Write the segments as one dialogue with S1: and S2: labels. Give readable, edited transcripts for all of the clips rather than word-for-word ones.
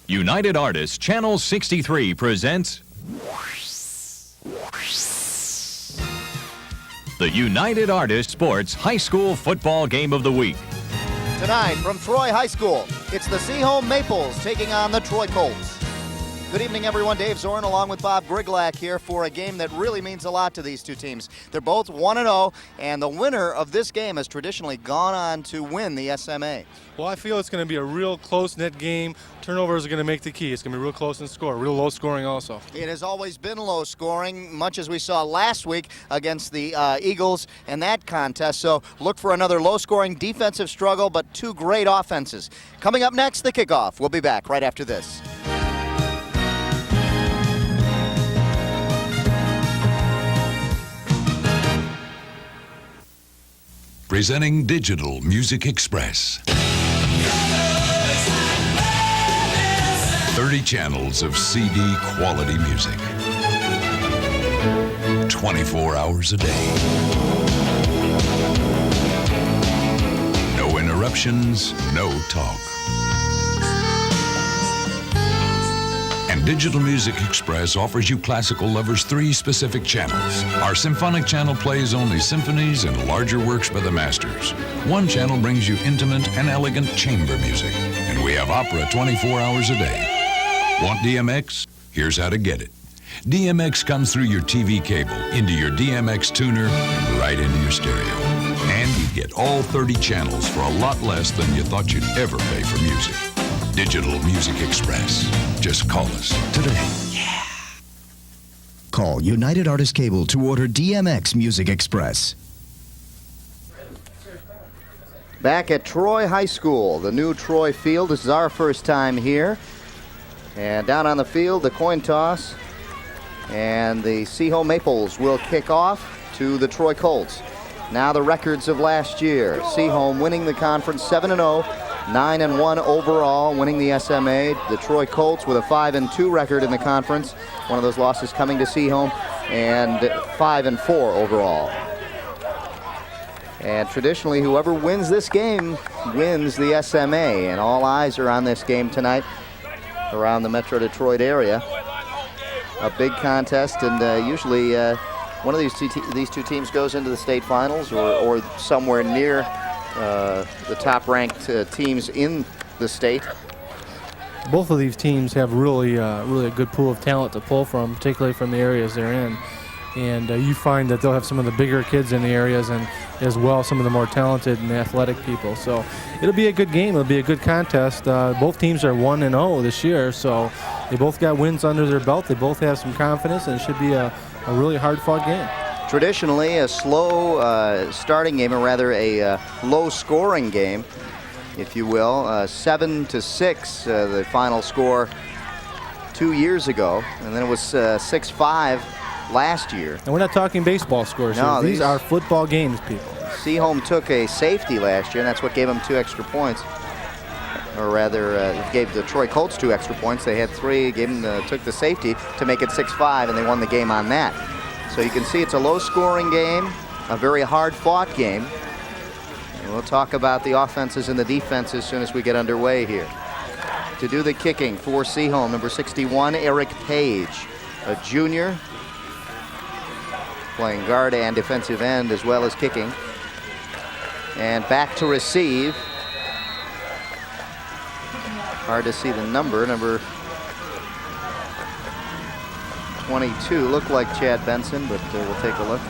S1: United Artists Channel 63 presents the United Artists Sports High School Football Game of the Week.
S2: Tonight from Troy High School, it's the Seaholm Maples taking on the Troy Colts. Good evening, everyone. Dave Zorn along with Bob Griglak here for a game that really means a lot to these two teams. They're both 1-0, and the winner of this game has traditionally gone on to win the SMA.
S3: Well, I feel it's going to be a real close-knit game. Turnovers are going to make the key. It's going to be real close in score, real low scoring also.
S2: It has always been low scoring, much as we saw last week against the Eagles in that contest. So look for another low scoring defensive struggle, but two great offenses. Coming up next, the kickoff. We'll be back right after this.
S4: Presenting Digital Music Express. 30 channels of CD quality music. 24 hours a day. No interruptions, no talk. And Digital Music Express offers you classical lovers 3 specific channels. Our symphonic channel plays only symphonies and larger works by the masters. One channel brings you intimate and elegant chamber music. And we have opera 24 hours a day. Want DMX? Here's how to get it. DMX comes through your TV cable, into your DMX tuner, and right into your stereo. And you get all 30 channels for a lot less than you thought you'd ever pay for music. Digital Music Express. Just call us today. Yeah.
S5: Call United Artists Cable to order DMX Music Express.
S2: Back at Troy High School, the new Troy field. This is our first time here. And down on the field, the coin toss. And the Seaholm Maples will kick off to the Troy Colts. Now the records of last year. Seaholm winning the conference 7-0. 9-1 overall, winning the SMA. The Troy Colts with a 5-2 record in the conference. One of those losses coming to Seaholm, and 5-4 overall. And traditionally, whoever wins this game wins the SMA, and all eyes are on this game tonight around the Metro Detroit area. A big contest, and usually one of these two teams goes into the state finals or somewhere near the top-ranked teams in the state.
S3: Both of these teams have really a good pool of talent to pull from, particularly from the areas they're in. And you find that they'll have some of the bigger kids in the areas, and as well some of the more talented and athletic people. So it'll be a good game. It'll be a good contest. Both teams are 1-0 this year, so they both got wins under their belt. They both have some confidence, and it should be a really hard-fought game.
S2: Traditionally a slow starting game, or rather a low-scoring game, if you will. 7-6, the final score 2 years ago, and then it was 6-5 last year.
S3: And we're not talking baseball scores.
S2: No,
S3: these are football games, people.
S2: Seaholm took a safety last year, and that's what gave them 2 extra points. Or rather, gave the Troy Colts 2 extra points. They had 3, took the safety to make it 6-5, and they won the game on that. So you can see it's a low-scoring game, a very hard-fought game. And we'll talk about the offenses and the defenses as soon as we get underway here. To do the kicking for Seaholm, number 61, Eric Page, a junior, playing guard and defensive end as well as kicking. And back to receive. Hard to see the number 22, looked like Chad Benson, but we'll take a look.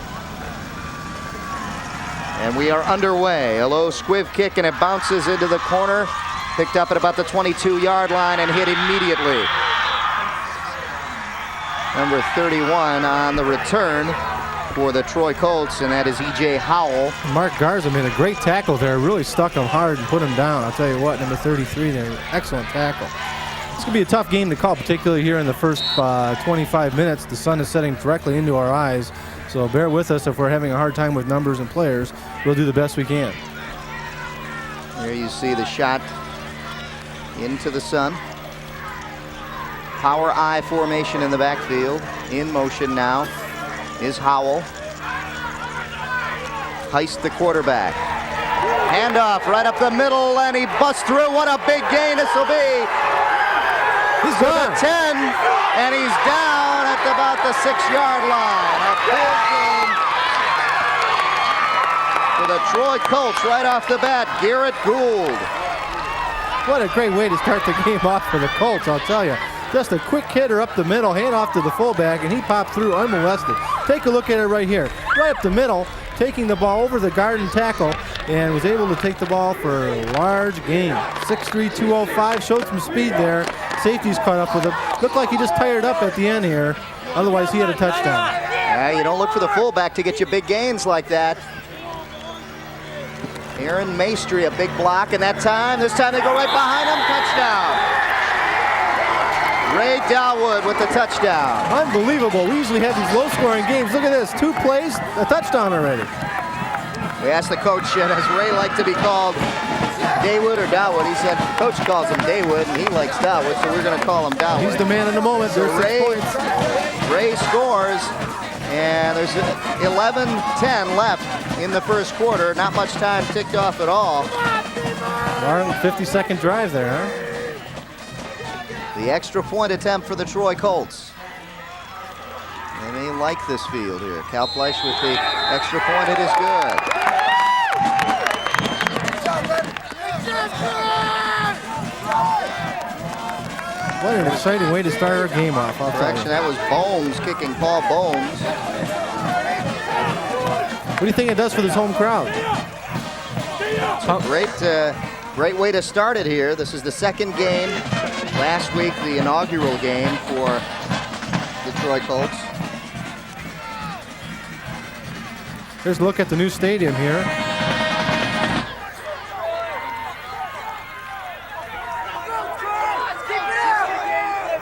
S2: And we are underway. A low squiv kick, and it bounces into the corner. Picked up at about the 22-yard line and hit immediately. Number 31 on the return for the Troy Colts, and that is E.J. Howell.
S3: Mark Garza made a great tackle there. Really stuck him hard and put him down. I'll tell you what, number 33 there, excellent tackle. It's going to be a tough game to call, particularly here in the first 25 minutes. The sun is setting directly into our eyes, so bear with us if we're having a hard time with numbers and players. We'll do the best we can.
S2: There you see the shot into the sun. Power I formation in the backfield. In motion now is Howell. Heist the quarterback. Handoff right up the middle, and he busts through. What a big gain this will be.
S3: He's
S2: to
S3: gone.
S2: the 10, and he's down at about the 6-yard line. A big game for the Troy Colts right off the bat. Garrett Gould.
S3: What a great way to start the game off for the Colts, I'll tell you. Just a quick hitter up the middle, hand off to the fullback, and he popped through unmolested. Take a look at it right here. Right up the middle, taking the ball over the guard and tackle, and was able to take the ball for a large gain. 6'3", 205, showed some speed there. Safety's caught up with him. Looked like he just tired up at the end here. Otherwise, he had a touchdown.
S2: Yeah, you don't look for the fullback to get you big gains like that. Aaron Maestri, a big block, and this time they go right behind him. Touchdown. Ray Dawood with the touchdown.
S3: Unbelievable. We usually have these low-scoring games. Look at this. 2 plays, a touchdown already.
S2: We asked the coach, does Ray like to be called Daywood or Dawood? He said, coach calls him Daywood, and he likes Dawood, so we're going to call him Dawood.
S3: He's the man in the moment.
S2: So
S3: There's 6 points.
S2: Ray scores, and there's 11-10 left in the first quarter. Not much time ticked off at all.
S3: Long 50-second drive there, huh?
S2: The extra point attempt for the Troy Colts. They may like this field here. Cal Fleisch with the extra point. It is good.
S3: What an exciting way to start our game off, I'll tell
S2: Correction,
S3: you.
S2: that was Bones kicking Paul Bones.
S3: What do you think it does for this home crowd?
S2: Great way to start it here. This is the second game. Last week, the inaugural game for the Troy Colts.
S3: Here's a look at the new stadium here.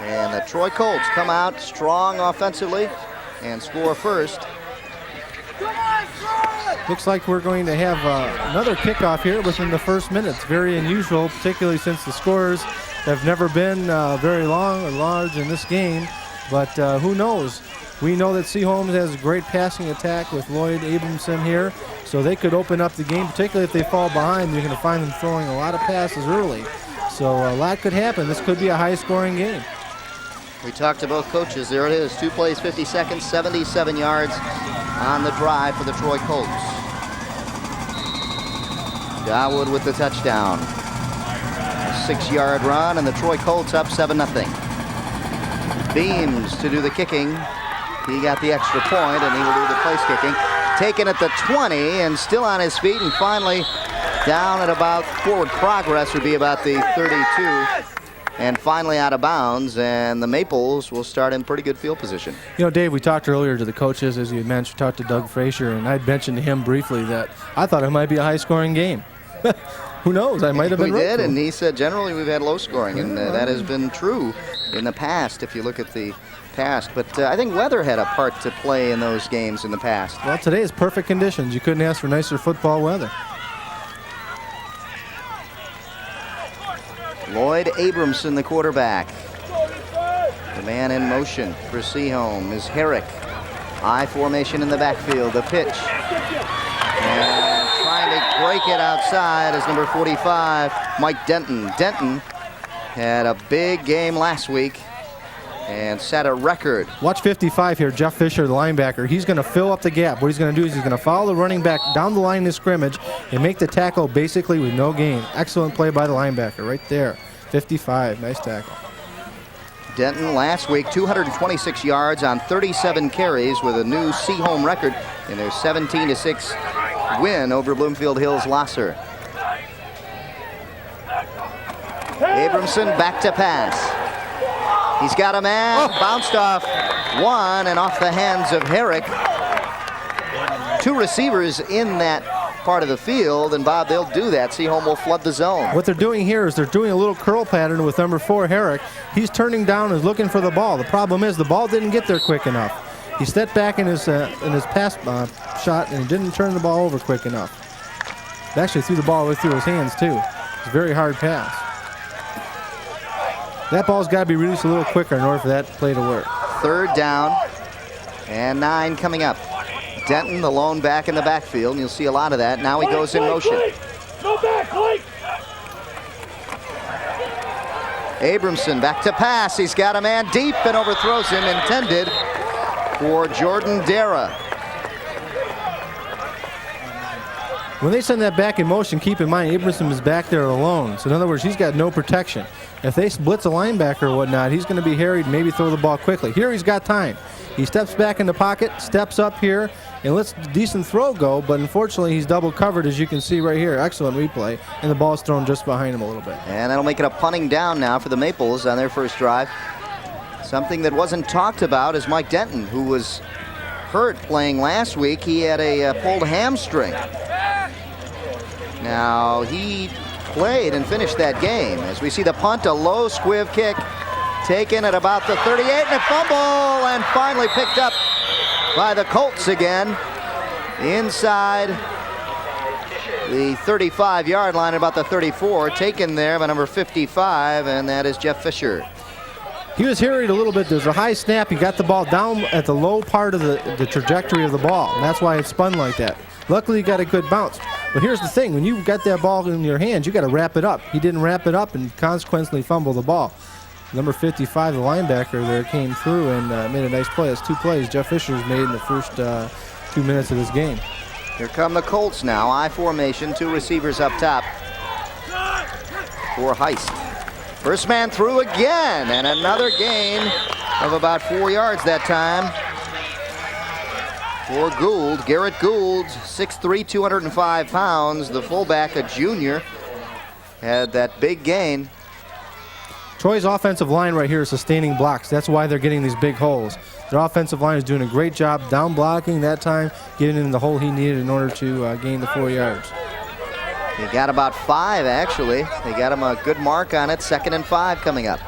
S2: And the Troy Colts come out strong offensively and score first.
S3: Looks like we're going to have another kickoff here within the first minute. It's very unusual, particularly since the scores have never been very long or large in this game. But who knows? We know that Seaholm has a great passing attack with Lloyd Abramson here, so they could open up the game, particularly if they fall behind. You're going to find them throwing a lot of passes early. So a lot could happen. This could be a high-scoring game.
S2: We talked to both coaches. There it is. 2 plays, 50 seconds, 77 yards on the drive for the Troy Colts. Dawood with the touchdown. A 6-yard run, and the Troy Colts up 7-0. Beams to do the kicking. He got the extra point, and he will do the place kicking. Taken at the 20, and still on his feet, and finally down at about forward progress would be about the 32. And finally out of bounds, and the Maples will start in pretty good field position.
S3: You know, Dave, we talked earlier to the coaches, as you mentioned, talked to Doug Frazier, and I'd mentioned to him briefly that I thought it might be a high-scoring game. Who knows? I might have been
S2: right. We did,
S3: right.
S2: and he said generally we've had low scoring, and that has been true in the past if you look at the past. But I think weather had a part to play in those games in the past.
S3: Well, today is perfect conditions. You couldn't ask for nicer football weather.
S2: Lloyd Abramson, the quarterback. The man in motion for Seaholm is Herrick. I formation in the backfield. The pitch. And trying to break it outside is number 45, Mike Denton. Denton had a big game last week and set a record.
S3: Watch 55 here, Jeff Fisher, the linebacker. He's going to fill up the gap. What he's going to do is he's going to follow the running back down the line of scrimmage and make the tackle basically with no gain. Excellent play by the linebacker right there. 55, nice tackle.
S2: Denton last week, 226 yards on 37 carries with a new Seaholm record in their 17-6 win over Bloomfield Hills Losser. Abramson back to pass. He's got a man, bounced off one and off the hands of Herrick. 2 receivers in that part of the field, and Bob, they'll do that. Seaholm will flood the zone.
S3: What they're doing here is they're doing a little curl pattern with number 4, Herrick. He's turning down and is looking for the ball. The problem is the ball didn't get there quick enough. He stepped back in his pass shot and didn't turn the ball over quick enough. He actually threw the ball right through his hands, too. It's a very hard pass. That ball's got to be released a little quicker in order for that play to work.
S2: 3rd down and 9 coming up. Denton, the lone back in the backfield, and you'll see a lot of that. Now he goes in motion.
S6: Go back, Blake!
S2: Abramson back to pass. He's got a man deep and overthrows him, intended for Jordan Dara.
S3: When they send that back in motion, keep in mind Abramson is back there alone. So in other words, he's got no protection. If they blitz a linebacker or whatnot, he's going to be harried and maybe throw the ball quickly. Here he's got time. He steps back in the pocket, steps up here, and lets a decent throw go, but unfortunately he's double covered, as you can see right here. Excellent replay, and the ball's thrown just behind him a little bit.
S2: And that'll make it a punting down now for the Maples on their first drive. Something that wasn't talked about is Mike Denton, who was hurt playing last week. He had a pulled hamstring. Now, he played and finished that game. As we see the punt, a low squiv kick taken at about the 38, and a fumble, and finally picked up by the Colts again inside the 35-yard line, about the 34, taken there by number 55, and that is Jeff Fisher.
S3: He was harried a little bit. There's a high snap. He got the ball down at the low part of the trajectory of the ball, and that's why it spun like that. Luckily, he got a good bounce. But here's the thing. When you got that ball in your hands, you got to wrap it up. He didn't wrap it up and consequently fumbled the ball. Number 55, the linebacker there, came through and made a nice play. That's 2 plays Jeff Fisher's made in the first 2 minutes of this game.
S2: Here come the Colts now. I formation, 2 receivers up top for Heist. First man through again, and another gain of about 4 yards that time for Gould. Garrett Gould, 6'3", 205 pounds. The fullback, a junior, had that big gain.
S3: Troy's offensive line right here is sustaining blocks. That's why they're getting these big holes. Their offensive line is doing a great job down blocking that time, getting him the hole he needed in order to gain the 4 yards.
S2: He got about 5, actually. They got him a good mark on it. 2nd and 5 coming up.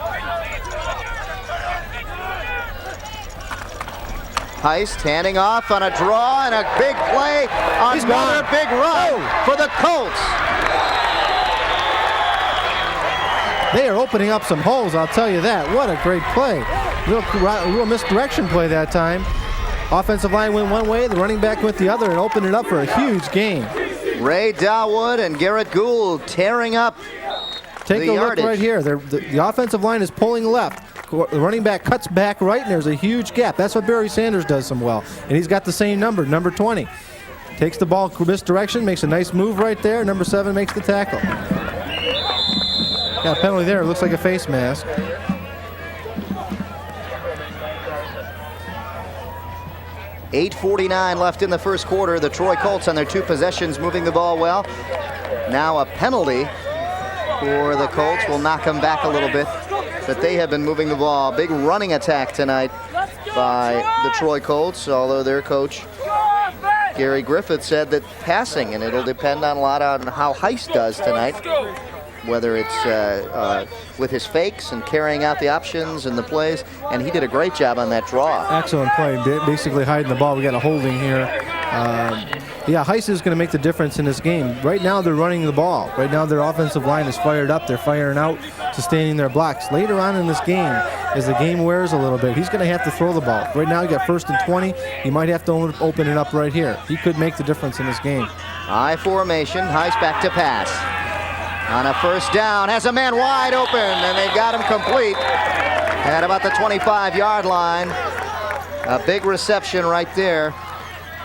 S2: Heist handing off on a draw and a big play. Another big run for the Colts.
S3: They are opening up some holes, I'll tell you that. What a great play. Real misdirection play that time. Offensive line went one way, the running back went the other, and opened it up for a huge gain.
S2: Ray Dawood and Garrett Gould tearing up
S3: Take
S2: the
S3: a
S2: yardage.
S3: look right here. The offensive line is pulling left. The running back cuts back right, and there's a huge gap. That's what Barry Sanders does some well. And he's got the same number 20. Takes the ball misdirection, makes a nice move right there. Number 7 makes the tackle. Got a penalty there. It looks like a face mask.
S2: .8:49 left in the first quarter. The Troy Colts on their 2 possessions moving the ball well. Now a penalty for the Colts will knock them back a little bit. But they have been moving the ball. Big running attack tonight by the Troy Colts, although their coach Gary Griffith said that passing, and it'll depend on a lot on how Heist does tonight, whether it's with his fakes and carrying out the options and the plays, and he did a great job on that draw.
S3: Excellent play, basically hiding the ball. We got a holding here. Yeah, Heist is going to make the difference in this game. Right now they're running the ball. Right now their offensive line is fired up. They're firing out, sustaining their blocks. Later on in this game, as the game wears a little bit, he's going to have to throw the ball. Right now he got 1st and 20. He might have to open it up right here. He could make the difference in this game.
S2: I formation, Heist back to pass. On a first down, has a man wide open, and they've got him complete at about the 25-yard line. A big reception right there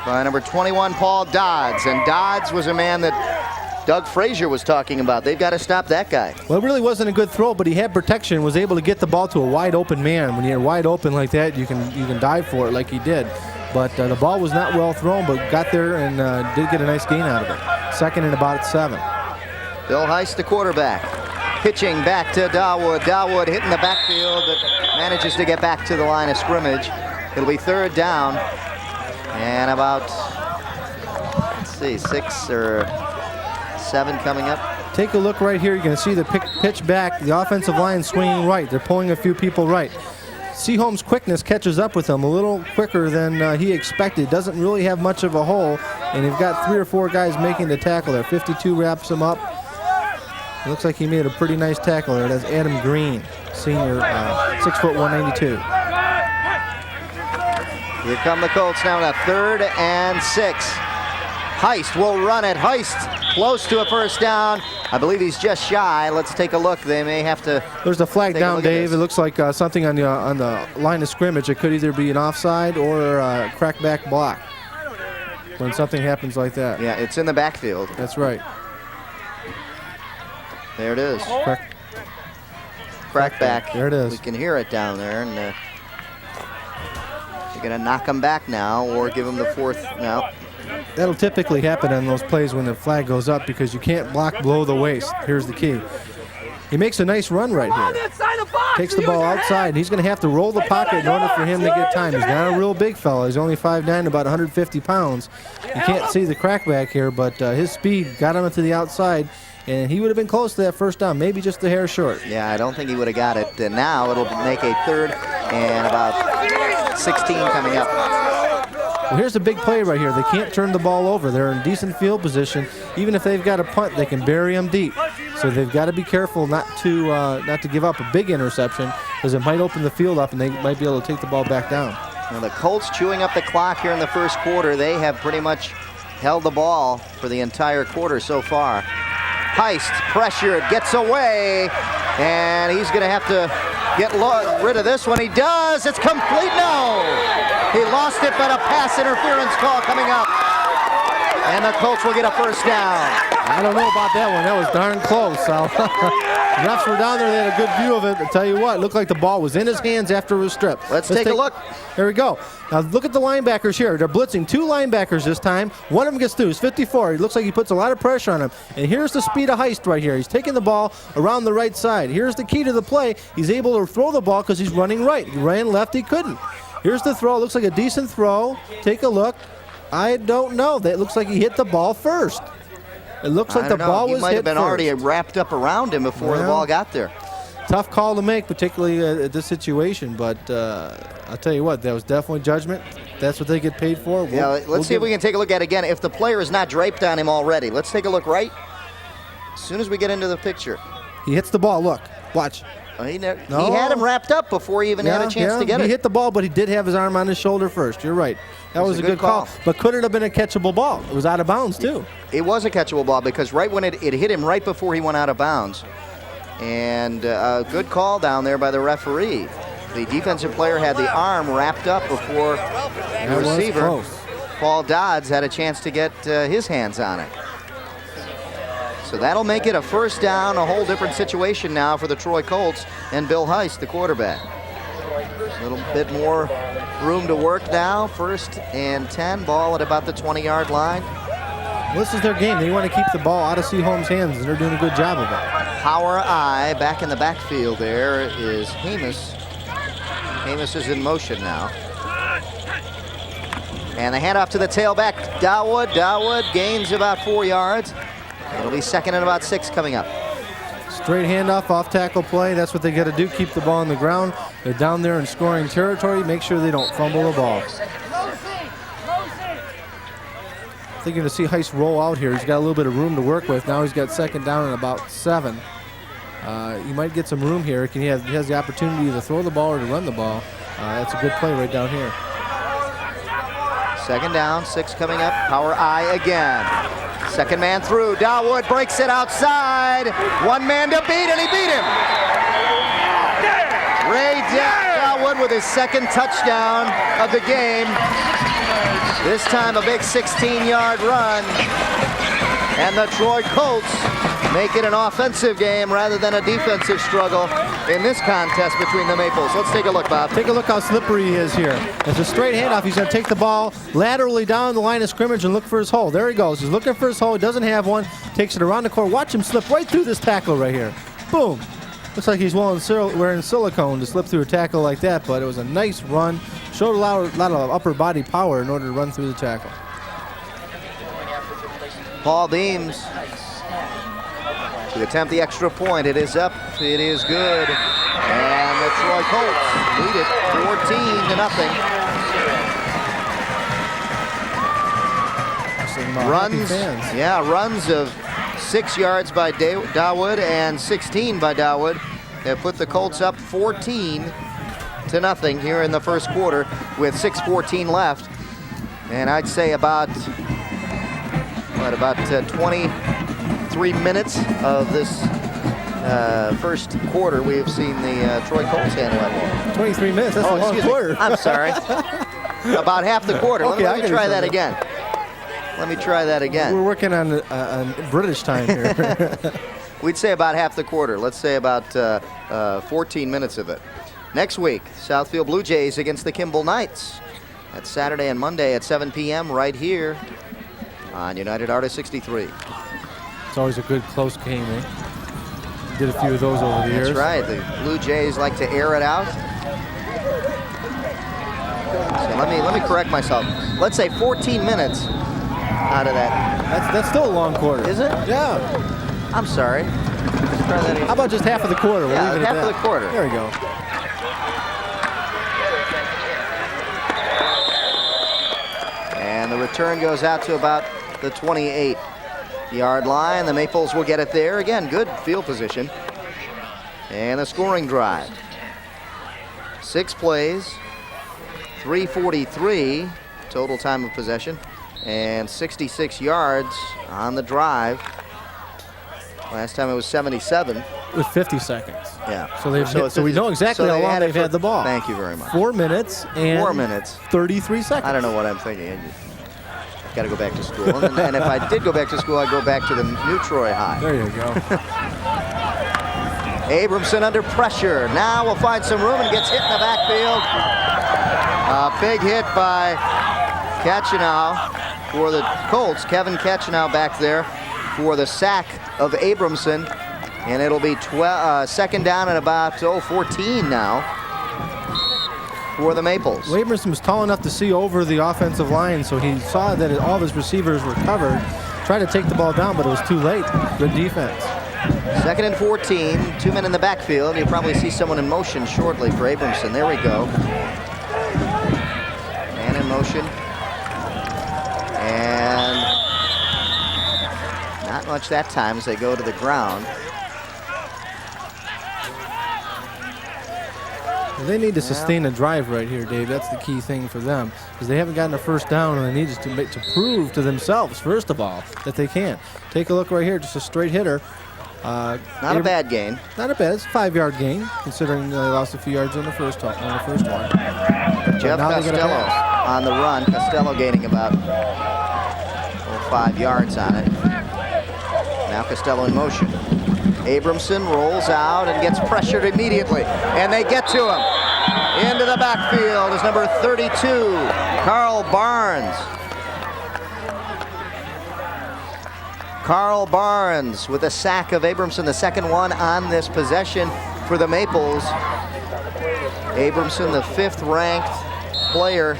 S2: by number 21, Paul Dodds. And Dodds was a man that Doug Frazier was talking about. They've got to stop that guy.
S3: Well, it really wasn't a good throw, but he had protection, was able to get the ball to a wide open man. When you're wide open like that, you can dive for it like he did. But the ball was not well thrown, but got there and did get a nice gain out of it. 2nd and about 7.
S2: Bill Heist, the quarterback, pitching back to Dawood. Dawood hitting the backfield, but manages to get back to the line of scrimmage. It'll be 3rd down and about, let's see, 6 or 7 coming up.
S3: Take a look right here. You're going to see the pitch back. The offensive line swinging right. They're pulling a few people right. Seaholm's quickness catches up with him a little quicker than he expected. Doesn't really have much of a hole, and they've got 3 or 4 guys making the tackle there. 52 wraps him up. It looks like he made a pretty nice tackle there. That's Adam Green, senior, 6 foot 192.
S2: Here come the Colts now on a 3rd and 6. Heist will run it. Heist close to a first down. I believe he's just shy. Let's take a look. They may have to.
S3: There's a flag down, Dave. It looks like something on the line of scrimmage. It could either be an offside or a crackback block when something happens like that.
S2: Yeah, it's in the backfield.
S3: That's right.
S2: There it is. Crackback.
S3: There it is.
S2: We can hear it down there. And they're going to knock him back now or give him the fourth now.
S3: That'll typically happen on those plays when the flag goes up because you can't block below the waist. Here's the key. He makes a nice run right here. Takes the ball outside. He's going to have to roll the pocket in order for him to get time. He's not a real big fella. He's only 5'9", about 150 pounds. You can't see the crackback here, but his speed got him to the outside, and he would have been close to that first down, maybe just a hair short.
S2: Yeah, I don't think he would have got it. And now it'll make a third and about 16 coming up.
S3: Well, here's a big play right here. They can't turn the ball over. They're in decent field position. Even if they've got a punt, they can bury them deep. So they've got to be careful not to give up a big interception because it might open the field up and they might be able to take the ball back down.
S2: Now the Colts chewing up the clock here in the first quarter. They have pretty much held the ball for the entire quarter so far. Heist, pressured, gets away, and he's going to have to get rid of this one. He does. It's complete. No. He lost it, but a pass interference call coming up. And the Colts will get a first down.
S3: I don't know about that one. That was darn close. Refs were down there. They had a good view of it. I'll tell you what, it looked like the ball was in his hands after it was stripped.
S2: Let's take a look.
S3: There we go. Now look at the linebackers here. They're blitzing two linebackers this time. One of them gets through. He's 54. He looks like he puts a lot of pressure on him. And here's the speed of Heist right here. He's taking the ball around the right side. Here's the key to the play. He's able to throw the ball because he's running right. He ran left, he couldn't. Here's the throw. It looks like a decent throw. Take a look. I don't know. It looks like he hit the ball first. It looks like the ball was hit first.
S2: He might have been already wrapped up around him before the ball got there.
S3: Tough call to make, particularly at this situation, but I'll tell you what, that was definitely judgment. That's what they get paid for.
S2: Let's see if we can take a look at it again. If the player is not draped on him already, let's take a look right as soon as we get into the picture.
S3: He hits the ball. Look, watch.
S2: He had him wrapped up before he even had a chance to get it.
S3: He hit the ball, but he did have his arm on his shoulder first. You're right. That was a good call. But could it have been a catchable ball? It was out of bounds, too.
S2: It was a catchable ball because right when it hit him right before he went out of bounds. And a good call down there by the referee. The defensive player had the arm wrapped up before the receiver, Paul Dodds, had a chance to get his hands on it. So that'll make it a first down, a whole different situation now for the Troy Colts and Bill Heist, the quarterback. A little bit more room to work now. 1st and 10, ball at about the 20-yard line.
S3: Well, this is their game. They want to keep the ball out of Seaholm's hands, and they're doing a good job of it.
S2: Power I back in the backfield there is Hamus. Hamus is in motion now. And the handoff to the tailback, Dawood. Dawood gains about 4 yards. It'll be 2nd and about 6 coming up.
S3: Straight handoff, off tackle play. That's what they got to do, keep the ball on the ground. They're down there in scoring territory. Make sure they don't fumble the ball. I think you're going to see Heist roll out here. He's got a little bit of room to work with. Now he's got 2nd down and about 7. He might get some room here. He has the opportunity to throw the ball or to run the ball. That's a good play right down here.
S2: 2nd down, 6 coming up. Power I again. 2nd man through. Dawood breaks it outside. 1 man to beat, and he beat him. Ray Dawood with his 2nd touchdown of the game. This time a big 16-yard run. And the Troy Colts make it an offensive game rather than a defensive struggle in this contest between the Maples. Let's take a look, Bob.
S3: Take a look how slippery he is here. It's a straight handoff. He's going to take the ball laterally down the line of scrimmage and look for his hole. There he goes. He's looking for his hole. He doesn't have one. Takes it around the corner. Watch him slip right through this tackle right here. Boom. Looks like he's wearing silicone to slip through a tackle like that, but it was a nice run. Showed a lot of upper body power in order to run through the tackle.
S2: Paul Beams to attempt the extra point. It is up. It is good. And the Troy Colts lead it 14-0. Runs of 6 yards by Dawood and 16 by Dawood have put the Colts up 14-0 here in the first quarter with 6:14 left. And I'd say about At about 23 minutes of this first quarter, we have seen the Troy Colts handle that ball.
S3: 23 minutes, that's a long quarter.
S2: I'm sorry. About half the quarter.
S3: Okay,
S2: Let me try that again. Let me try that again.
S3: We're working on British time here.
S2: We'd say about half the quarter. Let's say about 14 minutes of it. Next week, Southfield Blue Jays against the Kimball Knights. That's Saturday and Monday at 7 p.m. right here on United Artists 63.
S3: It's always a good close game, eh? Did a few of those over the years.
S2: That's right. The Blue Jays like to air it out. So let me correct myself. Let's say 14 minutes out of that.
S3: That's still a long quarter.
S2: Is it?
S3: Yeah.
S2: I'm sorry. Let's try that again.
S3: How about just half of the quarter? We'll leave it at
S2: half of the quarter.
S3: There we go.
S2: And the return goes out to about the 28-yard line. The Maples will get it there. Again, good field position. And a scoring drive. 6 plays, 3:43 total time of possession, and 66 yards on the drive. Last time it was 77.
S3: With 50 seconds.
S2: Yeah.
S3: So we know exactly how long they've had the ball.
S2: Thank you very much.
S3: 4 minutes and
S2: 4 minutes.
S3: 33 seconds.
S2: I don't know what I'm thinking. I've got to go back to school. And if I did go back to school, I'd go back to the new Troy High.
S3: There you go.
S2: Abramson under pressure. Now we'll find some room and gets hit in the backfield. A big hit by Kachinow for the Colts. Kevin Kachinow back there for the sack of Abramson. And it'll be second down and about 14 now for the Maples.
S3: Well, Abramson was tall enough to see over the offensive line, so he saw that all of his receivers were covered. Tried to take the ball down, but it was too late. Good defense.
S2: Second and 14, 2 men in the backfield. You'll probably see someone in motion shortly for Abramson. There we go. Man in motion. And not much that time as they go to the ground.
S3: Well, they need to sustain a drive right here, Dave. That's the key thing for them, because they haven't gotten a first down, and they need to prove to themselves, first of all, that they can. Take a look right here, just a straight hitter.
S2: Not a bad gain.
S3: Not a bad. It's a 5-yard gain, considering they lost a few yards on the first one.
S2: Jeff Costello on the run. Costello gaining about 5 yards on it. Now Costello in motion. Abramson rolls out and gets pressured immediately. And they get to him. Into the backfield is number 32, Carl Barnes. Carl Barnes with a sack of Abramson, the second one on this possession for the Maples. Abramson, the 5th-ranked player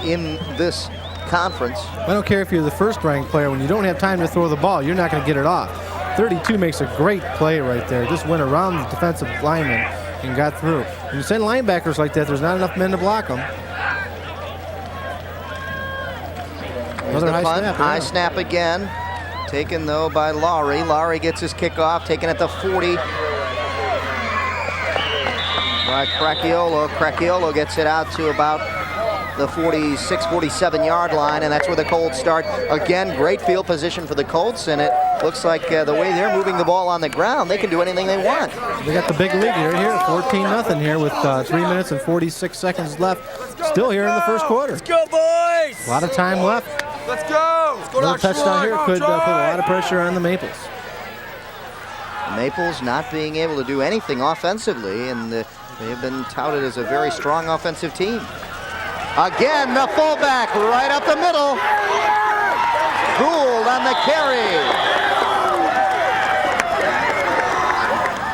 S2: in this conference.
S3: I don't care if you're the 1st-ranked player. When you don't have time to throw the ball, you're not going to get it off. 32 makes a great play right there. Just went around the defensive lineman and got through. When you send linebackers like that, there's not enough men to block them. Another high snap.
S2: High snap again. Taken, though, by Lowry. Lowry gets his kickoff, taken at the 40 by Cracchiolo. Cracchiolo gets it out to about the 46, 47-yard line, and that's where the Colts start. Again, great field position for the Colts, and it looks like the way they're moving the ball on the ground, they can do anything they want.
S3: They got the big lead right here, 14-0 here with 3 minutes and 46 seconds left. Still here in the first quarter.
S6: Let's go, boys!
S3: A lot of time left.
S6: Let's go! Let's go.
S3: Another touchdown here could put a lot of pressure on the Maples.
S2: Maples not being able to do anything offensively, and they have been touted as a very strong offensive team. Again, the fullback right up the middle. Gould on the carry.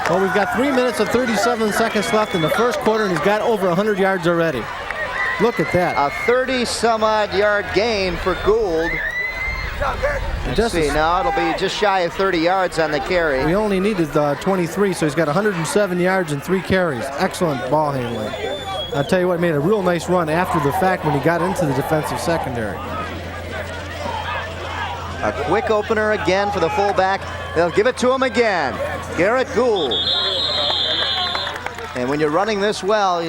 S3: Well, we've got 3 minutes and 37 seconds left in the first quarter, and he's got over 100 yards already. Look at that.
S2: A 30-some-odd yard gain for Gould. Let's see, now it'll be just shy of 30 yards on the carry.
S3: We only needed 23, so he's got 107 yards and 3 carries. Excellent ball handling. I'll tell you what, made a real nice run after the fact when he got into the defensive secondary.
S2: A quick opener again for the fullback. They'll give it to him again. Garrett Gould. And when you're running this well,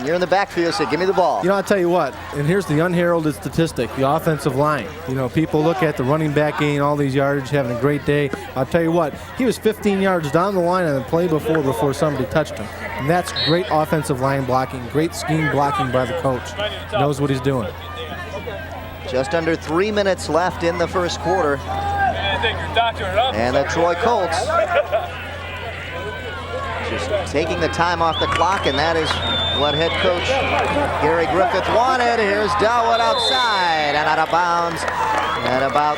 S2: You're in the backfield, so give me the ball.
S3: You know, I'll tell you what, and here's the unheralded statistic, the offensive line. You know, people look at the running back gaining all these yards, having a great day. I'll tell you what, he was 15 yards down the line on the play before somebody touched him. And that's great offensive line blocking, great scheme blocking by the coach. He knows what he's doing.
S2: Just under 3 minutes left in the first quarter. And the Troy Colts just taking the time off the clock, and that is what head coach Gary Griffith wanted. Here's Dawood outside and out of bounds at about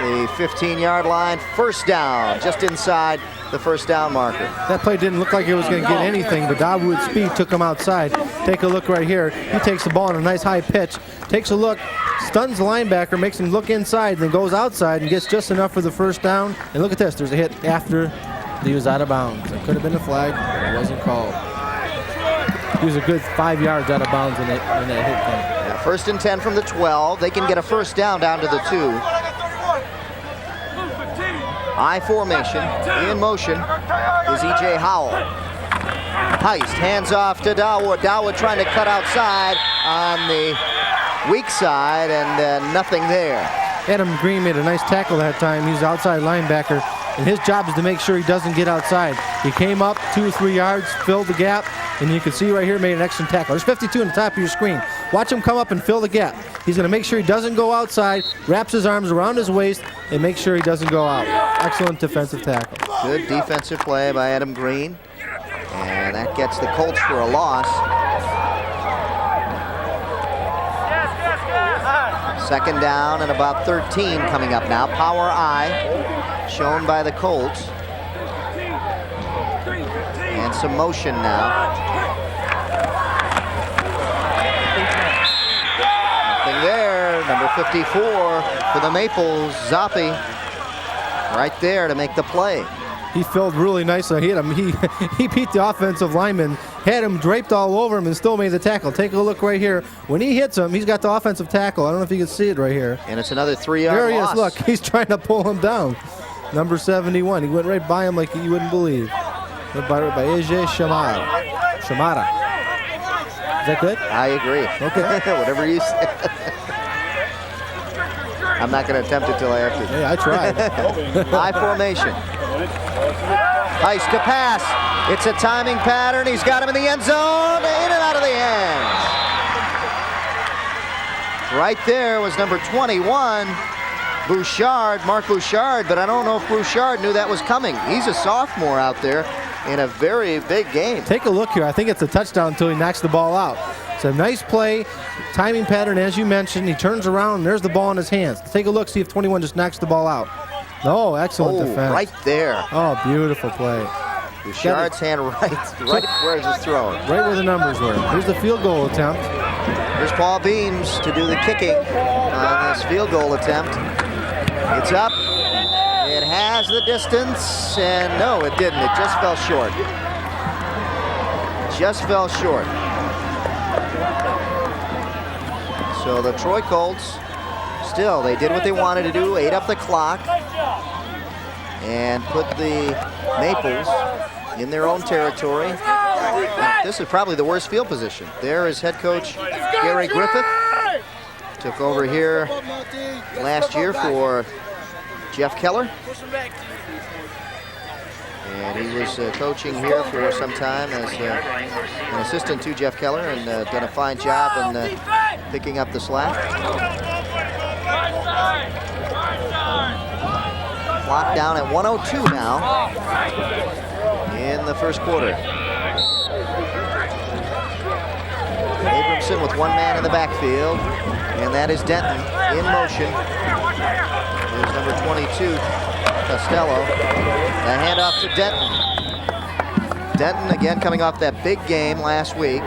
S2: the 15-yard line. First down, just inside the first down marker.
S3: That play didn't look like it was going to get anything, but Dawood's speed took him outside. Take a look right here. He takes the ball on a nice high pitch, takes a look, stuns the linebacker, makes him look inside, then goes outside and gets just enough for the first down. And look at this, there's a hit after he was out of bounds. It could have been a flag, it wasn't called. He was a good 5 yards out of bounds when that hit came.
S2: Yeah, first and 10 from the 12. They can get a first down to the 2. I formation, in motion is E.J. Howell. Heist, hands off to Dawood. Dawood trying to cut outside on the weak side, and nothing there.
S3: Adam Green made a nice tackle that time. He's outside linebacker, and his job is to make sure he doesn't get outside. He came up 2 or 3 yards, filled the gap, and you can see right here, made an excellent tackle. There's 52 on the top of your screen. Watch him come up and fill the gap. He's going to make sure he doesn't go outside, wraps his arms around his waist, and make sure he doesn't go out. Excellent defensive tackle.
S2: Good defensive play by Adam Green, and that gets the Colts for a loss. Second down and about 13 coming up now. Power I shown by the Colts. And some motion now. Nothing there. Number 54 for the Maples, Zoppi, right there to make the play.
S3: He filled really nicely. He hit him. He beat the offensive lineman, had him draped all over him, and still made the tackle. Take a look right here. When he hits him, he's got the offensive tackle. I don't know if you can see it right here.
S2: And it's another 3-yard
S3: There he
S2: loss.
S3: is. Look, he's trying to pull him down. Number 71. He went right by him like you wouldn't believe. Right by AJ Shamara. Is that good?
S2: I agree.
S3: Okay.
S2: Whatever you say. I'm not going to attempt it till I have to.
S3: Hey, I tried.
S2: I formation. Heist to pass. It's a timing pattern. He's got him in the end zone. In and out of the hands. Right there was number 21, Bouchard, Mark Bouchard, but I don't know if Bouchard knew that was coming. He's a sophomore out there in a very big game.
S3: Take a look here. I think it's a touchdown until he knocks the ball out. It's a nice play, timing pattern as you mentioned. He turns around and there's the ball in his hands. Take a look, see if 21 just knocks the ball out. Oh, excellent defense.
S2: Right there.
S3: Oh, beautiful play.
S2: Bouchard's hand right where it was thrown.
S3: Right where the numbers were. Here's the field goal attempt.
S2: Here's Paul Beams to do the kicking on this field goal attempt. It's up. It has the distance, and no, it didn't. It just fell short. Just fell short. So the Troy Colts, still, they did what they wanted to do, ate up the clock, and put the Maples in their own territory. This is probably the worst field position. There is head coach Gary Griffith. Took over here last year for Jeff Keller. And he was coaching here for some time as an assistant to Jeff Keller, and done a fine job in picking up the slack. Clock down at 1:02 now in the first quarter. Abramson with one man in the backfield, and that is Denton in motion. There's number 22, Costello. The handoff to Denton. Denton again coming off that big game last week.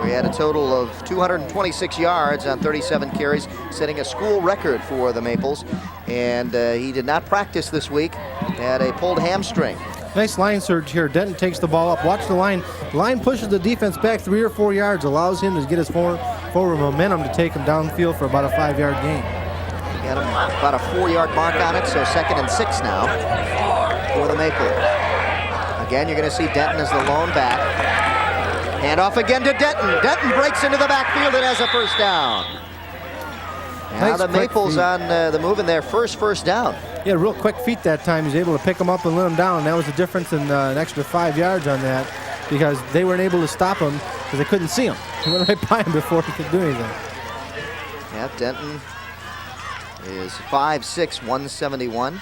S2: We had a total of 226 yards on 37 carries, setting a school record for the Maples. And he did not practice this week. Had a pulled hamstring.
S3: Nice line surge here. Denton takes the ball up. Watch the line. The line pushes the defense back 3 or 4 yards, allows him to get his forward momentum to take him downfield for about a 5-yard gain.
S2: Got him about a 4-yard mark on it, so 2nd and 6 now for the Maples. Again, you're going to see Denton as the lone back. Hand off again to Denton. Denton breaks into the backfield and has a first down. Now
S3: Nice
S2: the
S3: quick
S2: Maples
S3: feet.
S2: on the move in their first down.
S3: Yeah, real quick feet that time. He's able to pick them up and let them down. That was the difference in an extra 5 yards on that, because they weren't able to stop him because they couldn't see him. He went right by him before he could do anything.
S2: Yeah, Denton is 5'6", 171.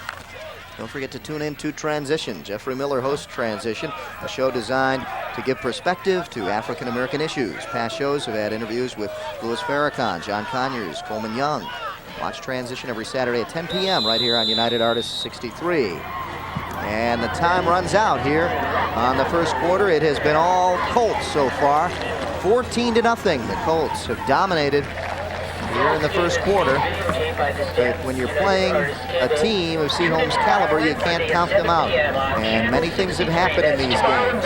S2: Don't forget to tune in to Transition. Jeffrey Miller hosts Transition, a show designed to give perspective to African-American issues. Past shows have had interviews with Louis Farrakhan, John Conyers, Coleman Young. Watch Transition every Saturday at 10 p.m. right here on United Artists 63. And the time runs out here on the first quarter. It has been all Colts so far. 14-0. The Colts have dominated here in the first quarter. But when you're playing a team of Seaholm's caliber, you can't count them out. And many things have happened in these games.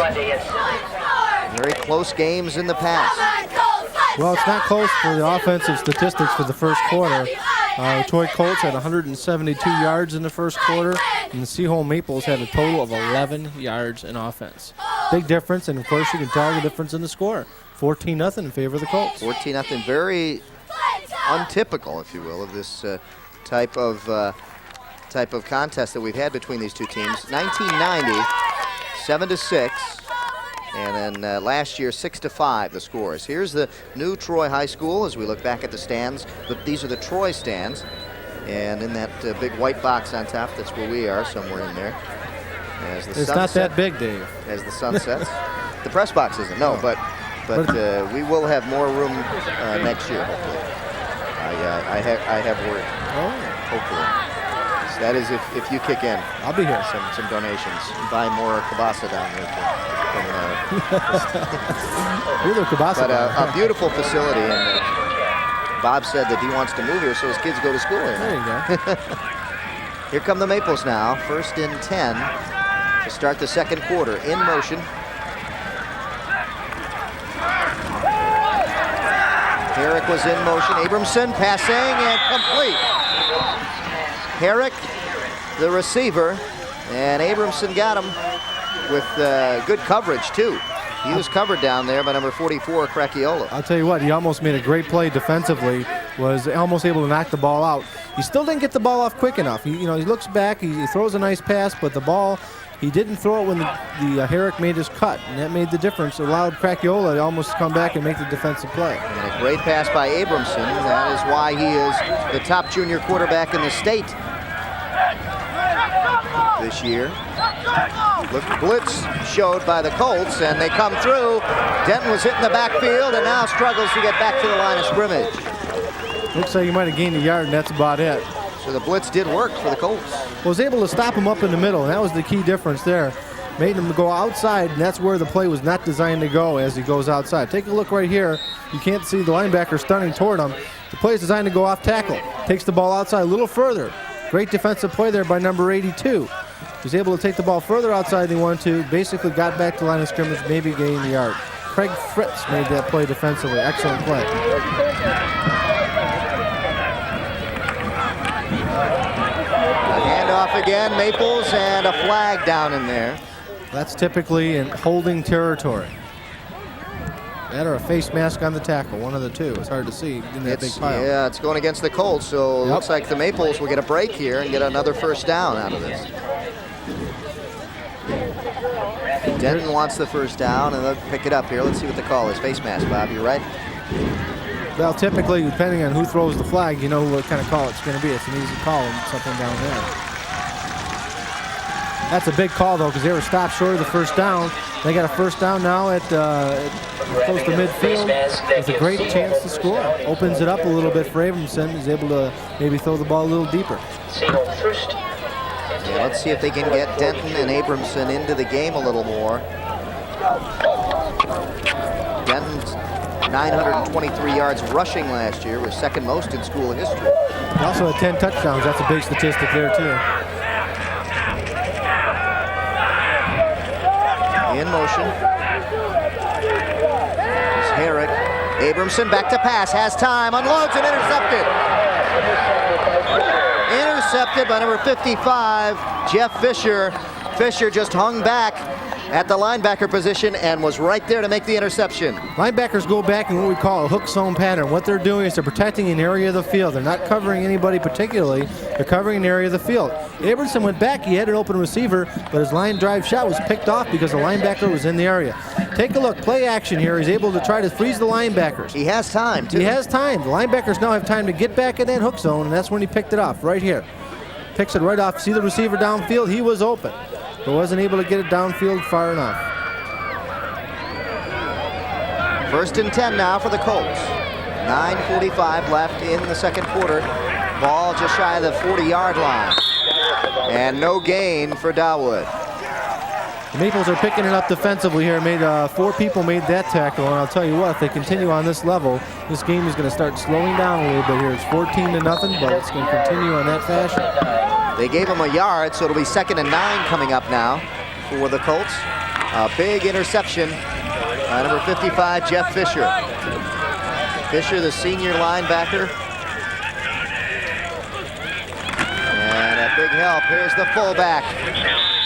S2: Very close games in the past.
S3: Well, it's not close for the offensive statistics for the first quarter. Troy Colts had 172 yards in the first quarter, and the Seaholm Maples had a total of 11 yards in offense. Big difference, and of course you can tell the difference in the score. 14-0 in favor of the Colts.
S2: 14-0, very untypical, if you will, of this type of contest that we've had between these two teams. 1990, 7-6. And then last year, 6-5, the scores. Here's the new Troy High School as we look back at the stands. But these are the Troy stands. And in that big white box on top, that's where we are, somewhere in there. As the
S3: It's not that big, Dave.
S2: As the sun sets. The press box isn't, no, but we will have more room next year, hopefully. I have word.
S3: Oh.
S2: Hopefully. So that is if you kick in.
S3: I'll be here.
S2: Some donations. Buy more kielbasa down there.
S3: You're the kielbasa
S2: But
S3: guy.
S2: a beautiful facility, and Bob said that he wants to move here so his kids go to school here.
S3: There you go.
S2: Here come the Maples now, 1st and 10 to start the second quarter. In motion. Herrick was in motion. Abramson passing and complete. Herrick, the receiver, and Abramson got him with good coverage too. He was covered down there by number 44, Cracchiola.
S3: I'll tell you what, he almost made a great play defensively, was almost able to knock the ball out. He still didn't get the ball off quick enough. He looks back, he throws a nice pass, but the ball, he didn't throw it when the Herrick made his cut, and that made the difference. It allowed Cracchiola to almost come back and make the defensive play.
S2: And a great pass by Abramson. That is why he is the top junior quarterback in the state this year. Look, blitz showed by the Colts, and they come through. Denton was hitting the backfield and now struggles to get back to the line of scrimmage.
S3: Looks like he might have gained a yard, and that's about it.
S2: So the blitz did work for the Colts.
S3: Was able to stop him up in the middle, and that was the key difference there. Made him go outside, and that's where the play was not designed to go as he goes outside. Take a look right here. You can't see the linebacker stunning toward him. The play is designed to go off tackle. Takes the ball outside a little further. Great defensive play there by number 82. He's able to take the ball further outside than he wanted to. Basically got back to the line of scrimmage, maybe gained the yard. Craig Fritz made that play defensively. Excellent play.
S2: A handoff again, Maples, and a flag down in there.
S3: That's typically in holding territory. That or a face mask on the tackle, one of the two. It's hard to see in that big pile.
S2: Yeah, it's going against the Colts, so it looks like the Maples will get a break here and get another first down out of this. Denton wants the first down, and they'll pick it up here. Let's see what the call is. Face mask, Bob, you right?
S3: Well, typically, depending on who throws the flag, you know what kind of call it's going to be. It's an easy call and something down there. That's a big call, though, because they were stopped short of the first down. They got a first down now at close to midfield with a great chance to score. Opens it up a little bit for Abramson. He's able to maybe throw the ball a little deeper.
S2: Yeah, let's see if they can get Denton and Abramson into the game a little more. Denton's 923 yards rushing last year, was second most in school history.
S3: He also had 10 touchdowns. That's a big statistic there, too.
S2: In motion. It's Herrick. Abramson back to pass, has time, unloads and intercepted. Intercepted by number 55, Jeff Fisher. Fisher just hung back at the linebacker position and was right there to make the interception.
S3: Linebackers go back in what we call a hook zone pattern. What they're doing is they're protecting an area of the field. They're not covering anybody particularly. They're covering an area of the field. Abramson went back. He had an open receiver, but his line drive shot was picked off because the linebacker was in the area. Take a look. Play action here. He's able to try to freeze the linebackers.
S2: He has time, too.
S3: He has time. The linebackers now have time to get back in that hook zone, and that's when he picked it off, right here. Picks it right off. See the receiver downfield? He was open, but wasn't able to get it downfield far enough.
S2: 1st and 10 now for the Colts. 9:45 left in the second quarter. Ball just shy of the 40-yard line. And no gain for Dawood.
S3: The Maples are picking it up defensively here. 4 people made that tackle, and I'll tell you what, if they continue on this level, this game is going to start slowing down a little bit here. It's 14-0, but it's going to continue on that fashion.
S2: They gave him a yard, so it'll be 2nd and 9 coming up now for the Colts. A big interception by number 55, Jeff Fisher. Fisher, the senior linebacker. And a big help. Here's the fullback.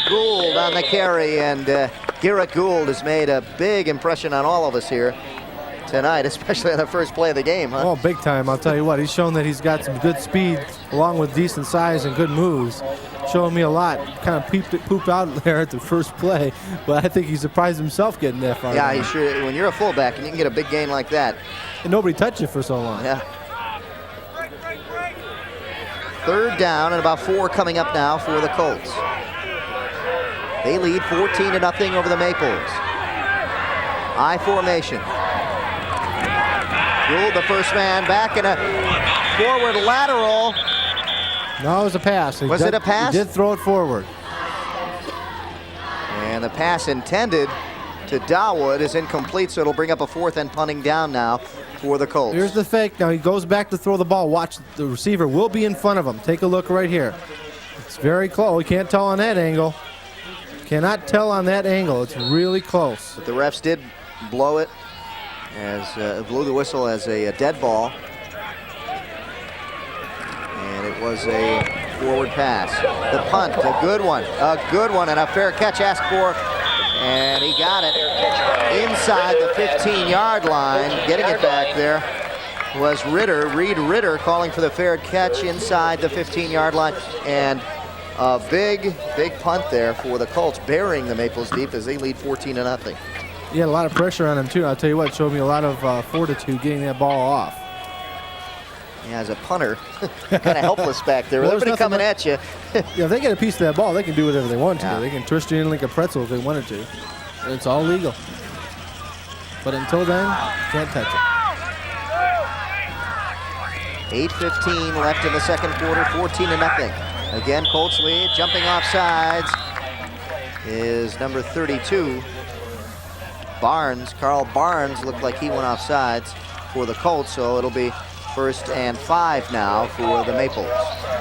S2: Gould on the carry, and Garrett Gould has made a big impression on all of us here tonight, especially on the first play of the game, huh?
S3: Oh, big time. I'll tell you what, he's shown that he's got some good speed along with decent size and good moves. Showing me a lot. Kind of pooped out there at the first play, but I think he surprised himself getting that far.
S2: Yeah, he sure. When you're a fullback and you can get a big gain like that.
S3: And nobody touched you for so long.
S2: Yeah. 3rd down and about 4 coming up now for the Colts. They lead 14-0 over the Maples. I formation. Gould, the first man back, and a forward lateral.
S3: No, it was a pass.
S2: Was it a pass?
S3: He did throw it forward.
S2: And the pass intended to Dawood is incomplete, so it'll bring up a 4th and punting down now for the Colts.
S3: Here's the fake. Now he goes back to throw the ball. Watch, the receiver will be in front of him. Take a look right here. It's very close. We can't tell on that angle. Cannot tell on that angle. It's really close.
S2: But the refs did blow it, as blew the whistle as a dead ball. And it was a forward pass. The punt, a good one, and a fair catch asked for, and he got it inside the 15-yard line. Getting it back there was Reed Ritter calling for the fair catch inside the 15-yard line, and a big punt there for the Colts, burying the Maples deep as they lead 14-0.
S3: He had a lot of pressure on him too. I'll tell you what, it showed me a lot of fortitude getting that ball off.
S2: Yeah, as a punter, kind of helpless back there. Well, everybody coming at you.
S3: Yeah, if they get a piece of that ball, they can do whatever they want to.
S2: Yeah.
S3: They can twist you in like a pretzel if they wanted to. It's all legal. But until then, can't touch it.
S2: 8:15 left in the second quarter, 14-0. Again, Colts lead. Jumping off sides is number 32, Barnes. Carl Barnes looked like he went off sides for the Colts, so it'll be 1st and 5 now for the Maples.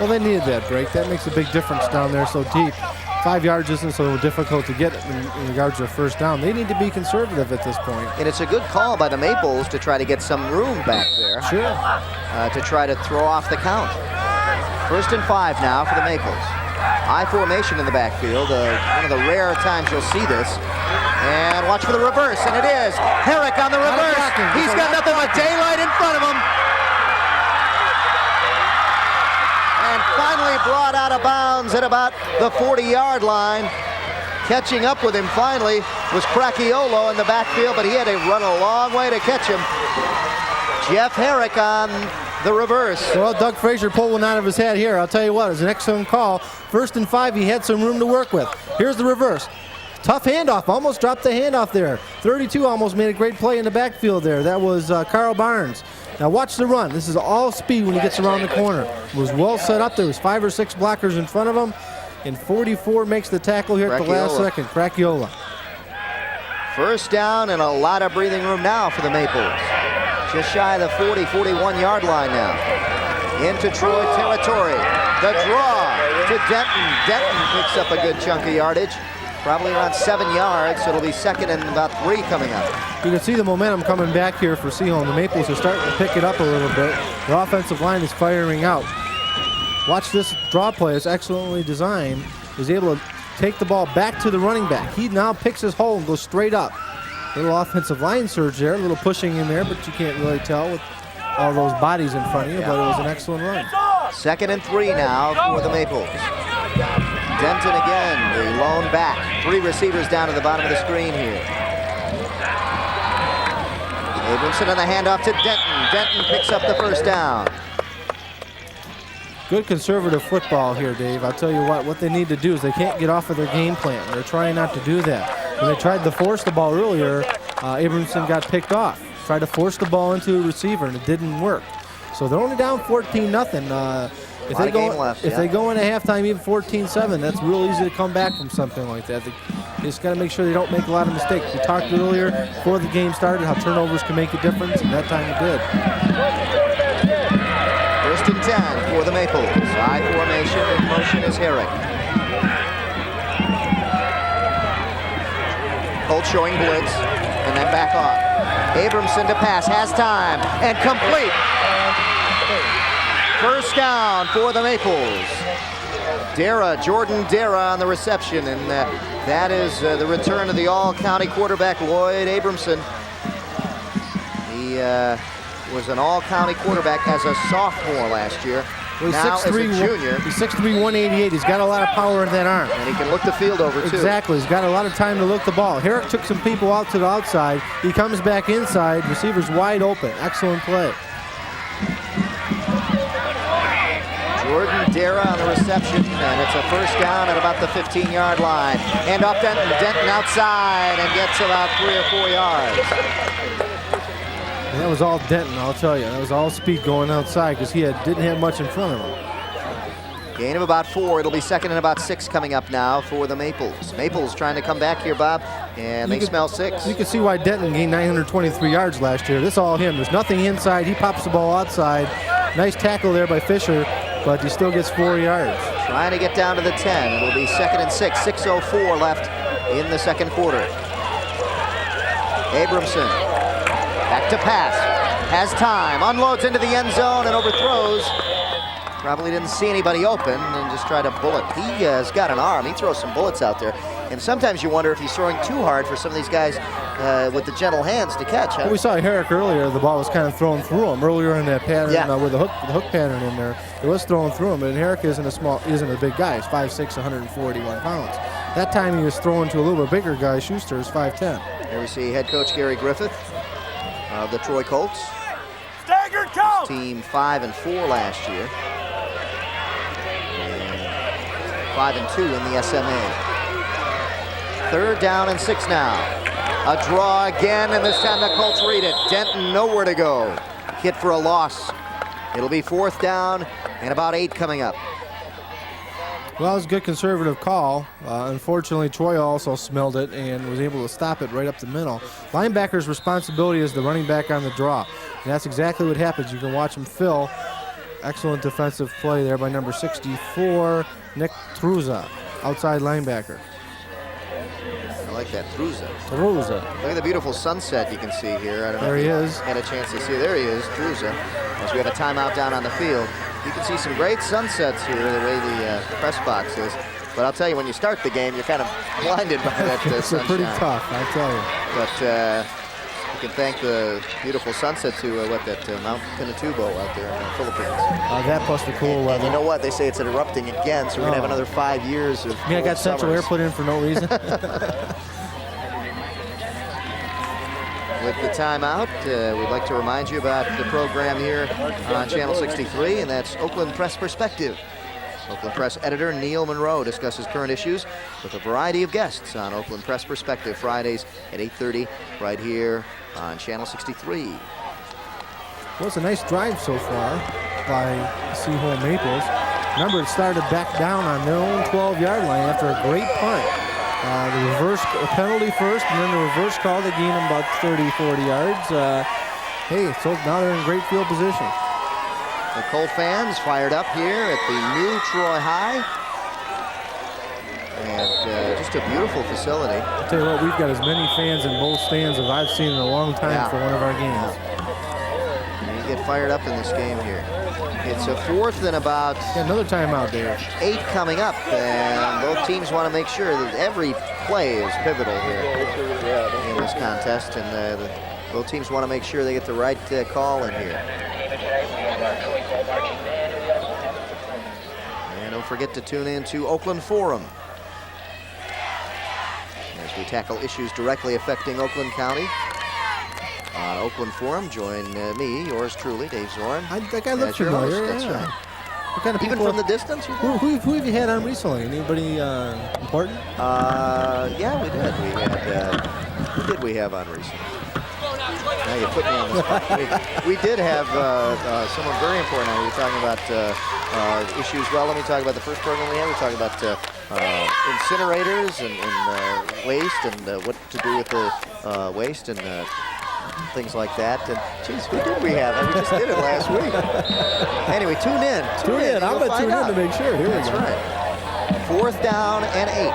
S3: Well, they needed that break. That makes a big difference down there so deep. 5 yards isn't so difficult to get in regards to a first down. They need to be conservative at this point.
S2: And it's a good call by the Maples to try to get some room back there.
S3: Sure.
S2: To try to throw off the count. 1st and 5 now for the Maples. I formation in the backfield. One of the rare times you'll see this. And watch for the reverse, and it is Herrick on the reverse. He's got nothing but daylight in front of him. And finally brought out of bounds at about the 40-yard line. Catching up with him finally was Cracchiolo in the backfield, but he had to run a long way to catch him. Jeff Herrick on the reverse.
S3: Well, Doug Frazier pulled one out of his hat here. I'll tell you what, it was an excellent call. 1st and 5, he had some room to work with. Here's the reverse. Tough handoff, almost dropped the handoff there. 32 almost made a great play in the backfield there. That was Carl Barnes. Now watch the run. This is all speed when he gets around the corner. It was well set up. There was 5 or 6 blockers in front of him. And 44 makes the tackle here at the last second. Cracchiola.
S2: 1st down and a lot of breathing room now for the Maples. Just shy of the 40, 41-yard line now. Into Troy territory. The draw to Denton. Denton picks up a good chunk of yardage. Probably around 7 yards, so it'll be 2nd and about 3 coming up.
S3: You can see the momentum coming back here for Seaholm. The Maples are starting to pick it up a little bit. The offensive line is firing out. Watch this draw play. It's excellently designed. He's able to take the ball back to the running back. He now picks his hole and goes straight up. Little offensive line surge there, a little pushing in there, but you can't really tell with all those bodies in front of you, but it was an excellent run.
S2: 2nd and 3 now for the Maples. Denton again, the lone back. 3 receivers down to the bottom of the screen here. Abramson on the handoff to Denton. Denton picks up the first down.
S3: Good conservative football here, Dave. I'll tell you what they need to do is they can't get off of their game plan. They're trying not to do that. When they tried to force the ball earlier, Abramson got picked off. Tried to force the ball into a receiver, and it didn't work. So they're only down 14-0. If they go into halftime even 14-7, that's real easy to come back from something like that. They just got to make sure they don't make a lot of mistakes. We talked earlier before the game started how turnovers can make a difference, and that time it did.
S2: 1st and 10 for the Maples. I formation, in motion is Herrick. Colts showing blitz, and then back off. Abramson to pass, has time, and complete. First down for the Maples. Jordan Dara on the reception, and that is the return of the all-county quarterback, Lloyd Abramson. He was an all-county quarterback as a sophomore last year. Now as a junior.
S3: He's 6'3", 188. He's got a lot of power in that arm.
S2: And he can look the field over, too.
S3: Exactly. He's got a lot of time to look the ball. Herrick took some people out to the outside. He comes back inside. Receiver's wide open. Excellent play.
S2: Jordan Dara on the reception, and it's a first down at about the 15-yard line. And off Denton. Denton outside and gets about 3 or 4 yards.
S3: And that was all Denton, I'll tell you. That was all speed going outside because he didn't have much in front of him.
S2: Gain of about 4. It'll be 2nd and about 6 coming up now for the Maples. Maples trying to come back here, Bob, and they smell 6.
S3: You can see why Denton gained 923 yards last year. This is all him. There's nothing inside. He pops the ball outside. Nice tackle there by Fisher, but he still gets 4 yards.
S2: Trying to get down to the 10. It'll be 2nd and 6. 6:04 left in the second quarter. Abramson back to pass. Has time. Unloads into the end zone and overthrows. Probably didn't see anybody open and just tried to bullet. He has got an arm. He throws some bullets out there. And sometimes you wonder if he's throwing too hard for some of these guys with the gentle hands to catch. Huh?
S3: Well, we saw Herrick earlier. The ball was kind of thrown through him earlier in that pattern with the hook pattern in there. It was thrown through him, and Herrick isn't a big guy. He's 5'6", 141 pounds. That time he was throwing to a little bit bigger guy. Schuster is 5'10".
S2: Here we see head coach Gary Griffith of the Troy Colts.
S6: Staggered count.
S2: Team 5-4 last year. 5-2 in the SMA. 3rd down and 6 now. A draw again, and this time the Colts read it. Denton nowhere to go. Hit for a loss. It'll be 4th down and about 8 coming up.
S3: Well, it was a good conservative call. Unfortunately, Troy also smelled it and was able to stop it right up the middle. Linebacker's responsibility is the running back on the draw. And that's exactly what happens. You can watch him fill. Excellent defensive play there by number 64, Nick Truza, outside linebacker.
S2: I like that, Truza.
S3: Truza.
S2: Look at the beautiful sunset you can see here. I don't know
S3: There
S2: if
S3: he
S2: you
S3: is.
S2: had a chance to see. There he is, Truza. As we have a timeout down on the field. You can see some great sunsets here, the way the press box is. But I'll tell you, when you start the game, you're kind of blinded by that
S3: It's
S2: sunshine.
S3: pretty tough, I'll tell you.
S2: But you can thank the beautiful sunset to Mount Pinatubo out there in the Philippines.
S3: That plus the cool
S2: And
S3: weather.
S2: you know what? They say it's erupting again, so we're going to have another 5 years of
S3: I got Central Air put in for no reason.
S2: With the timeout, we'd like to remind you about the program here on Channel 63, and that's Oakland Press Perspective. Oakland Press editor Neil Monroe discusses current issues with a variety of guests on Oakland Press Perspective, Fridays at 8:30 right here on Channel 63.
S3: Well, it's a nice drive so far by Seaholm Maples. Remember, it started back down on their own 12-yard line after a great punt. The reverse penalty first, and then the reverse call. They gained them about 30, 40 yards. So now they're in great field position.
S2: The Colt fans fired up here at the new Troy High. And just a beautiful facility.
S3: I'll tell you what, we've got as many fans in both stands as I've seen in a long time for one of our games.
S2: You get fired up in this game here. It's a 4th and about
S3: Another timeout there.
S2: 8 coming up, and both teams want to make sure that every play is pivotal here in this contest, and both teams want to make sure they get the right call in here. And don't forget to tune in to Oakland Forum as we tackle issues directly affecting Oakland County. On Oakland Forum, join me, yours truly, Dave Zorin.
S3: That guy looks familiar.
S2: That's
S3: yeah.
S2: right.
S3: What kind of
S2: Even
S3: people,
S2: from the distance?
S3: who have you had on recently? Anybody important?
S2: Yeah, we did. Who did we have on recently? Now you put me on the spot. We did have someone very important. We were talking about issues. Well, let me talk about the first program we had. We were talking about incinerators and waste and what to do with the waste and things like that. And geez, who did we have? We just did it last week. Anyway, tune in.
S3: Tune in. I'm going to tune in to make sure. Here we go.
S2: That's right. 4th down and 8.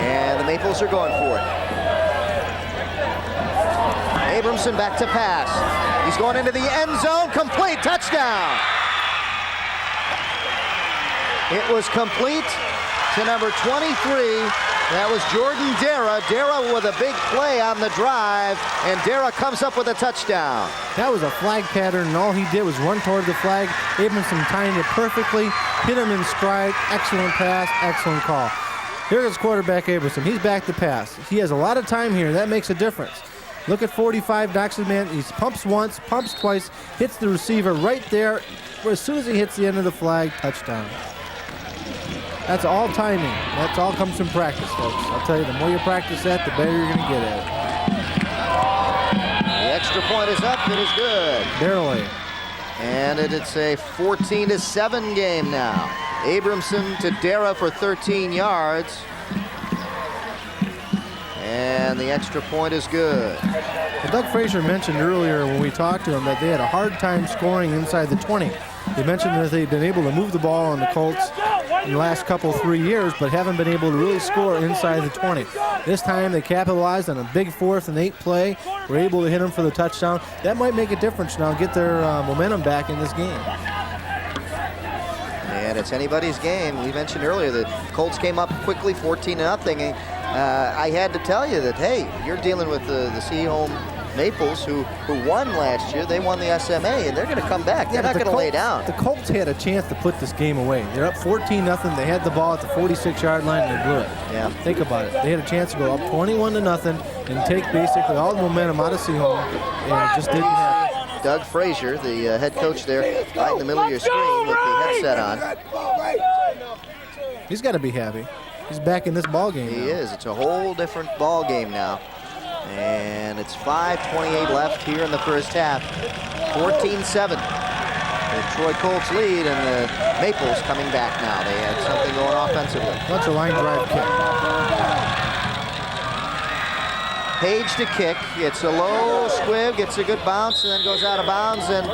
S2: And the Maples are going for it. Abramson back to pass. He's going into the end zone. Complete. Touchdown. It was complete to number 23. That was Jordan Dara. Dara with a big play on the drive, and Dara comes up with a touchdown.
S3: That was a flag pattern, and all he did was run toward the flag. Abramson timed it perfectly, hit him in stride. Excellent pass, excellent call. Here's quarterback Abramson. He's back to pass. He has a lot of time here. That makes a difference. Look at 45, knocks his man. He pumps once, pumps twice, hits the receiver right there. As soon as he hits the end of the flag, touchdown. That's all timing. That's all comes from practice, folks. I'll tell you, the more you practice that, the better you're going to get at it.
S2: The extra point is up. It is good.
S3: Barely.
S2: And it's a 14-7 game now. Abramson to Dara for 13 yards. And the extra point is good.
S3: Well, Doug Frazier mentioned earlier when we talked to him that they had a hard time scoring inside the 20. He mentioned that they've been able to move the ball on the Colts in the last 3 years, but haven't been able to really score inside the 20. This time they capitalized on a big 4th and 8 play. Were able to hit him for the touchdown. That might make a difference now, get their momentum back in this game.
S2: And it's anybody's game. We mentioned earlier that Colts came up quickly, 14-0. I had to tell you that, hey, you're dealing with the Seaholm Maples, who won last year. They won the SMA, and they're going to come back. They're not going to lay down.
S3: The Colts had a chance to put this game away. They're up 14-0. They had the ball at the 46-yard line, and they blew it.
S2: Yeah.
S3: Think about it. They had a chance to go up 21-0 and take basically all the momentum out of Seaholm, and it just didn't happen.
S2: Doug Frazier, the head coach there, right in the middle of your screen with the headset on.
S3: He's got to be happy. He's back in this ball game.
S2: He is. It's a whole different ball game now. And it's 5:28 left here in the first half. 14-7. The Troy Colts lead, and the Maples coming back now. They had something going offensively.
S3: That's a line drive kick.
S2: Page to kick. It's a low squib, gets a good bounce, and then goes out of bounds. And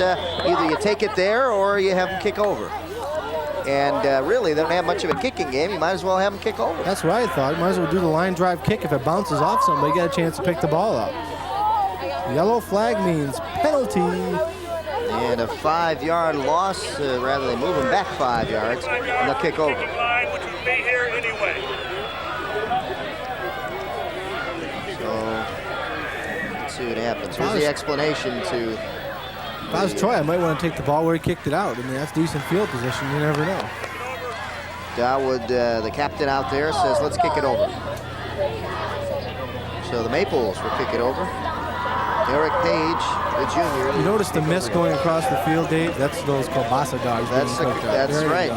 S2: either you take it there or you have them kick over. And really, they don't have much of a kicking game. You might as well have them kick over.
S3: That's what I thought. You might as well do the line drive kick. If it bounces off somebody, you got a chance to pick the ball up. Yellow flag means penalty.
S2: And a 5-yard loss. Rather, they move them back 5 yards, and they'll kick over. So, let's see what happens. Here's the explanation to...
S3: If I was Troy, I might want to take the ball where he kicked it out. I mean, that's decent field position. You never know.
S2: Dawood, the captain out there, says, let's kick it over. So the Maples will kick it over. Eric Page, the junior.
S3: You notice the miss going across the field, Dave? That's those kielbasa dogs.
S2: That's right.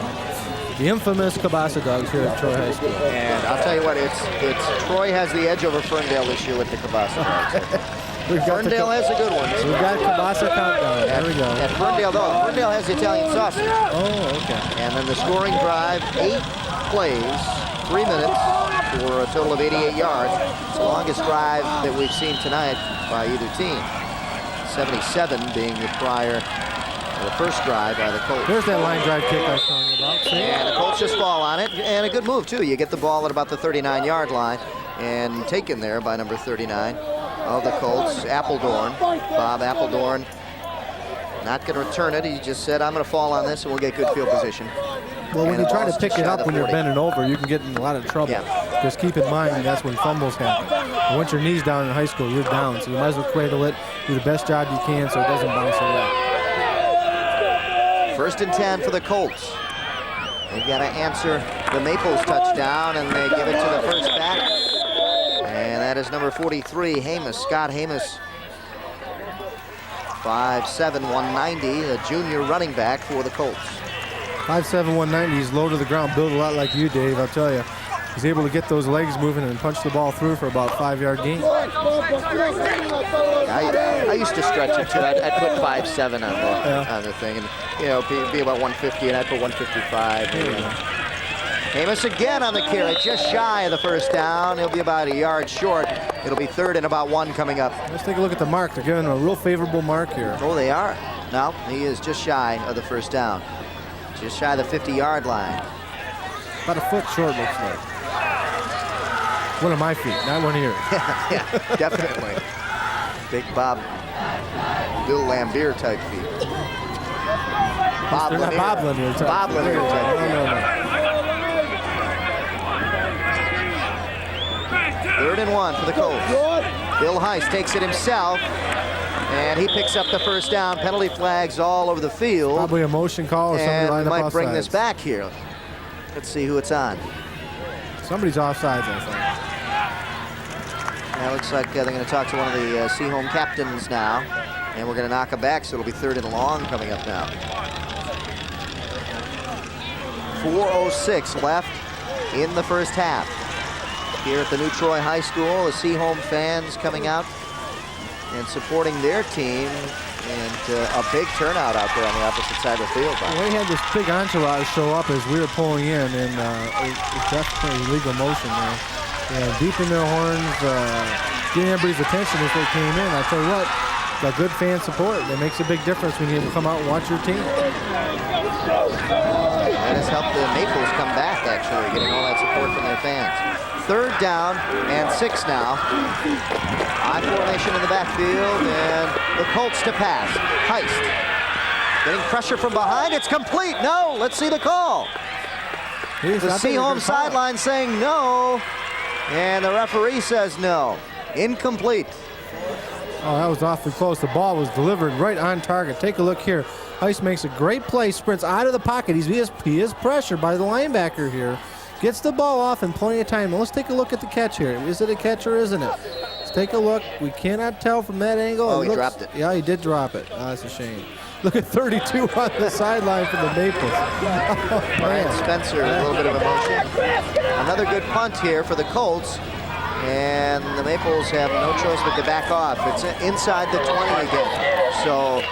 S3: The infamous kielbasa dogs here at Troy High School.
S2: And I'll tell you what, it's Troy has the edge over Ferndale this year with the kielbasa dogs. Ferndale has a good one.
S3: We've got kielbasa countdown. There we go.
S2: At Ferndale, though, Ferndale has the Italian sausage.
S3: Oh, okay.
S2: And then the scoring drive, 8 plays, 3 minutes for a total of 88 yards. It's the longest drive that we've seen tonight by either team. 77 being the first drive by the Colts.
S3: There's that line drive kick I was talking about. See?
S2: And the Colts just fall on it. And a good move, too. You get the ball at about the 39-yard line and taken there by number 39. Of the Colts, Appledorn, Bob Appledorn, Not going to return it. He just said, I'm going to fall on this and we'll get good field position.
S3: Well, when
S2: And
S3: you
S2: the
S3: try to
S2: ball's
S3: pick
S2: just
S3: it
S2: shy
S3: up
S2: of
S3: when you're
S2: 40.
S3: bending over, you can get in a lot of trouble.
S2: Yeah.
S3: Just keep in mind that's when fumbles happen. And once your knee's down in high school, you're down. So you might as well cradle it, do the best job you can so it doesn't bounce away.
S2: 1st and 10 for the Colts. They've got to answer the Maples touchdown, and they give it to the first back. And that is number 43, Hamus, Scott Hamus. 5'7", 190, a junior running back for the Colts.
S3: 5'7", 190, he's low to the ground, built a lot like you, Dave, I'll tell you. He's able to get those legs moving and punch the ball through for about 5-yard gain.
S2: I used to stretch it too. I'd put 5'7" on the thing, and be about 150, and I'd put 155. Hamus again on the carry, just shy of the first down. He'll be about a yard short. It'll be 3rd and about 1 coming up.
S3: Let's take a look at the mark. They're giving him a real favorable mark here.
S2: Oh, they are. No, he is just shy of the first down. Just shy of the 50-yard line.
S3: About a foot short, looks like. One of my feet, not one here.
S2: Yeah, definitely. Big Bob, Bill Lambier type feet.
S3: They're not Bob Lanier type.
S2: Bob Lanier type feet.
S3: No.
S2: 3rd and 1 for the Colts. Bill Heiss takes it himself, and he picks up the first down. Penalty flags all over the field.
S3: Probably a motion call or somebody
S2: And
S3: lined
S2: we
S3: up
S2: might bring
S3: offsides.
S2: this back here. Let's see who it's on.
S3: Somebody's offsides, I think.
S2: Now it looks like they're going to talk to one of the Seaholm captains now, and we're going to knock him back, so it'll be 3rd and long coming up now. 4:06 left in the first half. Here at the new Troy High School, the Seaholm fans coming out and supporting their team, and a big turnout out there on the opposite side of the field.
S3: Well, we had this big entourage show up as we were pulling in, and it was definitely legal motion there. Beeping their horns, getting everybody's attention as they came in. I tell you what, got good fan support. That makes a big difference when you come out and watch your team.
S2: That has helped the Maples come back, actually, getting all that support from their fans. 3rd down and 6 now. High formation in the backfield, and the Colts to pass. Heist getting pressure from behind. It's complete. No, let's see the call. The Seaholm sideline saying no, and the referee says no. Incomplete.
S3: Oh, that was awfully close. The ball was delivered right on target. Take a look here. Heist makes a great play, sprints out of the pocket. He is pressured by the linebacker here. Gets the ball off in plenty of time. Well, let's take a look at the catch here. Is it a catch or isn't it? Let's take a look. We cannot tell from that angle.
S2: Oh, he dropped it.
S3: Yeah, he did drop it. Oh, that's a shame. Look at 32 on the sideline for the Maples. Oh,
S2: Brian Spencer, a little bit of emotion. Another good punt here for the Colts. And the Maples have no choice but to back off. It's inside the 20 again. So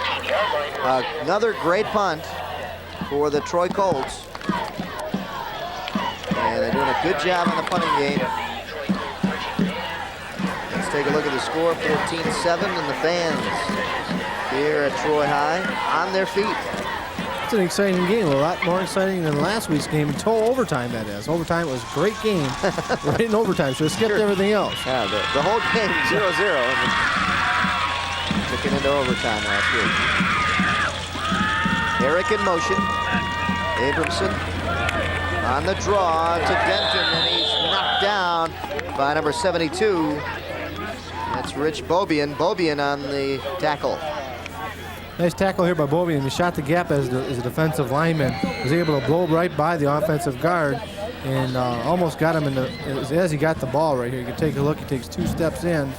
S2: another great punt for the Troy Colts. And they're doing a good job on the punting game. Let's take a look at the score, 14-7, and the fans here at Troy High on their feet.
S3: It's an exciting game, a lot more exciting than last week's game until overtime, that is. Overtime was a great game, right in overtime, so it skipped everything else.
S2: Yeah, the whole game 0-0. Took it into overtime last week. Eric in motion. Abramson on the draw to Denton, and he's knocked down by number 72. That's Rich Bobian. Bobian on the tackle.
S3: Nice tackle here by Bobian. He shot the gap as a defensive lineman. Was able to blow right by the offensive guard and almost got him as he got the ball right here. You can take a look. He takes 2 steps in.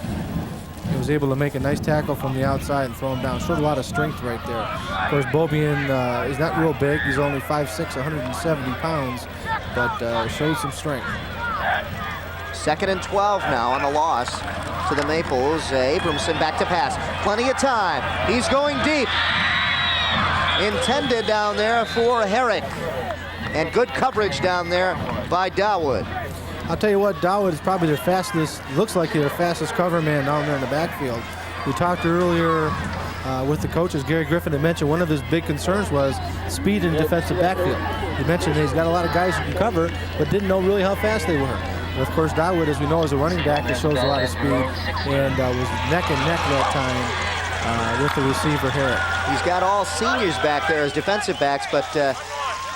S3: He was able to make a nice tackle from the outside and throw him down. Showed a lot of strength right there. Of course, Bobian is not real big. He's only 5'6", 170 pounds, but showed some strength.
S2: 2nd and 12 now on the loss to the Maples. Abramson back to pass. Plenty of time. He's going deep. Intended down there for Herrick. And good coverage down there by Dawood.
S3: I'll tell you what, Dawood is probably their fastest, looks like their fastest cover man down there in the backfield. We talked earlier with the coaches. Gary Griffin had mentioned one of his big concerns was speed in defensive backfield. He mentioned he's got a lot of guys who can cover, but didn't know really how fast they were. And of course, Dawood, as we know, is a running back that shows a lot of speed and was neck and neck that time with the receiver Herrick.
S2: He's got all seniors back there as defensive backs, but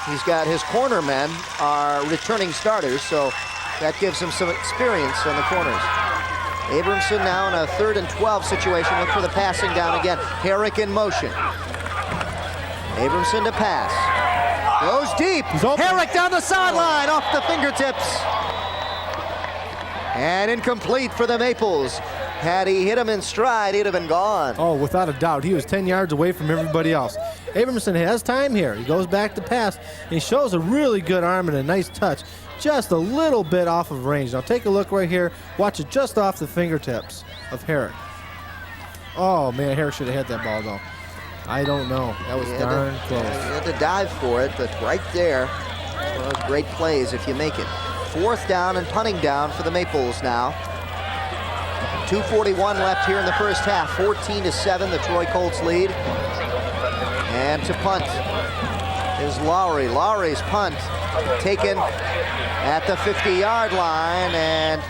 S2: he's got his corner men are returning starters, so that gives him some experience on the corners. Abramson now in a 3rd and 12 situation. Look for the passing down again. Herrick in motion. Abramson to pass. Goes deep. Herrick down the sideline, off the fingertips. And incomplete for the Maples. Had he hit him in stride, he'd have been gone.
S3: Oh, without a doubt. He was 10 yards away from everybody else. Abramson has time here. He goes back to pass. And he shows a really good arm and a nice touch. Just a little bit off of range. Now take a look right here. Watch it just off the fingertips of Herrick. Oh, man, Herrick should have had that ball, though. I don't know. That was darn close.
S2: You had to dive for it, but right there, it's one of those great plays if you make it. 4th down and punting down for the Maples now. 2:41 left here in the first half. 14-7, the Troy Colts lead. And to punt is Lowry. Lowry's punt taken at the 50-yard line, and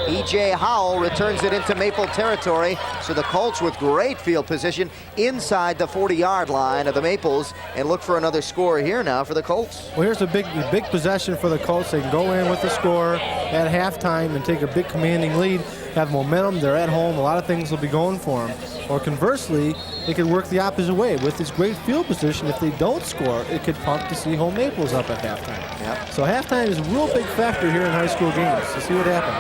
S2: E.J. Howell returns it into Maple territory. So the Colts with great field position inside the 40-yard line of the Maples, and look for another score here now for the Colts.
S3: Well, here's a big possession for the Colts. They can go in with the score at halftime and take a big commanding lead, have momentum. They're at home. A lot of things will be going for them. Or conversely, they could work the opposite way. With this great field position, if they don't score, it could pump the Seaholm Maples up at halftime.
S2: Yep.
S3: So halftime is a real big factor here in high school games. To see what happens.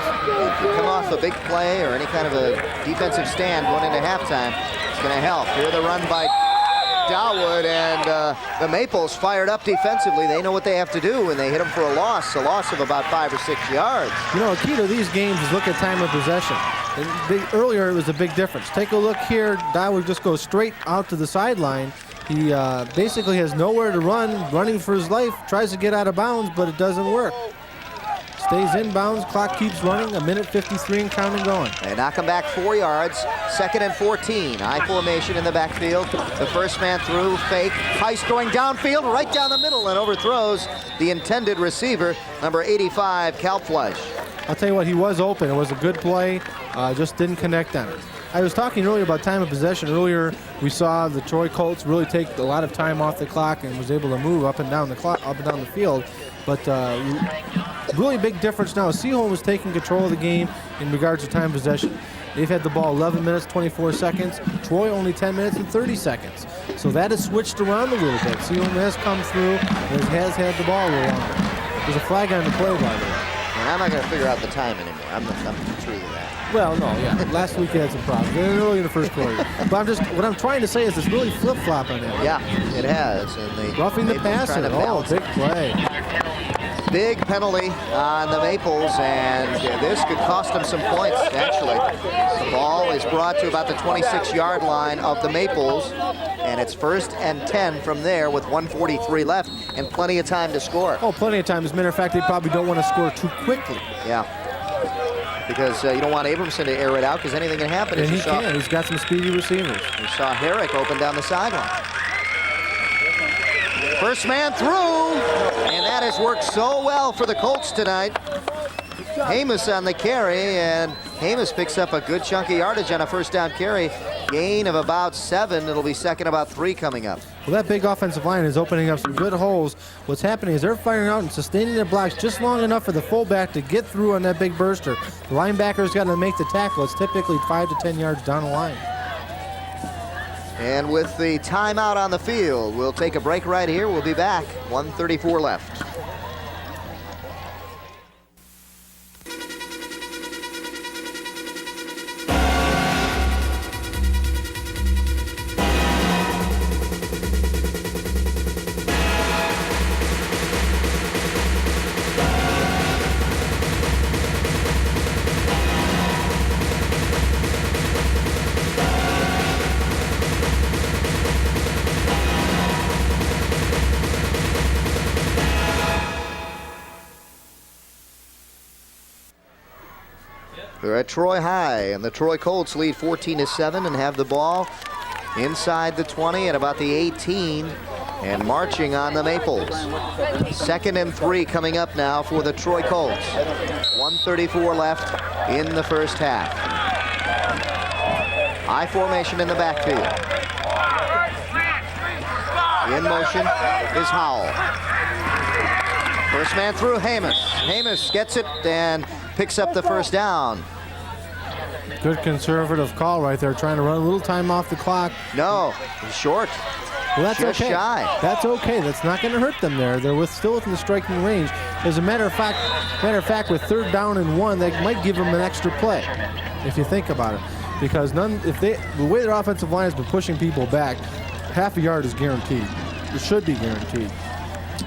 S2: If you come off a big play or any kind of a defensive stand going into halftime, it's going to help. Here the run by Dawood, and the Maples fired up defensively. They know what they have to do, and they hit them for a loss of about 5 or 6 yards.
S3: You know, a key to these games is look at time of possession. Earlier, it was a big difference. Take a look here. Dawood just goes straight out to the sideline. He basically has nowhere to run, running for his life, tries to get out of bounds, but it doesn't work. Stays inbounds, clock keeps running, 1:53 and counting going.
S2: They knock him back 4 yards, 2nd and 14. I formation in the backfield. The first man through, fake. Heist going downfield, right down the middle, and overthrows the intended receiver, number 85, Kalfleisch.
S3: I'll tell you what, he was open. It was a good play, just didn't connect on it. I was talking earlier about time of possession. Earlier, we saw the Troy Colts really take a lot of time off the clock and was able to move up and down the clock, up and down the field. But really big difference now. Seaholm was taking control of the game in regards to time possession. They've had the ball 11 minutes, 24 seconds. Troy only 10 minutes and 30 seconds. So that has switched around a little bit. Seaholm has come through and has had the ball a little longer. There's a flag on the play, by the way.
S2: And I'm not going to figure out the time anymore. I'm true to that.
S3: Well, no, yeah. Last week they had some problems. Early in the first quarter. But what I'm trying to say is it's really flip-flop on that.
S2: Yeah, it has. And
S3: roughing the passer. Oh, big play.
S2: Big penalty on the Maples, and this could cost them some points, actually. The ball is brought to about the 26-yard line of the Maples, and it's 1st and 10 from there with 1:43 left and plenty of time to score.
S3: Oh, plenty of time. As a matter of fact, they probably don't want to score too quickly.
S2: Yeah. Because you don't want Abramson to air it out, because anything can happen.
S3: And he can. He's got some speedy receivers.
S2: We saw Herrick open down the sideline. First man through, and that has worked so well for the Colts tonight. Hamus on the carry, and Hamus picks up a good chunk of yardage on a first down carry. Gain of about 7. It'll be second about 3 coming up.
S3: Well, that big offensive line is opening up some good holes. What's happening is they're firing out and sustaining their blocks just long enough for the fullback to get through on that big burster. The linebacker's got to make the tackle. It's typically 5 to 10 yards down the line.
S2: And with the timeout on the field, we'll take a break right here. We'll be back. 1:34 left. They're at Troy High, and the Troy Colts lead 14-7 and have the ball inside the 20 at about the 18 and marching on the Maples. 2nd and 3 coming up now for the Troy Colts. 1:34 left in the first half. I formation in the backfield. In motion is Howell. First man through, Hamus. Hamus gets it and picks up the first down.
S3: Good conservative call right there, trying to run a little time off the clock.
S2: No, he's short.
S3: Well, that's
S2: Just
S3: okay.
S2: shy.
S3: That's okay. That's not going to hurt them there. They're still within the striking range. As a matter of fact, with 3rd down and 1, they might give them an extra play, if you think about it. Because the way their offensive line has been pushing people back, half a yard is guaranteed. It should be guaranteed.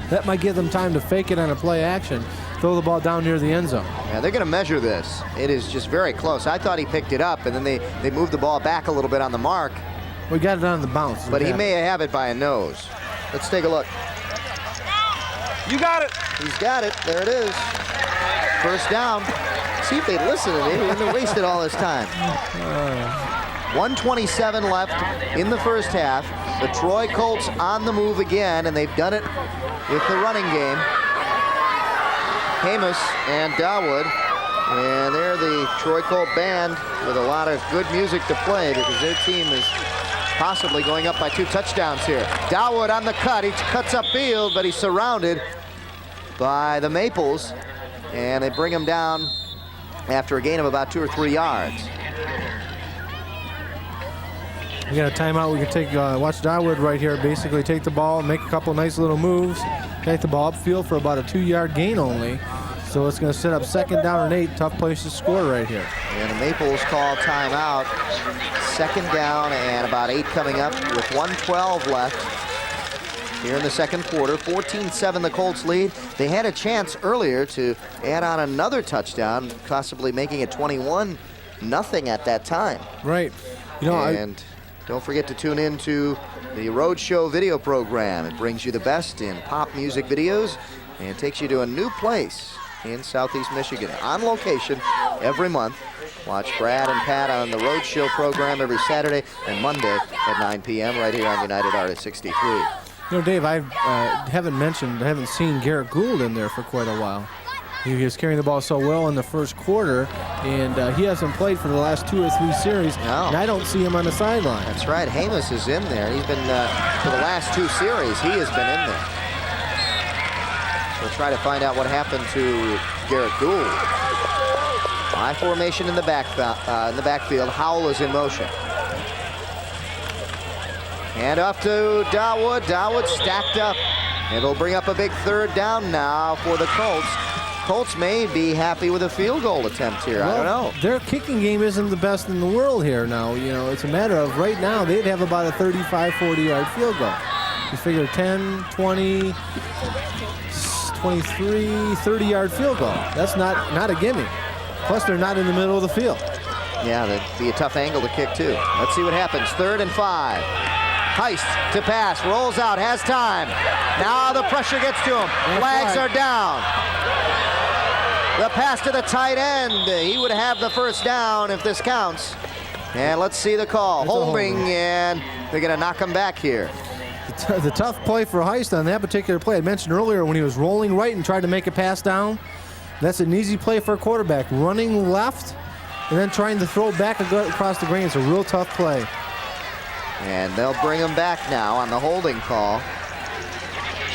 S3: That might give them time to fake it on a play action, throw the ball down near the end zone.
S2: Yeah, they're going to measure this. It is just very close. I thought he picked it up, and then they moved the ball back a little bit on the mark.
S3: We got it on the bounce.
S2: But he may have it by a nose. Let's take a look.
S6: You got it.
S2: He's got it. There it is. First down. See if they'd listen to me. He wouldn't have wasted all his time. 1:27 left in the first half. The Troy Colts on the move again, and they've done it with the running game. Hamus and Dawood. And they're the Troy Colt band with a lot of good music to play because their team is possibly going up by 2 touchdowns here. Dawood on the cut. He cuts upfield, but he's surrounded by the Maples. And they bring him down after a gain of about 2 or 3 yards.
S3: We got a timeout. We can take watch Dawood right here. Basically take the ball, make a couple nice little moves, take the ball upfield for about a 2-yard gain only. So it's going to set up 2nd down and 8. Tough place to score right here.
S2: And the Maples call timeout. 2nd down and about 8 coming up with 1:12 left here in the second quarter. 14-7 the Colts lead. They had a chance earlier to add on another touchdown, possibly making it 21-0 at that time.
S3: Right. You know,
S2: and don't forget to tune in to the Roadshow video program. It brings you the best in pop music videos and takes you to a new place in Southeast Michigan, on location every month. Watch Brad and Pat on the Roadshow program every Saturday and Monday at 9 p.m. right here on United Artist 63.
S3: You know, Dave, I haven't seen Garrett Gould in there for quite a while. He was carrying the ball so well in the first quarter, and he hasn't played for the last 2 or 3 series, and I don't see him on the sideline.
S2: That's right. Hamus is in there. He's been, for the last 2 series, he has been in there. We'll try to find out what happened to Garrett Gould. I formation in the backfield. Howell is in motion. And off to Dawood. Dawood stacked up. It'll bring up a big 3rd down now for the Colts. Colts may be happy with a field goal attempt here. I don't know.
S3: Their kicking game isn't the best in the world here now. You know, it's a matter of right now they'd have about a 35, 40-yard field goal. You figure 10, 20, 23, 30-yard field goal. That's not a gimme. Plus, they're not in the middle of the field.
S2: Yeah, that'd be a tough angle to kick, too. Let's see what happens. 3rd and 5. Heist to pass, rolls out, has time. Now the pressure gets to him. Flags are down. The pass to the tight end. He would have the first down if this counts. And let's see the call. Holding, and they're going to knock him back here.
S3: The tough play for Heist on that particular play, I mentioned earlier when he was rolling right and tried to make a pass down. That's an easy play for a quarterback. Running left and then trying to throw back across the green. It's a real tough play.
S2: And they'll bring him back now on the holding call.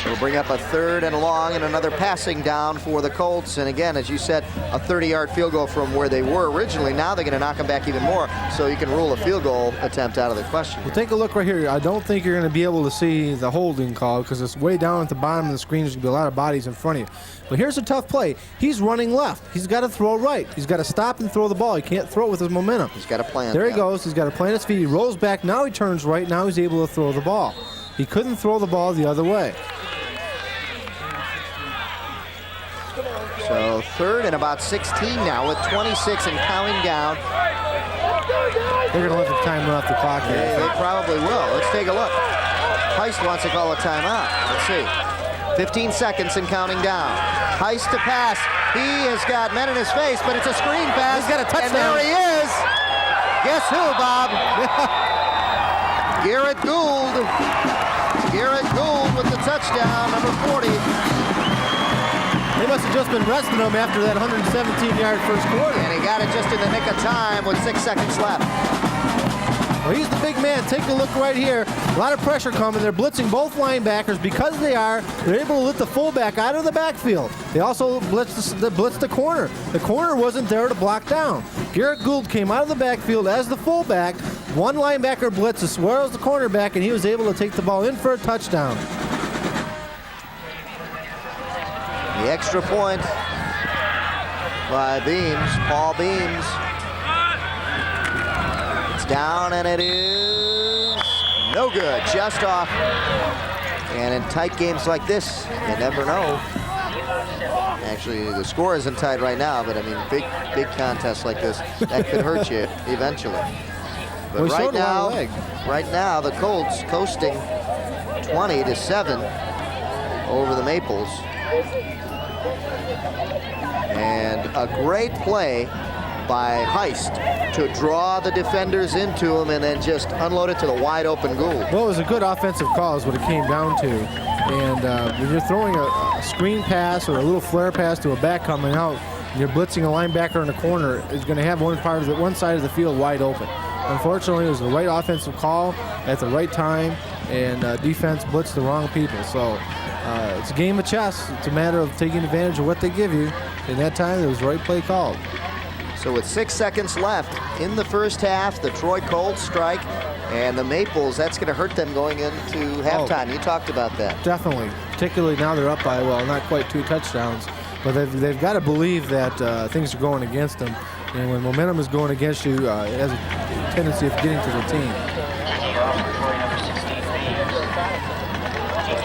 S2: It'll bring up a 3rd and long and another passing down for the Colts. And again, as you said, a 30-yard field goal from where they were originally. Now they're going to knock him back even more, so you can rule a field goal attempt out of the question.
S3: Well, take a look right here. I don't think you're going to be able to see the holding call because it's way down at the bottom of the screen. There's going to be a lot of bodies in front of you. But here's a tough play. He's running left. He's got to throw right. He's got to stop and throw the ball. He can't throw it with his momentum.
S2: He's got to plant.
S3: There he goes. He's got to plant his feet. He rolls back. Now he turns right. Now he's able to throw the ball. He couldn't throw the ball the other way.
S2: So 3rd and about 16 now with 26 and counting down.
S3: They're going to let the time run off the clock here.
S2: They probably will. Let's take a look. Heist wants to call a timeout. Let's see. 15 seconds and counting down. Heist to pass. He has got men in his face, but it's a screen pass.
S3: He's got a touchdown.
S2: And there he is. Guess who, Bob? Garrett Gould. Garrett Gould with the touchdown, number 40.
S3: They must have just been resting him after that 117-yard first quarter.
S2: And he got it just in the nick of time with 6 seconds left.
S3: Well, he's the big man. Take a look right here. A lot of pressure coming. They're blitzing both linebackers. Because they're able to lift the fullback out of the backfield. They also blitzed the corner. The corner wasn't there to block down. Garrett Gould came out of the backfield as the fullback. One linebacker blitzed as well as the cornerback, and he was able to take the ball in for a touchdown.
S2: The extra point by Beams, Paul Beams. It's down, and it is no good, just off. And in tight games like this, you never know. Actually, the score isn't tight right now, but I mean, big contests like this, that could hurt you eventually. But right now, the Colts coasting 20-7 over the Maples. And a great play by Heist to draw the defenders into him and then just unload it to the wide open Gould.
S3: Well, it was a good offensive call is what it came down to. And when you're throwing a screen pass or a little flare pass to a back coming out, and you're blitzing a linebacker in the corner, is going to have one side of the field wide open. Unfortunately, it was the right offensive call at the right time, and defense blitzed the wrong people. So it's a game of chess. It's a matter of taking advantage of what they give you. In that time, it was the right play called.
S2: So with 6 seconds left in the first half, the Troy Colts strike, and the Maples, that's going to hurt them going into halftime. You talked about that.
S3: Definitely. Particularly now they're up by, well, not quite 2 touchdowns. But they've got to believe that things are going against them. And when momentum is going against you, it has a tendency of getting to the team.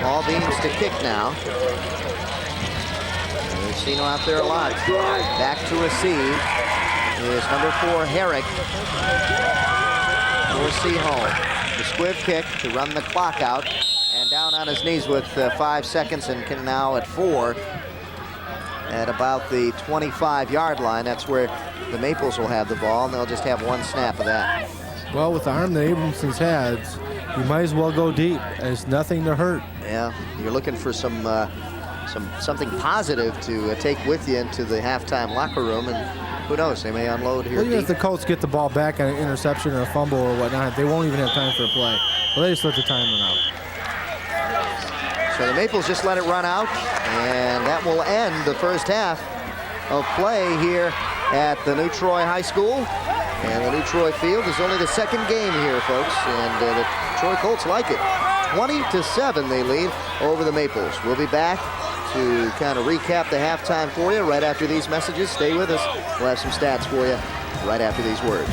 S2: Paul Beams to kick now. We've seen him out there a lot. Back to receive is number 4, Herrick. For Seaholm. The squib kick to run the clock out. And down on his knees with 5 seconds and can now at 4. At about the 25-yard line. That's where the Maples will have the ball, and they'll just have 1 snap of that.
S3: Well, with the arm that Abramson's has, you might as well go deep. There's nothing to hurt.
S2: Yeah, you're looking for something positive to take with you into the halftime locker room, and who knows, they may unload here.
S3: Well, even if the Colts get the ball back on an interception or a fumble or whatnot, they won't even have time for a play. Well, they just let the time run out.
S2: So the Maples just let it run out, and that will end the first half of play here at the new Troy High School. And the new Troy Field is only the second game here, folks, and the Troy Colts like it. 20-7 they lead over the Maples. We'll be back to kind of recap the halftime for you right after these messages. Stay with us. We'll have some stats for you right after these words.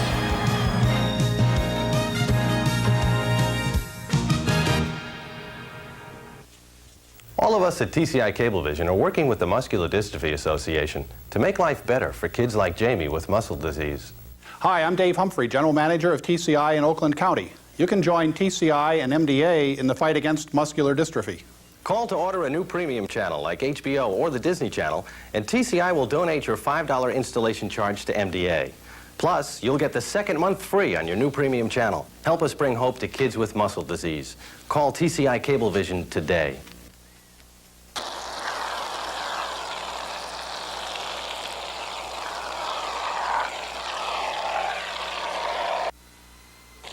S7: All of us at TCI Cablevision are working with the Muscular Dystrophy Association to make life better for kids like Jamie with muscle disease.
S8: Hi, I'm Dave Humphrey, General Manager of TCI in Oakland County. You can join TCI and MDA in the fight against muscular dystrophy.
S7: Call to order a new premium channel like HBO or the Disney Channel, and TCI will donate your $5 installation charge to MDA. Plus, you'll get the second month free on your new premium channel. Help us bring hope to kids with muscle disease. Call TCI Cablevision today.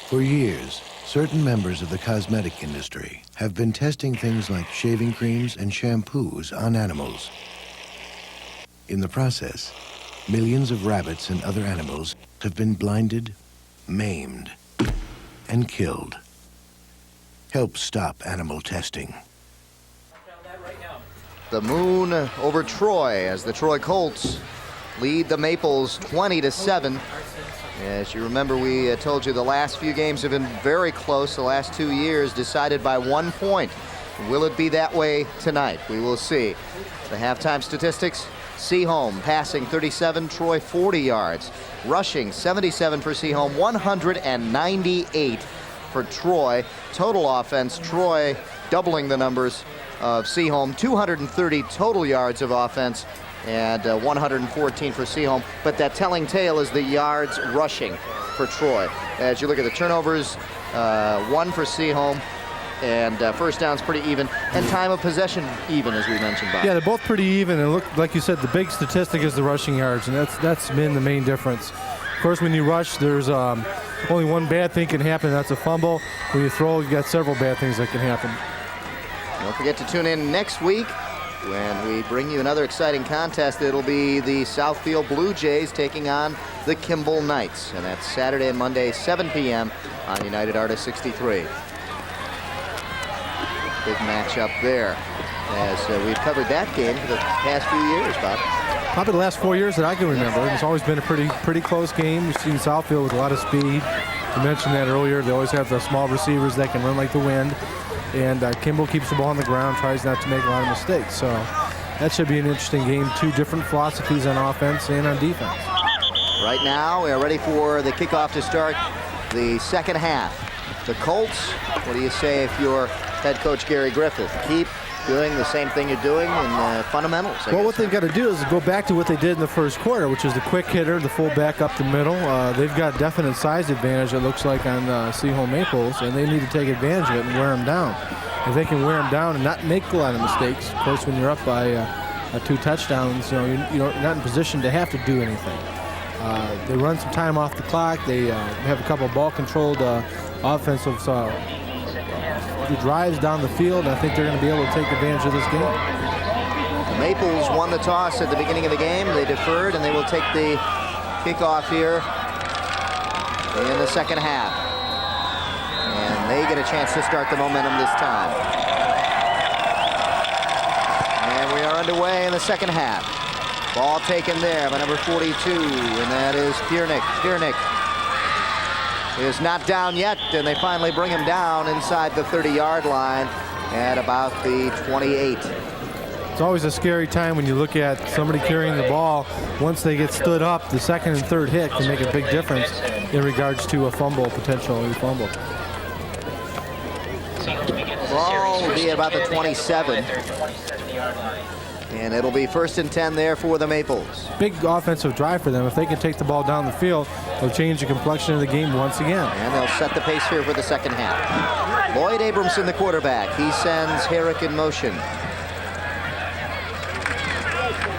S9: For years, certain members of the cosmetic industry have been testing things like shaving creams and shampoos on animals. In the process, millions of rabbits and other animals have been blinded, maimed, and killed. Help stop animal testing.
S2: The moon over Troy as the Troy Colts lead the Maples 20-7. As you remember, we told you the last few games have been very close. The last 2 years decided by 1 point. Will it be that way tonight? We will see. The halftime statistics: Seaholm passing 37, Troy 40 yards. Rushing 77 for Seaholm, 198 for Troy. Total offense, Troy doubling the numbers of Seaholm, 230 total yards of offense and 114 for Seaholm. But that telling tale is the yards rushing for Troy. As you look at the turnovers, 1 for Seaholm, and first down's pretty even, and time of possession even, as we mentioned, Bob.
S3: Yeah, they're both pretty even, and look, like you said, the big statistic is the rushing yards, and that's been the main difference. Of course, when you rush, there's only one bad thing can happen, and that's a fumble. When you throw, you got several bad things that can happen.
S2: Don't forget to tune in next week when we bring you another exciting contest. It'll be the Southfield Blue Jays taking on the Kimball Knights, and that's Saturday and Monday, 7 p.m. on United Artists 63. Big matchup there, as we've covered that game for the past few years, Bob.
S3: Probably the last 4 years that I can remember. It's always been a pretty close game. You've seen Southfield with a lot of speed. You mentioned that earlier. They always have the small receivers that can run like the wind. And Kimball keeps the ball on the ground, tries not to make a lot of mistakes. So that should be an interesting game. Two different philosophies on offense and on defense.
S2: Right now, we are ready for the kickoff to start the second half. The Colts, what do you say if you're head coach Gary Griffith? Keep doing the same thing you're doing in fundamentals.
S3: Well, what they've got to do is go back to what they did in the first quarter, which is the quick hitter, the fullback up the middle. They've got definite size advantage, it looks like, on Seaholm Maples, and they need to take advantage of it and wear them down. If they can wear them down and not make a lot of mistakes, of course, when you're up by 2 touchdowns, you're not in position to have to do anything. They run some time off the clock. They have a couple of ball-controlled offensive drives down the field. I think they're going to be able to take advantage of this game.
S2: The Maples won the toss at the beginning of the game. They deferred, and they will take the kickoff here in the second half. And they get a chance to start the momentum this time. And we are underway in the second half. Ball taken there by number 42, and that is Piernick. Piernick is not down yet, and they finally bring him down inside the 30-yard line at about the 28.
S3: It's always a scary time when you look at somebody carrying the ball. Once they get stood up, the second and third hit can make a big difference in regards to a fumble, potential fumble.
S2: Ball will be at about the 27. And it'll be 1st and 10 there for the Maples.
S3: Big offensive drive for them. If they can take the ball down the field, they'll change the complexion of the game once again.
S2: And they'll set the pace here for the second half. Lloyd Abramson, the quarterback. He sends Herrick in motion.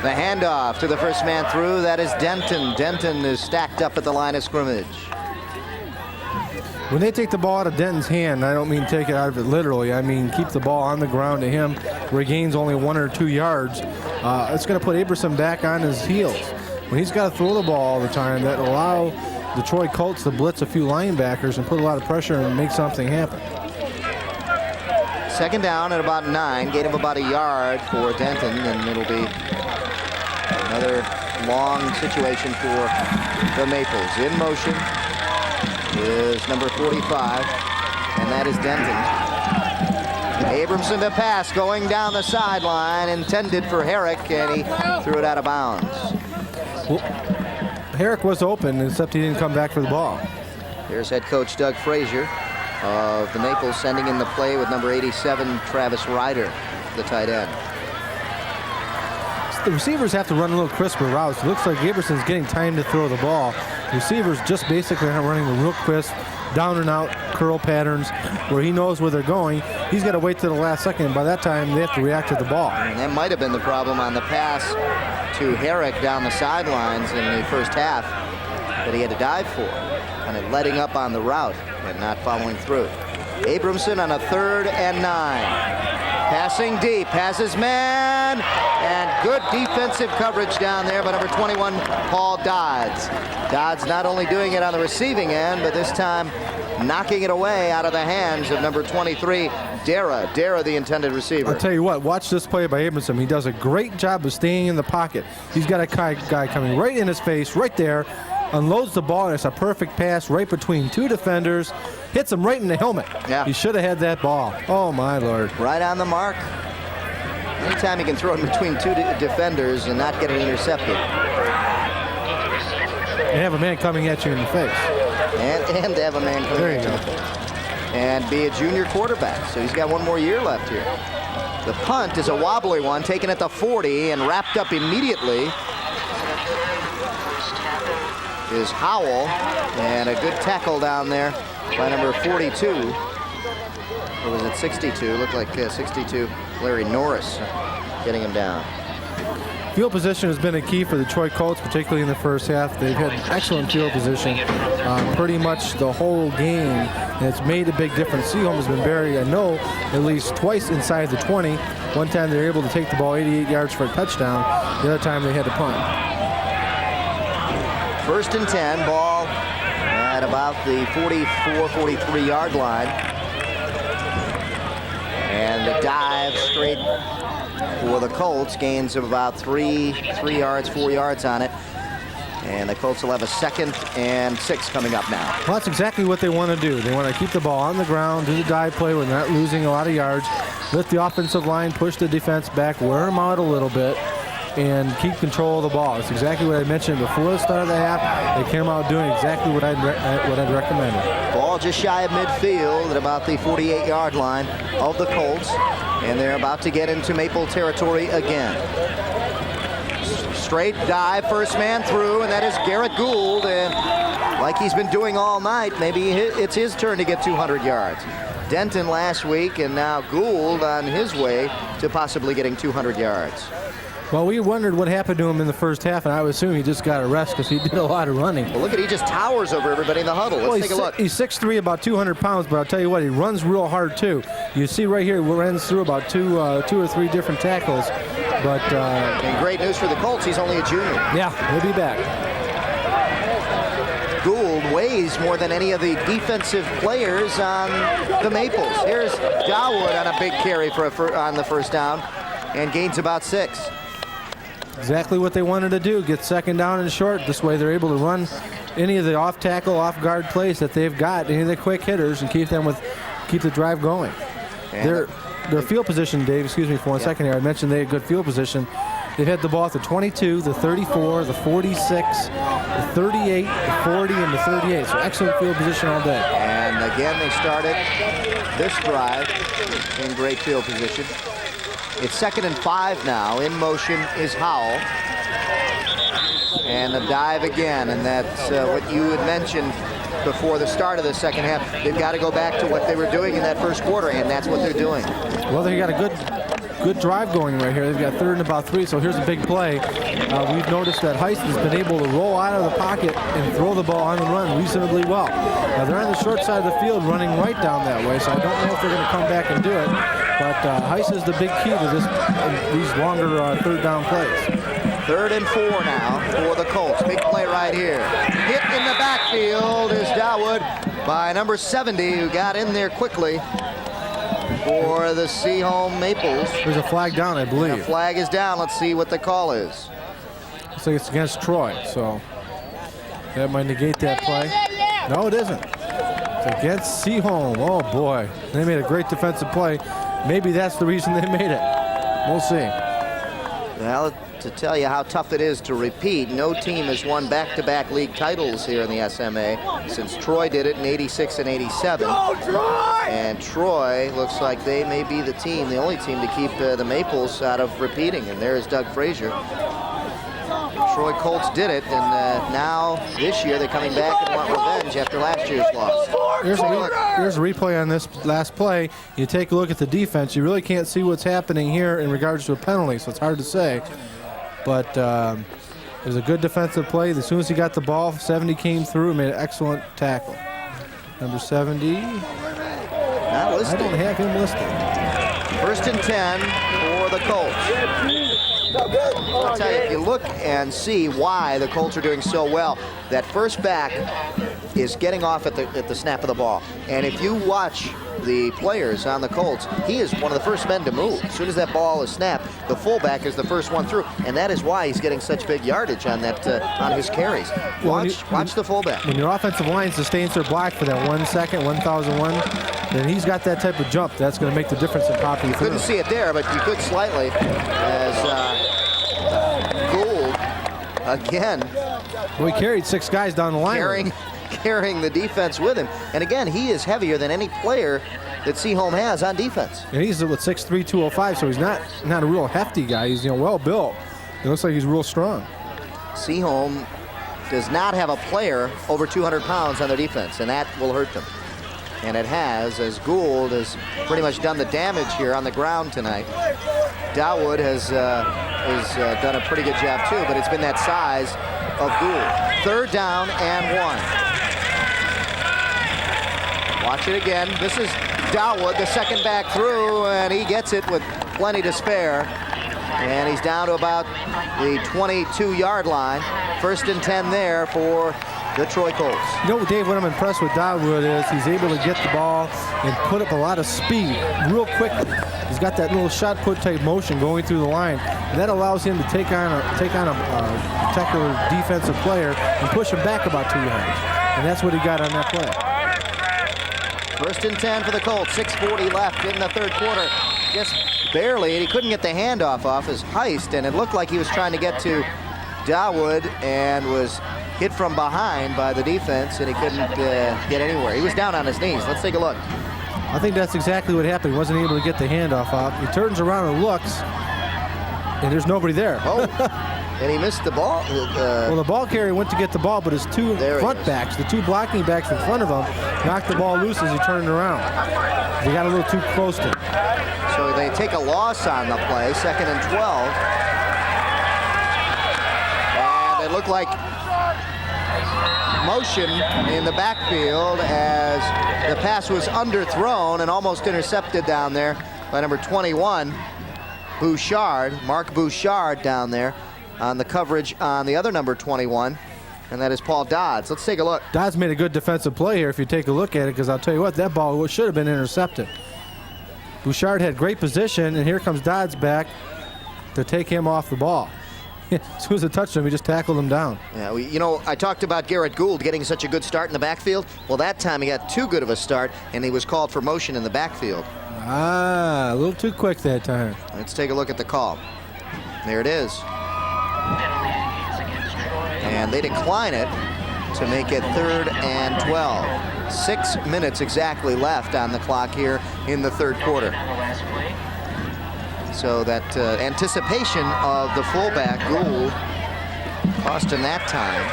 S2: The handoff to the first man through. That is Denton. Denton is stacked up at the line of scrimmage.
S3: When they take the ball out of Denton's hand, I don't mean take it out of it literally. I mean keep the ball on the ground to him where he gains only 1 or 2 yards. It's going to put Aberson back on his heels. When he's got to throw the ball all the time, that will allow the Troy Colts to blitz a few linebackers and put a lot of pressure and make something happen.
S2: Second down at about 9, gain of about a yard for Denton, and it'll be another long situation for the Maples. In motion is number 45, and that is Denton. Abramson to pass, going down the sideline, intended for Herrick, and he threw it out of bounds.
S3: Well, Herrick was open, except he didn't come back for the ball.
S2: Here's head coach Doug Frazier of the Maples sending in the play with number 87, Travis Ryder, the tight end.
S3: The receivers have to run a little crisper routes. It looks like Aberson's getting time to throw the ball. The receivers just basically are running the real crisp, down and out curl patterns where he knows where they're going. He's got to wait till the last second, and by that time they have to react to the ball.
S2: And that might have been the problem on the pass to Herrick down the sidelines in the first half that he had to dive for, kind of letting up on the route and not following through. Abramson on a 3rd and 9. Passing deep, has his man, and good defensive coverage down there by number 21, Paul Dodds. Dodds not only doing it on the receiving end, but this time knocking it away out of the hands of number 23, Dara. Dara, the intended receiver.
S3: I'll tell you what, watch this play by Abramson. He does a great job of staying in the pocket. He's got a guy coming right in his face, right there, unloads the ball, and it's a perfect pass right between 2 defenders, hits him right in the helmet.
S2: Yeah.
S3: He should have had that ball. Oh, my Lord.
S2: Right on the mark. Anytime you can throw it between 2 defenders and not get it intercepted.
S3: And have a man coming at you in the face.
S2: And to have a man coming at you in the face. And be a junior quarterback, so he's got 1 more year left here. The punt is a wobbly one, taken at the 40 and wrapped up immediately is Howell, and a good tackle down there by number 42. Or was it 62? Looked like 62, Larry Norris getting him down.
S3: Field position has been a key for the Troy Colts, particularly in the first half. They've had excellent field position pretty much the whole game, and it's made a big difference. Seaholm has been buried, I know, at least twice inside the 20. One time they were able to take the ball 88 yards for a touchdown. The other time they had to punt.
S2: 1st and 10, ball at about the 44-43 yard line. And the dive straight for the Colts, gains of about 4 yards on it. And the Colts will have a 2nd and 6 coming up now.
S3: Well, that's exactly what they want to do. They want to keep the ball on the ground, do the dive play when they're not losing a lot of yards, let the offensive line push the defense back, wear them out a little bit, and keep control of the ball. It's exactly what I mentioned before the start of the half. They came out doing exactly what I'd recommended.
S2: Ball just shy of midfield at about the 48-yard line of the Colts, and they're about to get into Maple territory again. Straight dive, first man through, and that is Garrett Gould, and like he's been doing all night, maybe it's his turn to get 200 yards. Denton last week, and now Gould on his way to possibly getting 200 yards.
S3: Well, we wondered what happened to him in the first half, and I would assume he just got a rest because he did a lot of running.
S2: Well, look at, he just towers over everybody in the huddle. Let's take a look.
S3: He's 6'3", about 200 pounds, but I'll tell you what, he runs real hard too. You see right here, he runs through about two or three different tackles. But
S2: and great news for the Colts, he's only a junior.
S3: Yeah, he'll be back.
S2: Gould weighs more than any of the defensive players on the Maples. Here's Dawood on a big carry on the first down and gains about 6.
S3: Exactly what they wanted to do, get 2nd down and short. This way they're able to run any of the off-tackle, off-guard plays that they've got, any of the quick hitters, and keep the drive going. Their field position, Dave, excuse me for one second here. I mentioned they had good field position. They've had the ball at the 22, the 34, the 46, the 38, the 40, and the 38. So excellent field position all day.
S2: And again, they started this drive in great field position. It's 2nd and 5 now. In motion is Howell. And a dive again, and that's what you had mentioned before the start of the second half. They've got to go back to what they were doing in that first quarter, and that's what they're doing.
S3: Well, they got a good drive going right here. They've got 3rd and about 3, so here's a big play. We've noticed that Heist has been able to roll out of the pocket and throw the ball on the run reasonably well. Now, they're on the short side of the field running right down that way, so I don't know if they're going to come back and do it. But Heist is the big key to these longer 3rd down plays.
S2: 3rd and 4 now for the Colts. Big play right here. Hit in the backfield is Dawood by number 70, who got in there quickly for the Seaholm Maples.
S3: There's a flag down, I believe.
S2: The flag is down. Let's see what the call is.
S3: Looks like it's against Troy, so that might negate that play. No, it isn't. It's against Seaholm. Oh, boy. They made a great defensive play. Maybe that's the reason they made it. We'll see.
S2: Well, to tell you how tough it is to repeat, no team has won back-to-back league titles here in the SMA since Troy did it in 86 and 87.
S6: Go, Troy!
S2: And Troy looks like they may be the only team to keep the Maples out of repeating. And there's Doug Frazier. Troy Colts did it, and now this year they're coming back and want revenge after last year's loss.
S3: Here's a replay on this last play. You take a look at the defense. You really can't see what's happening here in regards to a penalty, so it's hard to say. But it was a good defensive play. As soon as he got the ball, 70 came through and made an excellent tackle. Number 70.
S2: Not listed.
S3: I don't have him listed.
S2: 1st and 10 for the Colts. I'll tell you, if you look and see why the Colts are doing so well, that first back is getting off at the snap of the ball. And if you watch the players on the Colts, he is one of the first men to move. As soon as that ball is snapped, the fullback is the first one through, and that is why he's getting such big yardage on that on his carries. Watch the fullback.
S3: When your offensive line sustains their block for that 1 second, 1001, then he's got that type of jump. That's going to make the difference in popping through.
S2: Couldn't see it there, but you could slightly as Gould again.
S3: Well, he carried 6 guys down the line.
S2: Carrying the defense with him. And again, he is heavier than any player that Seaholm has on defense.
S3: And he's with 6'3", 205, so he's not a real hefty guy. He's well built. It looks like he's real strong.
S2: Seaholm does not have a player over 200 pounds on their defense, and that will hurt them. And it has, as Gould has pretty much done the damage here on the ground tonight. Dawood has done a pretty good job too, but it's been that size of Gould. Third down and 1. Watch it again. This is Dawood, the second back through, and he gets it with plenty to spare. And he's down to about the 22-yard line. First and 10 there for the Troy Colts.
S3: You know, Dave, what I'm impressed with Dawood is he's able to get the ball and put up a lot of speed real quickly. He's got that little shot put type motion going through the line. That allows him to take on a particular defensive player and push him back about 2 yards. And that's what he got on that play.
S2: First and 10 for the Colts. 6:40 left in the third quarter. Just barely, and he couldn't get the handoff off his Heist, and it looked like he was trying to get to Dawood and was hit from behind by the defense, and he couldn't get anywhere. He was down on his knees. Let's take a look.
S3: I think that's exactly what happened. He wasn't able to get the handoff off. He turns around and looks, and there's nobody there.
S2: Oh, and he missed the ball.
S3: Well, the ball carrier went to get the ball, but his two front backs, the two blocking backs in front of him, knocked the ball loose as he turned around. He got a little too close to him.
S2: So they take a loss on the play, 2nd and 12. And it looked like motion in the backfield as the pass was underthrown and almost intercepted down there by number 21, Bouchard, Mark Bouchard down there on the coverage on the other number 21, and that is Paul Dodds. Let's take a look.
S3: Dodds made a good defensive play here if you take a look at it, because I'll tell you what, that ball should have been intercepted. Bouchard had great position, and here comes Dodds back to take him off the ball. As soon as it touched him, he just tackled him down.
S2: Yeah, you know, I talked about Garrett Gould getting such a good start in the backfield. Well, that time he got too good of a start, and he was called for motion in the backfield.
S3: Ah, a little too quick that time.
S2: Let's take a look at the call. There it is. And they decline it to make it 3rd and 12. 6 minutes exactly left on the clock here in the third quarter. So that anticipation of the fullback, Gould, cost him that time.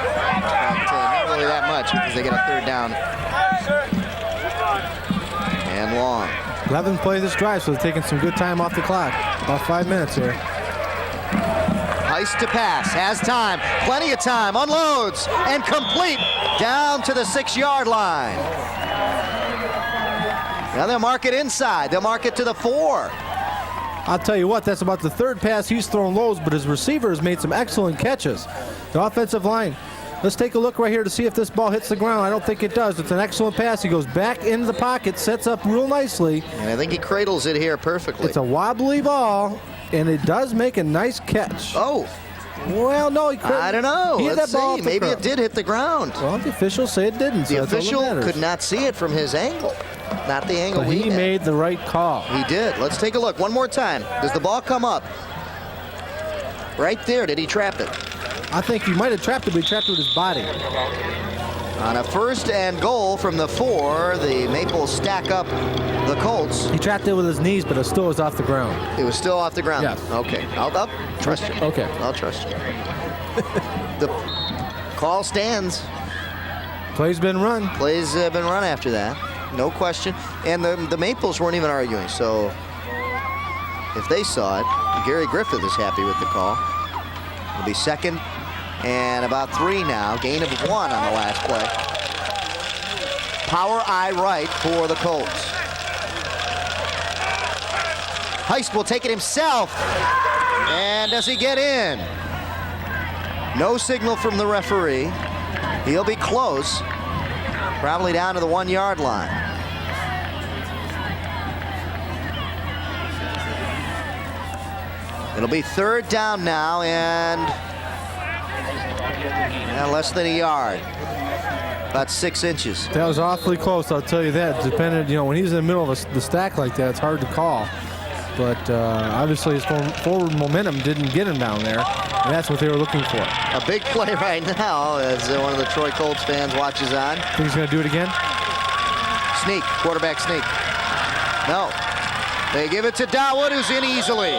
S2: But not really that much because they get a 3rd down and long.
S3: 11th play of this drive, so they're taking some good time off the clock. About 5 minutes here.
S2: Heist to pass, has time, plenty of time, unloads, and complete down to the 6-yard line. Now they'll mark it inside. They'll mark it to the 4.
S3: I'll tell you what, that's about the 3rd pass he's thrown lows, but his receiver has made some excellent catches. The offensive line. Let's take a look right here to see if this ball hits the ground. I don't think it does. It's an excellent pass. He goes back into the pocket, sets up real nicely.
S2: And I think he cradles it here perfectly.
S3: It's a wobbly ball, and it does make a nice catch.
S2: Oh.
S3: Well, no, he couldn't.
S2: I don't know.
S3: He hit
S2: Let's
S3: that ball
S2: see. Maybe it did hit the ground.
S3: Well, the officials say it didn't.
S2: The
S3: so
S2: official
S3: that's all that
S2: could
S3: matters.
S2: not see it from his angle. Not the angle
S3: But
S2: we
S3: he
S2: had.
S3: made the right call.
S2: He did. Let's take a look one more time. Does the ball come up? Right there. Did he trap it?
S3: I think he might have trapped it, but he trapped it with his body.
S2: On a 1st and goal from the 4, the Maples stack up the Colts.
S3: He trapped it with his knees, but it still was off the ground.
S2: It was still off the ground?
S3: Yes.
S2: Okay. I'll trust you.
S3: Okay.
S2: I'll trust you. The call stands.
S3: Play's been run.
S2: Plays have been run after that. No question. And the Maples weren't even arguing, so if they saw it, Gary Griffith is happy with the call. It'll be 2nd and about 3 now. Gain of 1 on the last play. Power eye right for the Colts. Heist will take it himself. And does he get in? No signal from the referee. He'll be close. Probably down to the 1-yard line. It'll be 3rd down now and less than a yard. About 6 inches.
S3: That was awfully close, I'll tell you that. Depended, when he's in the middle of the stack like that, it's hard to call. But obviously his forward momentum didn't get him down there, and that's what they were looking for.
S2: A big play right now as one of the Troy Colts fans watches on.
S3: Think he's going to do it again?
S2: Sneak, quarterback sneak. No. They give it to Dawood, who's in easily.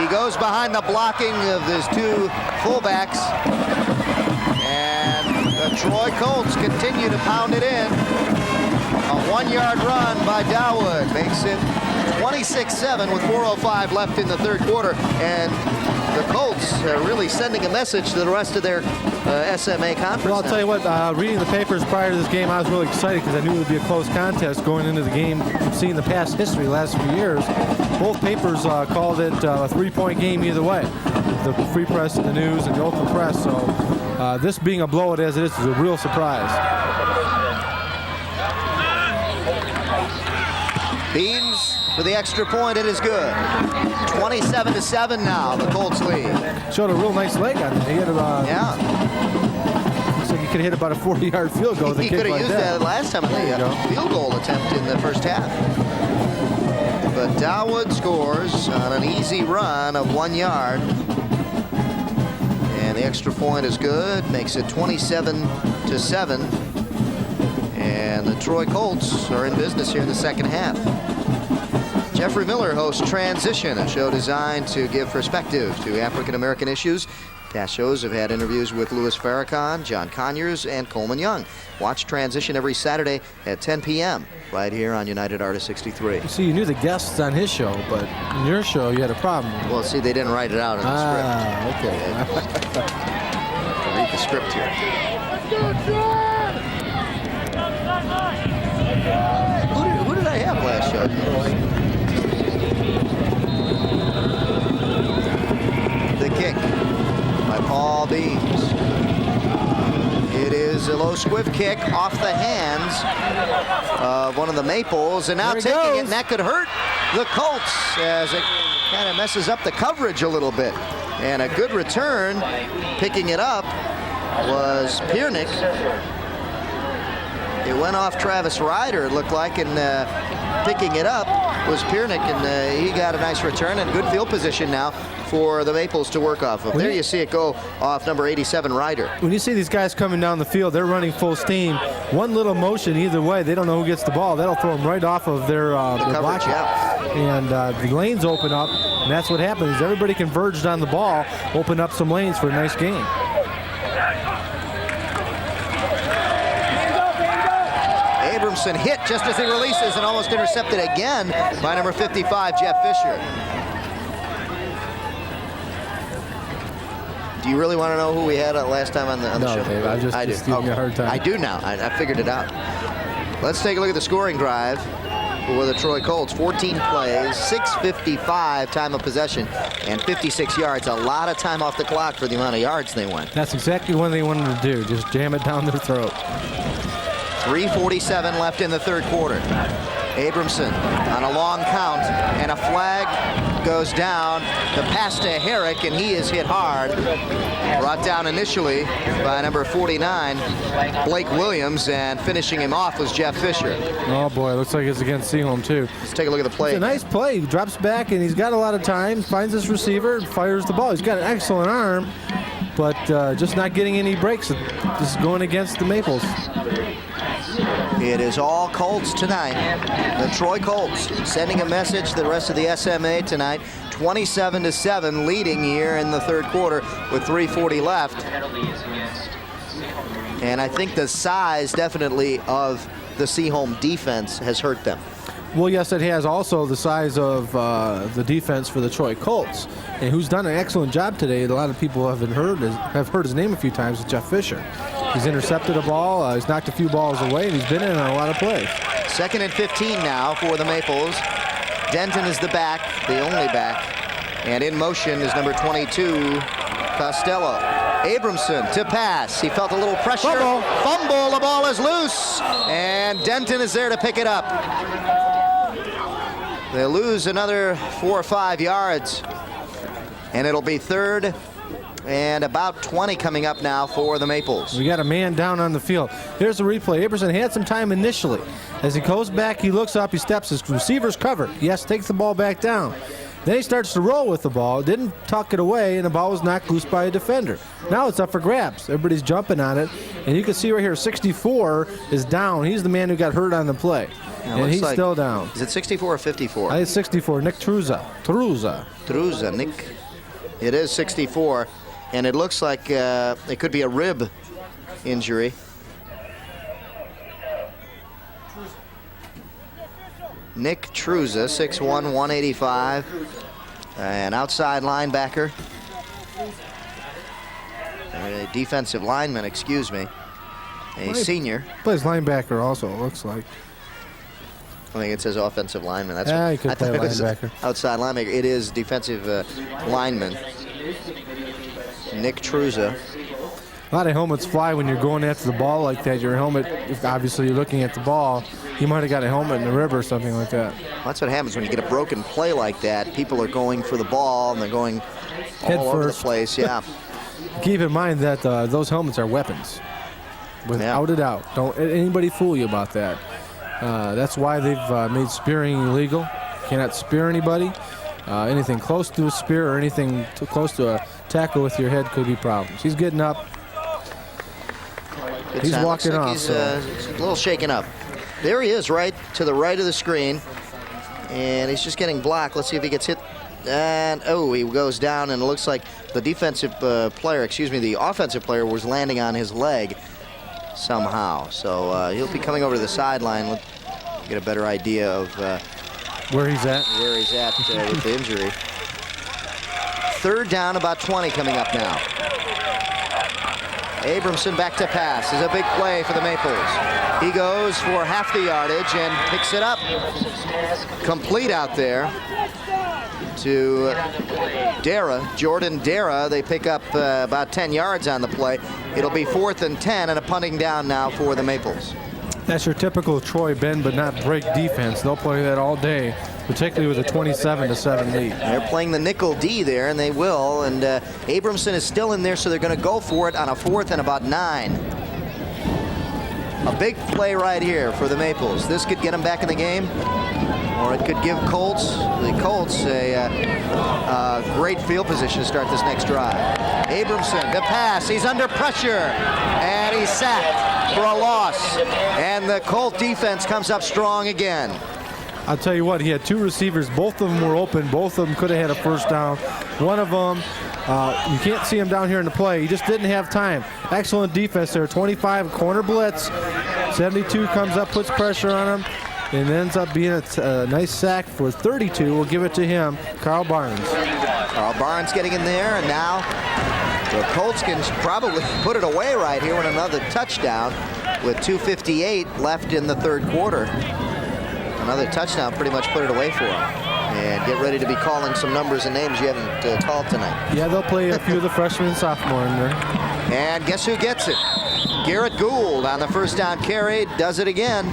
S2: He goes behind the blocking of his 2 fullbacks. And the Troy Colts continue to pound it in. A 1-yard run by Dawood makes it 26-7 with 4:05 left in the third quarter. And the Colts are really sending a message to the rest of their SMA conference.
S3: Well, I'll tell you what, reading the papers prior to this game, I was really excited because I knew it would be a close contest going into the game. Seeing the past history the last few years, both papers called it a 3-point game either way. The Free Press and the News and the Oakland Press. So this being a blowout as it is a real surprise.
S2: Beans for the extra point. It is good. 27-7 now. The Colts lead.
S3: Showed a real nice leg on it. He had looks like he could hit about a 40-yard field goal.
S2: He could have used that last time in the field goal attempt in the first half. But Dawood scores on an easy run of 1 yard. And the extra point is good. Makes it 27-7. And the Troy Colts are in business here in the second half. Jeffrey Miller hosts Transition, a show designed to give perspective to African-American issues. Past shows have had interviews with Louis Farrakhan, John Conyers, and Coleman Young. Watch Transition every Saturday at 10 p.m. right here on United Artist 63.
S3: You see, you knew the guests on his show, but in your show, you had a problem.
S2: Well, see, they didn't write it out in the script.
S3: Okay.
S2: Read the script here. Who did I have last show? The kick by Paul Beams. It is a low swift kick off the hands of one of the Maples, and now taking it, and that could hurt the Colts as it kind of messes up the coverage a little bit. And a good return, picking it up, was Piernick. It went off Travis Ryder, it looked like, and picking it up was Piernick, and he got a nice return and good field position now for the Maples to work off of. There you see it go off number 87, Ryder.
S3: When you see these guys coming down the field, they're running full steam. One little motion either way, they don't know who gets the ball. That'll throw them right off of their
S2: coverage,
S3: And the lanes open up, and that's what happens. Everybody converged on the ball, opened up some lanes for a nice game.
S2: Abramson hit just as he releases and almost intercepted again by number 55, Jeff Fisher. Do you really want to know who we had last time on the show?
S3: No, Dave, I'm just giving you a hard time.
S2: I do now. I figured it out. Let's take a look at the scoring drive for the Troy Colts. 14 plays, 6:55 time of possession, and 56 yards. A lot of time off the clock for the amount of yards they went.
S3: That's exactly what they wanted to do, just jam it down their throat.
S2: 3:47 left in the third quarter. Abramson on a long count, and a flag goes down. The pass to Herrick, and he is hit hard. Brought down initially by number 49, Blake Williams, and finishing him off was Jeff Fisher.
S3: Oh boy, looks like it's against Seaholm too.
S2: Let's take a look at the play.
S3: It's a nice play. He drops back, and he's got a lot of time, finds his receiver, and fires the ball. He's got an excellent arm, but just not getting any breaks. Just going against the Maples.
S2: It is all Colts tonight. The Troy Colts sending a message to the rest of the SMA tonight. 27-7 leading here in the third quarter with 3:40 left. And I think the size definitely of the Seaholm defense has hurt them.
S3: Well, yes, it has. Also the size of the defense for the Troy Colts, and who's done an excellent job today. A lot of people have heard his name a few times. Is Jeff Fisher. He's intercepted a ball. He's knocked a few balls away, and he's been in on a lot of plays.
S2: 2nd and 15 now for the Maples. Denton is the back, the only back, and in motion is number 22, Costello. Abramson to pass. He felt a little pressure. Fumble. The ball is loose, and Denton is there to pick it up. They lose another 4 or 5 yards, and it'll be 3rd and about 20 coming up now for the Maples.
S3: We got a man down on the field. Here's the replay. Abramson had some time initially. As he goes back, he looks up, he steps, his receiver's covered. Yes, takes the ball back down. Then he starts to roll with the ball, didn't tuck it away, and the ball was knocked loose by a defender. Now it's up for grabs. Everybody's jumping on it, and you can see right here, 64 is down. He's the man who got hurt on the play, and he's still down.
S2: Is it 64 or 54?
S3: I think it's 64, Nick Truza,
S2: Nick. It is 64, and it looks like it could be a rib injury. Nick Truza, 6'1", 185, an outside linebacker. A defensive lineman, excuse me. A senior.
S3: Plays linebacker also, it looks like.
S2: I think it says offensive lineman. That's
S3: Yeah, he could play
S2: it was
S3: linebacker.
S2: Outside linebacker. It is defensive lineman. Nick Truza.
S3: A lot of helmets fly when you're going after the ball like that. Your helmet, if obviously you're looking at the ball, you might have got a helmet in the river or something like that.
S2: That's what happens when you get a broken play like that. People are going for the ball and they're going all over the place. Yeah.
S3: Keep in mind that those helmets are weapons, without a doubt. Don't anybody fool you about that. That's why they've made spearing illegal. You cannot spear anybody. Anything close to a spear or anything too close to a tackle with your head could be problems. He's getting up. He's walking off.
S2: He's a little shaken up. There he is, right to the right of the screen. And he's just getting blocked. Let's see if he gets hit. And, oh, he goes down, and it looks like the defensive player, excuse me, the offensive player was landing on his leg somehow. So he'll be coming over to the sideline. We'll get a better idea of
S3: where he's at.
S2: Where he's at with the injury. Third down, about 20 coming up now. Abramson back to pass. Is a big play for the Maples. He goes for half the yardage and picks it up. Complete out there to Jordan Dara. They pick up about 10 yards on the play. It'll be 4th and 10 and a punting down now for the Maples.
S3: That's your typical Troy bend but not break defense. They'll play that all day, particularly with a 27-7 lead.
S2: They're playing the nickel D there, and they will. And Abramson is still in there, so they're going to go for it on a 4th and about 9. A big play right here for the Maples. This could get them back in the game, or it could give the Colts a great field position to start this next drive. Abramson, the pass. He's under pressure, and he's sacked for a loss. And the Colt defense comes up strong again.
S3: I'll tell you what, he had 2 receivers. Both of them were open. Both of them could have had a first down. One of them, you can't see him down here in the play. He just didn't have time. Excellent defense there. 25 corner blitz. 72 comes up, puts pressure on him, and ends up being a nice sack for 32. We'll give it to him, Carl Barnes.
S2: Carl Barnes getting in there, and now the Colts can probably put it away right here with another touchdown with 2:58 left in the third quarter. Another touchdown pretty much put it away for them. And get ready to be calling some numbers and names you haven't called tonight.
S3: Yeah, they'll play a few of the freshmen and sophomore in there.
S2: And guess who gets it? Garrett Gould on the first down carry, does it again.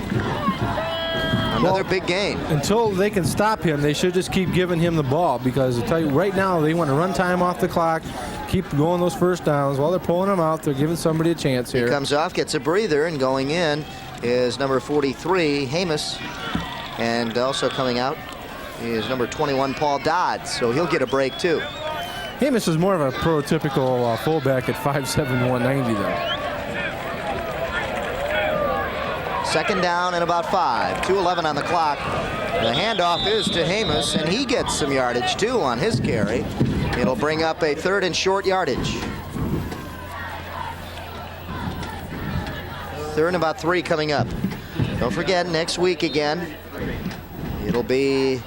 S2: Another big gain.
S3: Until they can stop him, they should just keep giving him the ball, because I tell you right now they want to run time off the clock, keep going those first downs. While they're pulling them out, they're giving somebody a chance here.
S2: He comes off, gets a breather, and going in is number 43, Hamus. And also coming out is number 21, Paul Dodds. So he'll get a break too.
S3: Hamus is more of a prototypical fullback at 5'7", 190 though.
S2: Second down and about 5. 2:11 on the clock. The handoff is to Hamus, and he gets some yardage too on his carry. It'll bring up a 3rd and short yardage. 3rd and about 3 coming up. Don't forget, next week again, it'll be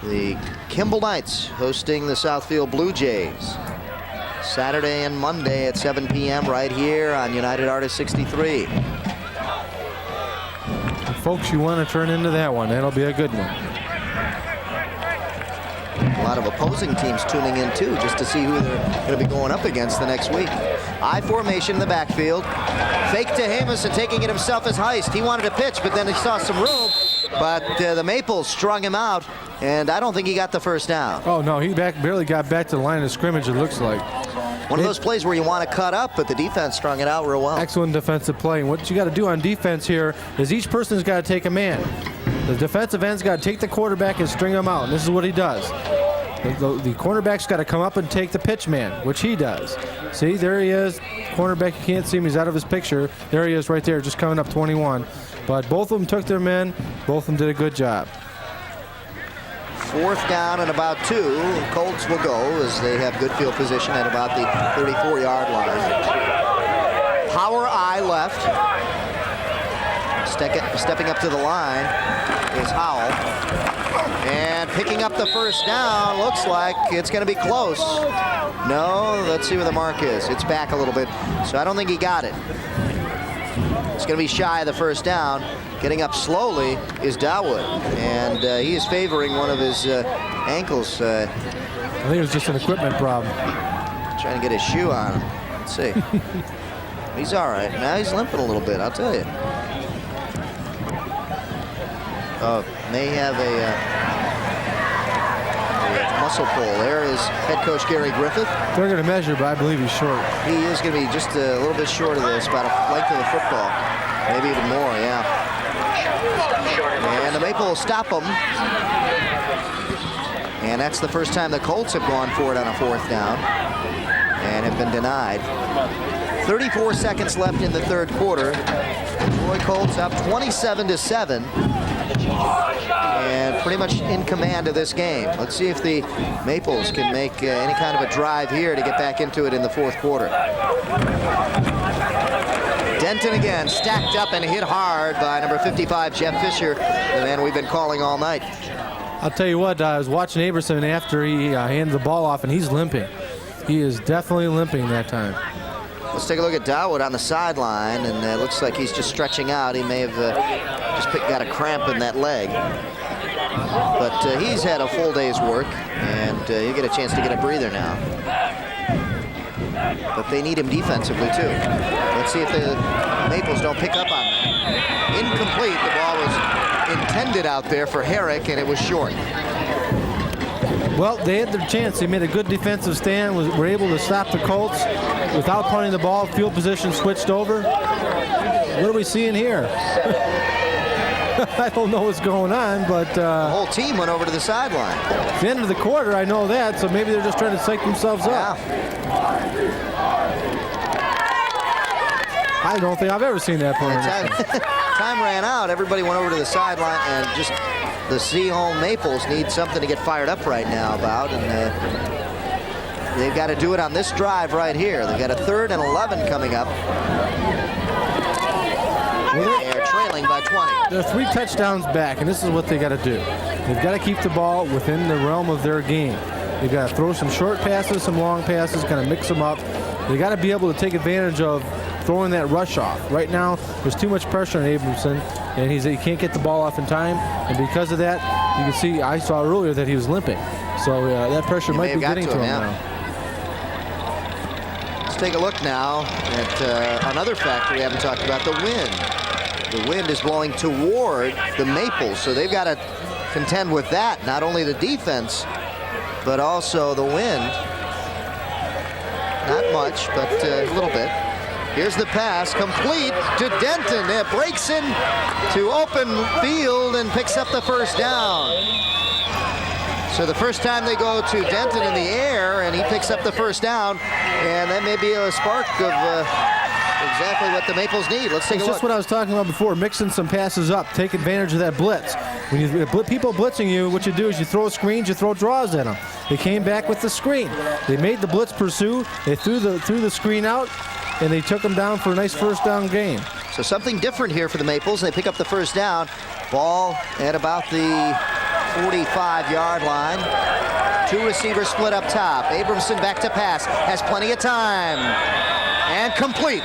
S2: the Kimball Knights hosting the Southfield Blue Jays. Saturday and Monday at 7 p.m. right here on United Artists 63.
S3: Folks, you want to turn into that one. That'll be a good one.
S2: A lot of opposing teams tuning in too, just to see who they're going to be going up against the next week. I formation in the backfield. Fake to Hamus, and taking it himself is Heist. He wanted to pitch, but then he saw some room. But the Maples strung him out, and I don't think he got the first down.
S3: Oh, no, he barely got back to the line of scrimmage, it looks like.
S2: One of those plays where you want to cut up, but the defense strung it out real well.
S3: Excellent defensive play. And what you got to do on defense here is each person's got to take a man. The defensive end's got to take the quarterback and string him out, and this is what he does. The cornerback's got to come up and take the pitch man, which he does. See, there he is. Cornerback, you can't see him. He's out of his picture. There he is right there, just coming up 21. But both of them took their men. Both of them did a good job.
S2: 4th down and about 2. Colts will go as they have good field position at about the 34-yard line. Power I left. Stepping up to the line is Howell. And picking up the first down, looks like it's going to be close. No, let's see where the mark is. It's back a little bit, so I don't think he got it. It's going to be shy of the first down. Getting up slowly is Dawood, and he is favoring one of his ankles.
S3: I think it was just an equipment problem.
S2: Trying to get his shoe on him. Let's see. He's all right. Now he's limping a little bit, I'll tell you. May have a muscle pull. There is head coach Gary Griffith.
S3: They're going to measure, but I believe he's short.
S2: He is going to be just a little bit short of this, about a length of the football. Maybe even more, yeah. And the Maple will stop him. And that's the first time the Colts have gone for it on a fourth down and have been denied. 34 seconds left in the third quarter. Troy Colts up 27-7. And pretty much in command of this game. Let's see if the Maples can make any kind of a drive here to get back into it in the fourth quarter. Denton again, stacked up and hit hard by number 55, Jeff Fisher, the man we've been calling all night.
S3: I'll tell you what, I was watching Aberson after he handed the ball off, and he's limping. He is definitely limping that time.
S2: Let's take a look at Dawood on the sideline, and it looks like he's just stretching out. He may have just got a cramp in that leg. But he's had a full day's work, and you get a chance to get a breather now. But they need him defensively, too. Let's see if the Maples don't pick up on that. Incomplete. The ball was intended out there for Herrick, and it was short.
S3: Well, they had their chance. They made a good defensive stand, were able to stop the Colts without punting the ball. Field position switched over. What are we seeing here? I don't know what's going on, but...
S2: the whole team went over to the sideline.
S3: At the end of the quarter, I know that, so maybe they're just trying to psych themselves up. I don't think I've ever seen that play.
S2: Time ran out. Everybody went over to the sideline, and just the Seaholm Maples need something to get fired up right now about, and they've got to do it on this drive right here. They've got a 3rd and 11 coming up. They are trailing by 20.
S3: There are 3 touchdowns back, and this is what they got to do. They've got to keep the ball within the realm of their game. They've got to throw some short passes, some long passes, kind of mix them up. They got to be able to take advantage of throwing that rush off. Right now, there's too much pressure on Abramson, and he can't get the ball off in time. And because of that, you can see, I saw earlier that he was limping. So that pressure might be getting to him now.
S2: Let's take a look now at another factor we haven't talked about, the wind. The wind is blowing toward the Maples, so they've got to contend with that. Not only the defense, but also the wind. Not much, but a little bit. Here's the pass, complete to Denton. It breaks in to open field and picks up the first down. So the first time they go to Denton in the air, and he picks up the first down, and that may be a spark of exactly what the Maples need. Let's take a look.
S3: It's just what I was talking about before, mixing some passes up, take advantage of that blitz. When you people blitzing you, what you do is you throw screens, you throw draws at them. They came back with the screen. They made the blitz pursue. They threw the screen out, and they took them down for a nice first down gain.
S2: So something different here for the Maples. They pick up the first down. Ball at about the 45-yard line. 2 receivers split up top. Abramson back to pass. Has plenty of time. And complete.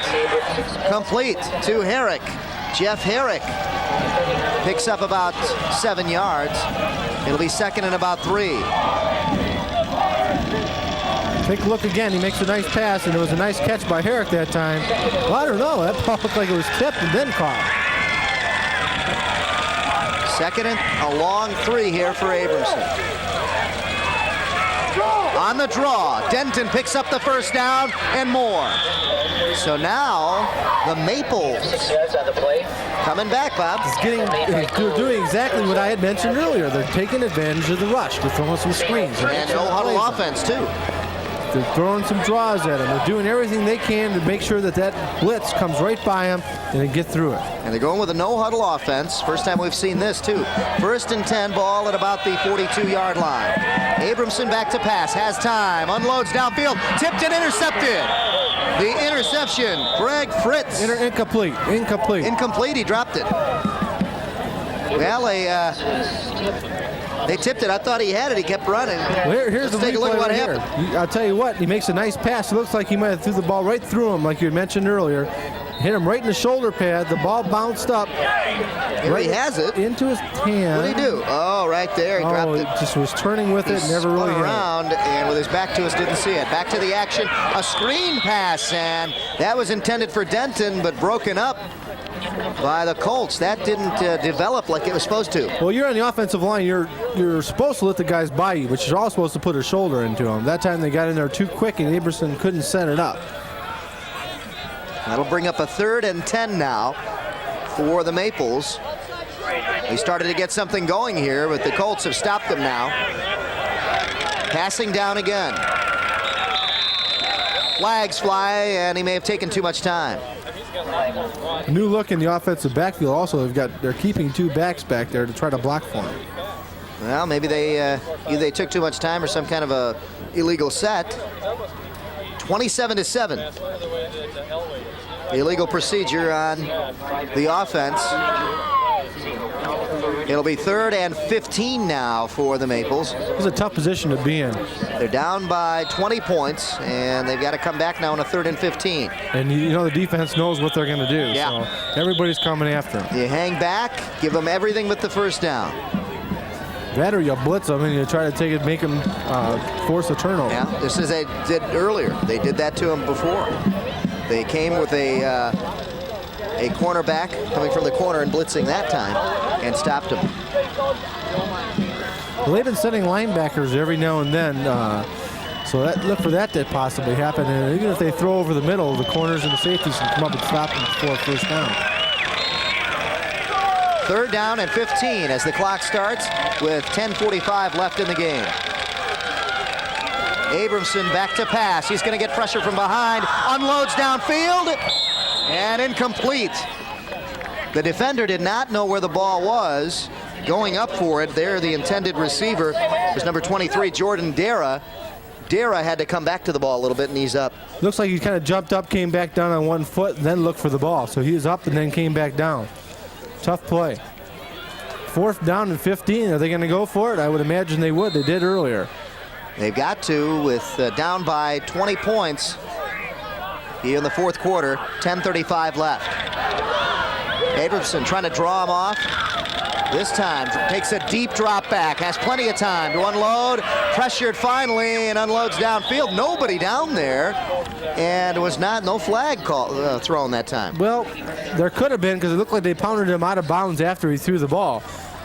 S2: Complete to Herrick. Jeff Herrick picks up about 7 yards. It'll be 2nd and about 3.
S3: Take a look again. He makes a nice pass, and it was a nice catch by Herrick that time. Well, I don't know. That ball looked like it was tipped and then caught.
S2: 2nd and a long 3 here for Abramson. On the draw, Denton picks up the first down and more. So now the Maples coming back, Bob.
S3: They're doing exactly what I had mentioned earlier. They're taking advantage of the rush. They're throwing some screens.
S2: And no huddle offense, too.
S3: They're throwing some draws at them. They're doing everything they can to make sure that that blitz comes right by them and they get through it.
S2: And they're going with a no-huddle offense. First time we've seen this, too. 1st and 10, ball at about the 42-yard line. Abramson back to pass, has time, unloads downfield, tipped and intercepted. The interception, Greg Fritz.
S3: Incomplete.
S2: Incomplete, he dropped it. Well, they tipped it. I thought he had it. He kept running.
S3: Well, here's
S2: Let's take a look at what happened.
S3: I'll tell you what, he makes a nice pass. It looks like he might have threw the ball right through him, like you had mentioned earlier. Hit him right in the shoulder pad. The ball bounced up.
S2: Here he has it.
S3: Into his hand.
S2: What did he do? Oh, right there. He dropped it.
S3: Just was turning with it. Never really hit
S2: around, and with his back to us, didn't see it. Back to the action. A screen pass, and that was intended for Denton, but broken up by the Colts. That didn't develop like it was supposed to.
S3: Well, you're on the offensive line. You're supposed to let the guys by you, but you're also supposed to put a shoulder into them. That time they got in there too quick, and Aberson couldn't set it up.
S2: That'll bring up a 3rd and 10 now for the Maples. They started to get something going here, but the Colts have stopped them now. Passing down again. Flags fly, and he may have taken too much time.
S3: A new look in the offensive backfield. Also, they're keeping 2 backs back there to try to block for him.
S2: Well, maybe either they took too much time or some kind of a illegal set. 27-7. Illegal procedure on the offense. It'll be 3rd and 15 now for the Maples.
S3: It's a tough position to be in.
S2: They're down by 20 points, and they've got to come back now on a 3rd and 15.
S3: And you know the defense knows what they're going to do.
S2: Yeah.
S3: So everybody's coming after them.
S2: You hang back, give them everything but the first down.
S3: That or you blitz them and you try to take it, make them force a turnover.
S2: Yeah, this is they did earlier. They did that to him before. They came with a cornerback coming from the corner and blitzing that time and stopped him.
S3: Well, they've been sending linebackers every now and then, so look for that to possibly happen. And even if they throw over the middle, the corners and the safeties can come up and stop them before first down.
S2: 3rd down and 15 as the clock starts with 10:45 left in the game. Abramson back to pass. He's going to get pressure from behind. Unloads downfield. And incomplete. The defender did not know where the ball was. Going up for it, there the intended receiver was number 23, Jordan Dara. Dara had to come back to the ball a little bit and he's up.
S3: Looks like he kind of jumped up, came back down on 1 foot, and then looked for the ball. So he was up and then came back down. Tough play. 4th down and 15. Are they going to go for it? I would imagine they would. They did earlier.
S2: They've got to with down by 20 points here in the 4th quarter. 10:35 left. Abramson trying to draw him off. This time takes a deep drop back. Has plenty of time to unload. Pressured finally and unloads downfield. Nobody down there. And it was no flag thrown that time.
S3: Well, there could have been because it looked like they pounded him out of bounds after he threw the ball.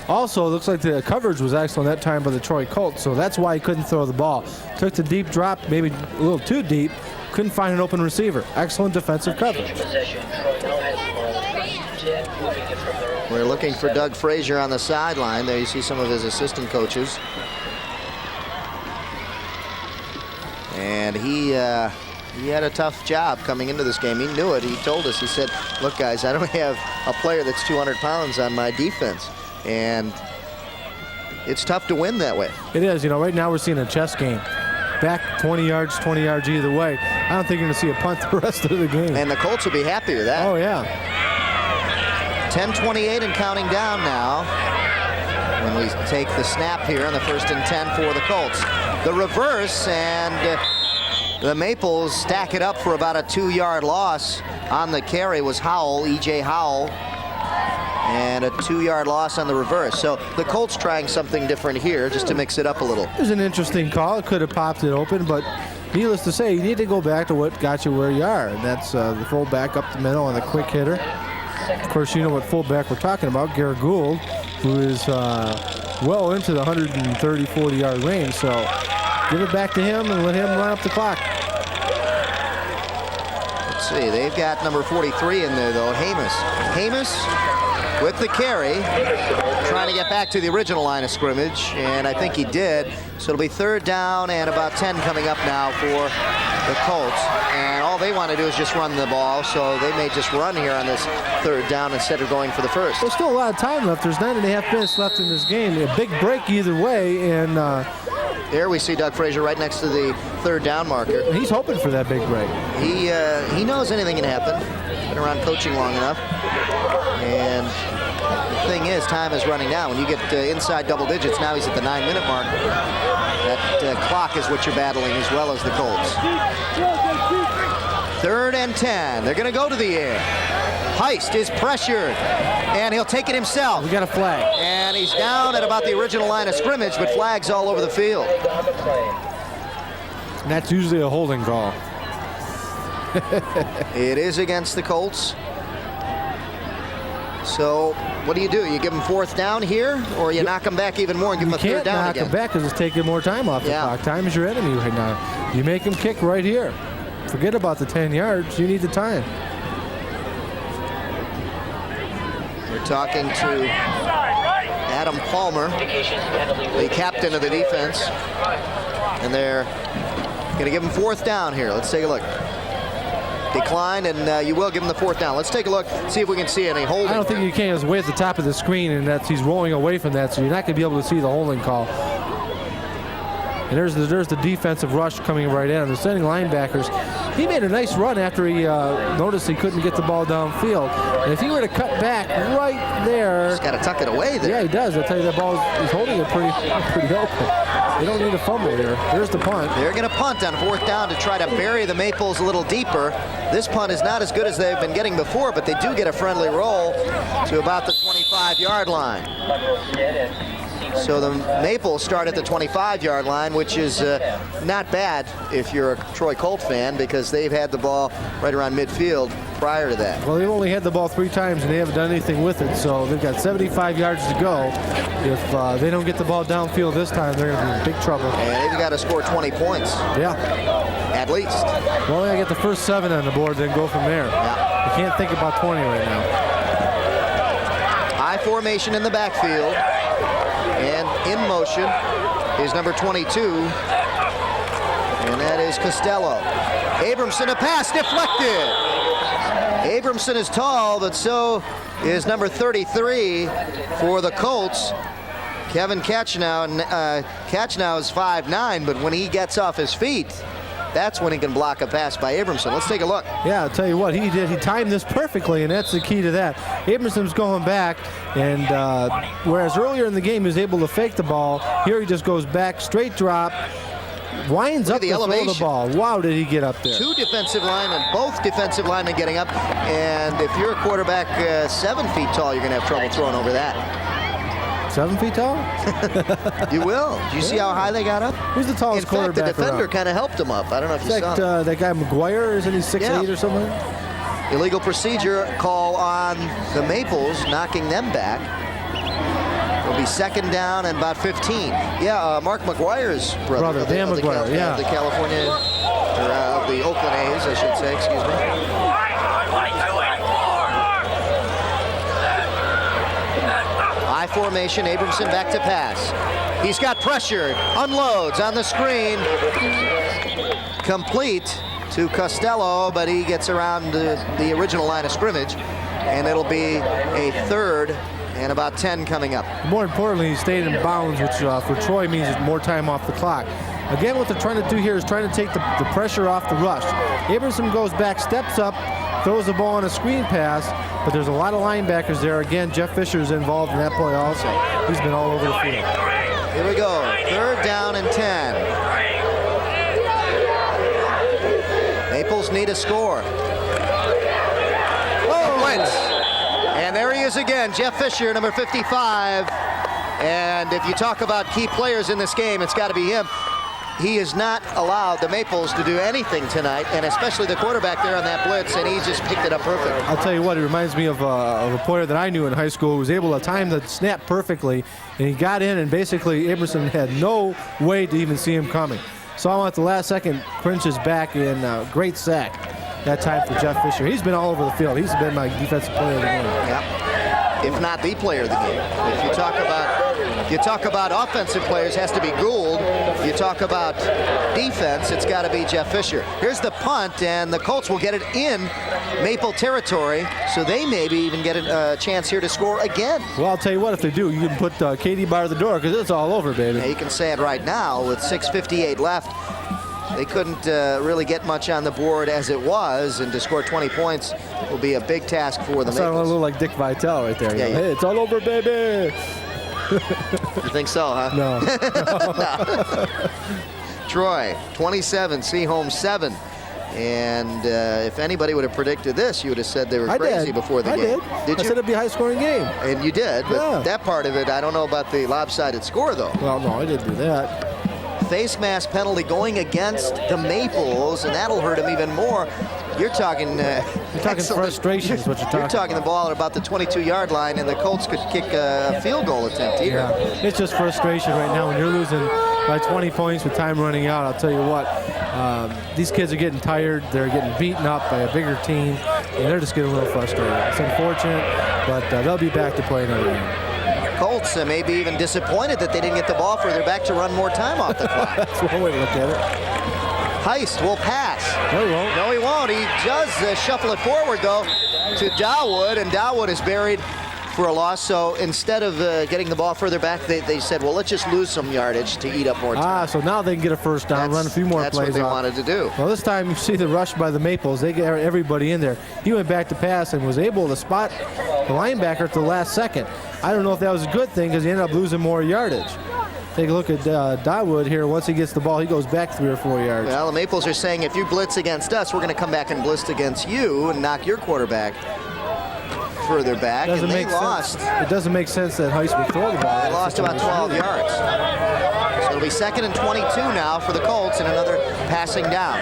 S3: Also, it looks like the coverage was excellent that time by the Troy Colts, so that's why he couldn't throw the ball. Took the deep drop, maybe a little too deep, couldn't find an open receiver. Excellent defensive coverage.
S2: We're looking for Doug Frazier on the sideline. There you see some of his assistant coaches. And he had a tough job coming into this game. He knew it. He told us, he said, look, guys, I don't have a player that's 200 pounds on my defense. And it's tough to win that way.
S3: It is. You know, right now we're seeing a chess game. Back 20 yards either way. I don't think you're going to see a punt the rest of the game.
S2: And the Colts will be happy with that.
S3: Oh, yeah.
S2: 10:28 and counting down now when we take the snap here on the 1st and 10 for the Colts. The reverse, and the Maples stack it up for about a 2-yard loss. On the carry was Howell, E.J. Howell, and a 2-yard loss on the reverse. So the Colts trying something different here just to mix it up a little.
S3: It was an interesting call. It could have popped it open, but needless to say, you need to go back to what got you where you are. And that's the fullback up the middle and the quick hitter. Of course, you know what fullback we're talking about, Garrett Gould, who is well into the 130, 40-yard range. So give it back to him and let him run up the clock.
S2: Let's see, they've got number 43 in there, though, Hamas. Hamas with the carry, trying to get back to the original line of scrimmage, and I think he did. So it'll be 3rd down and about 10 coming up now for the Colts. And all they want to do is just run the ball, so they may just run here on this 3rd down instead of going for the first.
S3: There's still a lot of time left. There's 9.5 minutes left in this game. A big break either way, and
S2: there we see Doug Frazier right next to the 3rd down marker.
S3: He's hoping for that big break.
S2: He knows anything can happen. Been around coaching long enough. And The thing is, time is running down. When you get inside double digits, now he's at the 9-minute mark. That clock is what you're battling as well as the Colts. 3rd and 10. They're going to go to the air. Heist is pressured, and he'll take it himself.
S3: We got a flag.
S2: And he's down at about the original line of scrimmage, but flags all over the field.
S3: And that's usually a holding call.
S2: It is against the Colts. So what do? You give them 4th down here, or you knock them back even more and give them a 3rd down again?
S3: You can't knock them back because it's taking more time off the clock. Time is your enemy right now. You make them kick right here. Forget about the 10 yards. You need the time.
S2: We're talking to Adam Palmer, the captain of the defense. And they're going to give him 4th down here. Let's take a look. Decline, and you will give him the 4th down. Let's take a look, see if we can see any holding.
S3: I don't think you can. It's way at the top of the screen, and he's rolling away from that, so you're not going to be able to see the holding call. And there's the defensive rush coming right in. The sending linebackers. He made a nice run after he noticed he couldn't get the ball downfield. And if he were to cut back right there,
S2: he's got to tuck it away there.
S3: Yeah, he does. I'll tell you, that ball he's holding it pretty open. They don't need a fumble here. There's the punt.
S2: They're going to punt on 4th down to try to bury the Maples a little deeper. This punt is not as good as they've been getting before, but they do get a friendly roll to about the 25-yard line. So the Maples start at the 25-yard line, which is not bad if you're a Troy Colt fan, because they've had the ball right around midfield prior to that.
S3: Well, they've only had the ball 3 times, and they haven't done anything with it, so they've got 75 yards to go. If they don't get the ball downfield this time, they're going to be in big trouble.
S2: And they've got to score 20 points.
S3: Yeah.
S2: At least.
S3: Well, they got to get the first 7 on the board, then go from there.
S2: Yeah.
S3: You can't think about 20 right now.
S2: High formation in the backfield. And in motion is number 22, and that is Costello. Abramson, a pass deflected. Abramson is tall, but so is number 33 for the Colts, Kevin Catchnow. Catchnow is 5'9", but when he gets off his feet, that's when he can block a pass by Abramson. Let's take a look.
S3: Yeah, I'll tell you what, he did. He timed this perfectly, and that's the key to that. Abramson's going back, and whereas earlier in the game he was able to fake the ball, here he just goes back, straight drop, winds up to throw the ball. Wow, did he get up there.
S2: 2 defensive linemen, both defensive linemen getting up, and if you're a quarterback 7 feet tall, you're going to have trouble throwing over that.
S3: 7 feet tall?
S2: You will. Do you see how high they got up?
S3: Who's the tallest quarterback?
S2: In fact, the defender kind of helped him up. I don't know if you saw that.
S3: That guy McGuire, isn't he 6'8" or something?
S2: Illegal procedure call on the Maples, knocking them back. It'll be 2nd down and about 15. Yeah, Mark McGuire's brother.
S3: Dan McGuire,
S2: the California, or of the Oakland A's, I should say, excuse me. High formation, Abramson back to pass. He's got pressure, unloads on the screen. Complete to Costello, but he gets around the original line of scrimmage, and it'll be a 3rd and about 10 coming up.
S3: More importantly, he stayed in bounds, which for Troy means more time off the clock. Again, what they're trying to do here is trying to take the pressure off the rush. Abramson goes back, steps up, throws the ball on a screen pass, but there's a lot of linebackers there. Again, Jeff Fisher is involved in that play also. He's been all over the field.
S2: Here we go, 3rd down and 10. Maples need a score. Oh, wins. And there he is again, Jeff Fisher, number 55. And if you talk about key players in this game, it's got to be him. He has not allowed the Maples to do anything tonight, and especially the quarterback there on that blitz, and he just picked it up perfect.
S3: I'll tell you what, it reminds me of a player that I knew in high school who was able to time the snap perfectly, and he got in, and basically Abramson had no way to even see him coming. Saw him at the last second, cringe his back, and great sack that time for Jeff Fisher. He's been all over the field. He's been my defensive player of the game.
S2: Yeah. If not the player of the game. If you talk about offensive players, has to be Gould. If you talk about defense, it's got to be Jeff Fisher. Here's the punt, and the Colts will get it in Maple territory, so they maybe even get a chance here to score again.
S3: Well, I'll tell you what, if they do, you can put Katie bar the door, because it's all over, baby.
S2: Yeah, you can say it right now with 6:58 left. they couldn't really get much on the board as it was, and to score 20 points will be a big task for the
S3: Maples. Sounded a little like Dick Vitale right there.
S2: Yeah,
S3: Hey, it's all over, baby.
S2: You think so, huh?
S3: No.
S2: No. Troy, 27, Seaholm 7. And if anybody would have predicted this, you would have said they were crazy before the game.
S3: Did you? I said it'd be a high-scoring game.
S2: And you did, but that part of it, I don't know about the lopsided score, though.
S3: Well, no, I didn't do that.
S2: Face mask penalty going against the Maples, and that'll hurt him even more. You're talking
S3: frustration is what you're talking
S2: You're talking the ball at about the 22-yard line, and the Colts could kick a field goal attempt here.
S3: Yeah, it's just frustration right now when you're losing by 20 points with time running out. I'll tell you what, these kids are getting tired. They're getting beaten up by a bigger team, and they're just getting a little frustrated. It's unfortunate, but they'll be back to play another game.
S2: Colts may be even disappointed that they didn't get the ball further back to run more time off the clock.
S3: That's one way to look at it.
S2: Heist will pass.
S3: No, he won't.
S2: No, he won't. He does shuffle it forward, though, to Dawood, and Dawood is buried for a loss. So instead of getting the ball further back, they said, well, let's just lose some yardage to eat up more time.
S3: So now they can get a first down, run a few more plays.
S2: That's what they wanted to do.
S3: Well, this time you see the rush by the Maples. They get everybody in there. He went back to pass and was able to spot the linebacker at the last second. I don't know if that was a good thing because he ended up losing more yardage. Take a look at Dawood here. Once he gets the ball, he goes back 3 or 4 yards.
S2: Well, the Maples are saying if you blitz against us, we're going to come back and blitz against you and knock your quarterback further back. And they lost.
S3: It doesn't make sense that Heist would throw the ball.
S2: They lost about 12 yards. So it'll be 2nd and 22 now for the Colts and another passing down.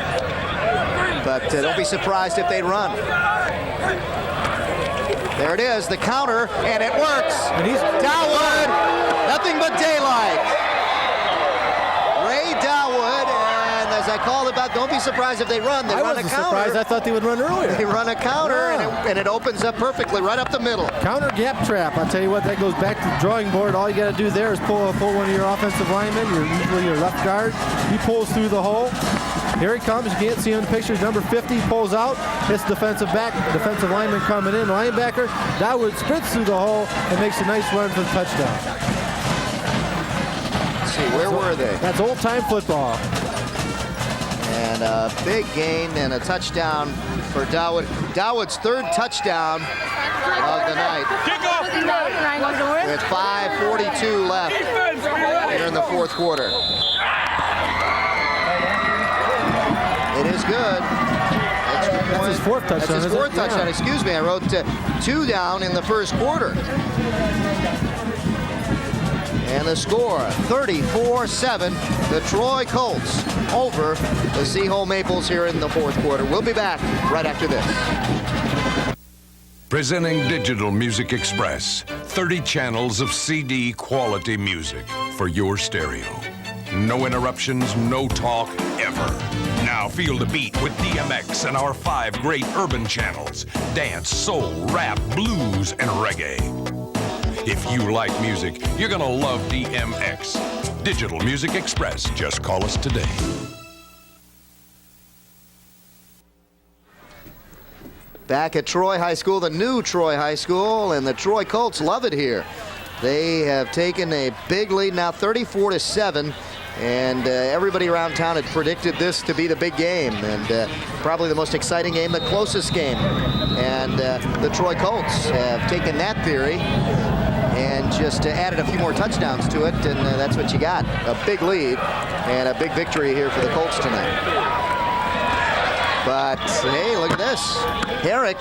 S2: But don't be surprised if they run. There it is, the counter, and it works.
S3: And he's
S2: Dawood, nothing but daylight. Ray Dawood, and as I called it back, don't be surprised if they run. They run a counter.
S3: Surprised. I thought they would run earlier.
S2: They run a counter, and it opens up perfectly right up the middle.
S3: Counter gap trap. I'll tell you what, that goes back to the drawing board. All you got to do there is pull one of your offensive linemen, usually your left guard. He pulls through the hole. Here he comes. You can't see him in the pictures. Number 50 pulls out. Hits defensive back. Defensive lineman coming in. Linebacker. Dawood sprints through the hole and makes a nice run for the touchdown.
S2: Let's see, where were they?
S3: That's old-time football.
S2: And a big gain and a touchdown for Dawood. Dawood's 3rd touchdown of the night. With 5:42 left here in the 4th quarter. It is good.
S3: That's his 4th touchdown.
S2: That's his 4th touchdown. Excuse me. I wrote 2 down in the 1st quarter. And the score, 34-7. The Troy Colts over the Seaholm Maples here in the 4th quarter. We'll be back right after this.
S4: Presenting Digital Music Express. 30 channels of CD quality music for your stereo. No interruptions, no talk, ever. Now feel the beat with DMX and our 5 great urban channels. Dance, soul, rap, blues, and reggae. If you like music, you're gonna love DMX. Digital Music Express. Just call us today.
S2: Back at Troy High School, the new Troy High School, and the Troy Colts love it here. They have taken a big lead now, 34-7. And everybody around town had predicted this to be the big game, and probably the most exciting game, the closest game. And the Troy Colts have taken that theory and just added a few more touchdowns to it, and that's what you got. A big lead and a big victory here for the Colts tonight. But, hey, look at this. Herrick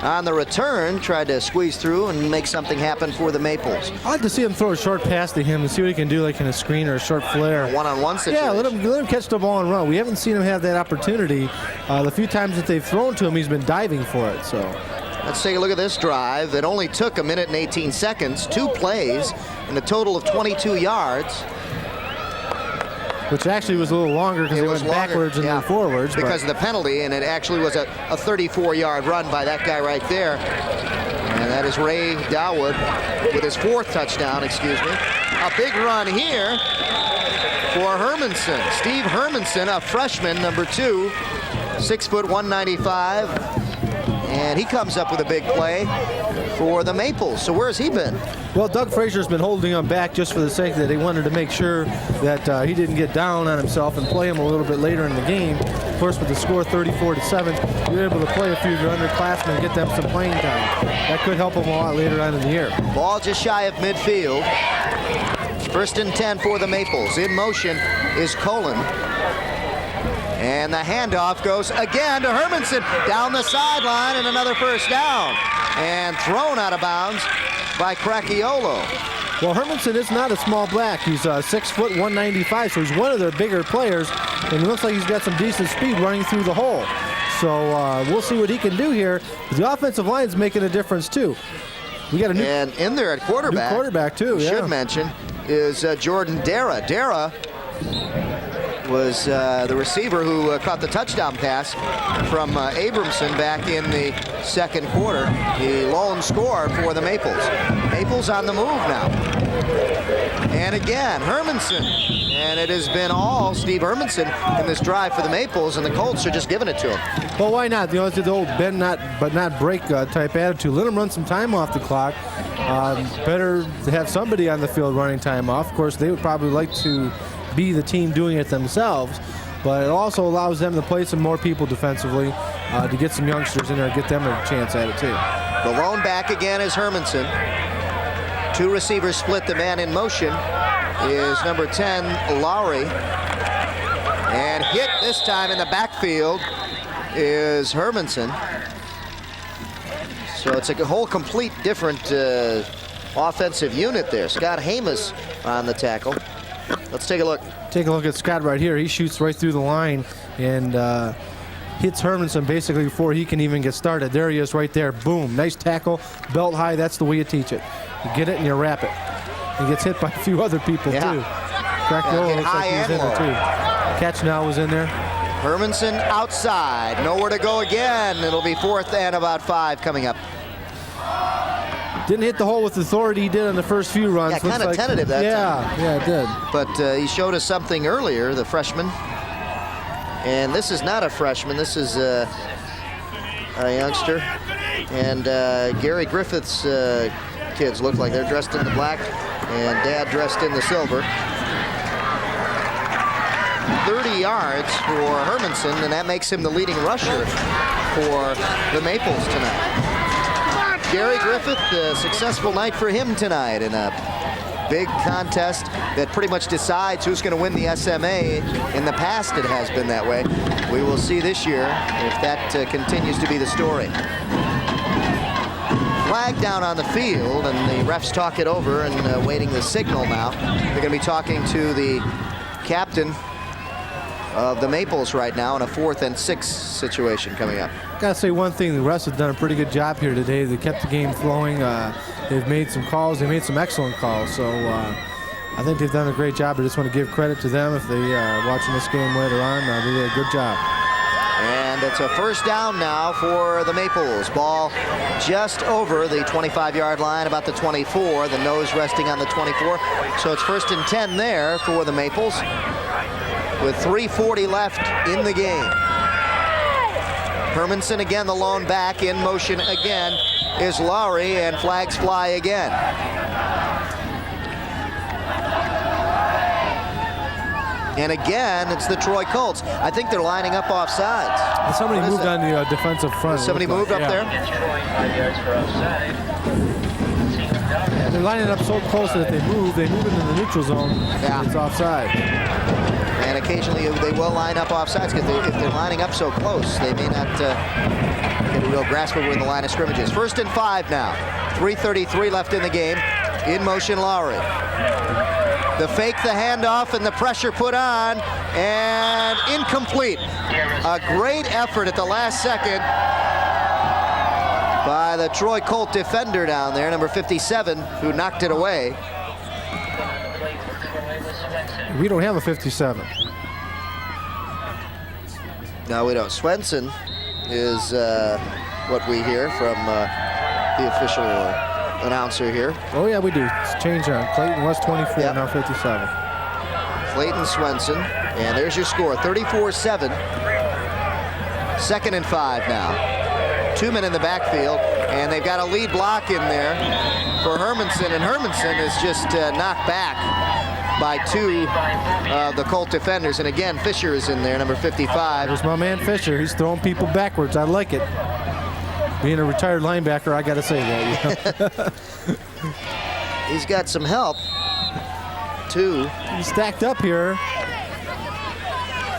S2: on the return tried to squeeze through and make something happen for the Maples.
S3: I'd like to see him throw a short pass to him and see what he can do, like in a screen or a short flare.
S2: A one-on-one situation.
S3: Yeah, let him catch the ball and run. We haven't seen him have that opportunity. The few times that they've thrown to him, he's been diving for it. So
S2: let's take a look at this drive. It only took 1 minute and 18 seconds, 2 plays, and a total of 22 yards.
S3: Which actually was a little longer because they went backwards and then forwards.
S2: Because of the penalty, and it actually was a 34-yard run by that guy right there. And that is Ray Dawood with his 4th touchdown, excuse me. A big run here for Hermanson. Steve Hermanson, a freshman, number 2, 6 foot 195. And he comes up with a big play. for the Maples. So where's he been?
S3: Well, Doug Frazier's been holding him back just for the sake that he wanted to make sure that he didn't get down on himself and play him a little bit later in the game. Of course, with the score 34-7, you're able to play a few of your underclassmen and get them some playing time. That could help them a lot later on in the year.
S2: Ball just shy of midfield. 1st and 10 for the Maples. In motion is Colin. And the handoff goes again to Hermanson down the sideline, and another first down. And thrown out of bounds by Cracchiolo.
S3: Well, Hermanson is not a small back. He's 6 foot 195, so he's one of their bigger players, and it looks like he's got some decent speed running through the hole. So we'll see what he can do here. The offensive line's making a difference too. We got a new
S2: and in there at quarterback.
S3: New quarterback too. Yeah.
S2: Should mention is Jordan Dara. Dara was the receiver who caught the touchdown pass from Abramson back in the second quarter. The lone scorer for the Maples. Maples on the move now. And again, Hermanson. And it has been all Steve Hermanson in this drive for the Maples, and the Colts are just giving it to him.
S3: Well, why not? You know, it's the old bend not but not break type attitude. Let them run some time off the clock. Better to have somebody on the field running time off. Of course, they would probably like to be the team doing it themselves, but it also allows them to play some more people defensively to get some youngsters in there, get them a chance at it too.
S2: The lone back again is Hermanson. 2 receivers split. The man in motion is number 10, Lowry. And hit this time in the backfield is Hermanson. So it's a whole complete different offensive unit there. Scott Hamas on the tackle. Let's take a look.
S3: Take a look at Scott right here. He shoots right through the line and hits Hermanson basically before he can even get started. There he is right there. Boom. Nice tackle. Belt high. That's the way you teach it. You get it and you wrap it. He gets hit by a few other people too. Cracchiolo looks like he was in there too. Catch now was in there.
S2: Hermanson outside. Nowhere to go again. It'll be 4th and about 5 coming up.
S3: Didn't hit the hole with authority he did on the first few runs.
S2: Yeah, kind of tentative that time.
S3: Yeah, it did.
S2: But he showed us something earlier, the freshman. And this is not a freshman. This is a youngster. And Gary Griffith's kids look like they're dressed in the black, and Dad dressed in the silver. 30 yards for Hermanson, and that makes him the leading rusher for the Maples tonight. Gary Griffith, a successful night for him tonight in a big contest that pretty much decides who's going to win the SMA. In the past, it has been that way. We will see this year if that continues to be the story. Flag down on the field, and the refs talk it over and waiting the signal now. They're going to be talking to the captain of the Maples right now in a 4th and 6 situation coming up.
S3: Gotta say one thing, the refs have done a pretty good job here today. They kept the game flowing. They've made some calls. They made some excellent calls. So I think they've done a great job. I just want to give credit to them. If they are watching this game later on, they did a good job.
S2: And it's a first down now for the Maples. Ball just over the 25-yard line, about the 24. The nose resting on the 24. So it's 1st and 10 there for the Maples, with 3:40 left in the game. Hermanson again, the lone back. In motion again is Lowry, and flags fly again. And again, it's the Troy Colts. I think they're lining up off sides.
S3: And somebody moved on the defensive front.
S2: Somebody moved up there?
S3: Yeah, they're lining up so close that if they move into the neutral zone. Yeah. It's offside.
S2: And occasionally they will line up offsides because if they're lining up so close, they may not get a real grasp of where the line of scrimmage is. 1st and 5 now. 3:33 left in the game. In motion, Lowry. The fake, the handoff, and the pressure put on, and incomplete. A great effort at the last second by the Troy Colt defender down there, number 57, who knocked it away.
S3: We don't have a 57.
S2: No, we don't. Swenson is what we hear from the official announcer here.
S3: Oh, yeah, we do. It's changed on. Clayton was 24, yep. Now 57.
S2: Clayton Swenson. And there's your score, 34-7. 2nd and 5 now. 2 men in the backfield. And they've got a lead block in there for Hermanson, and Hermanson is just knocked back by two of the Colt defenders. And again, Fisher is in there, number 55.
S3: There's my man Fisher. He's throwing people backwards. I like it. Being a retired linebacker, I got to say that.
S2: He's got some help, too.
S3: He's stacked up here.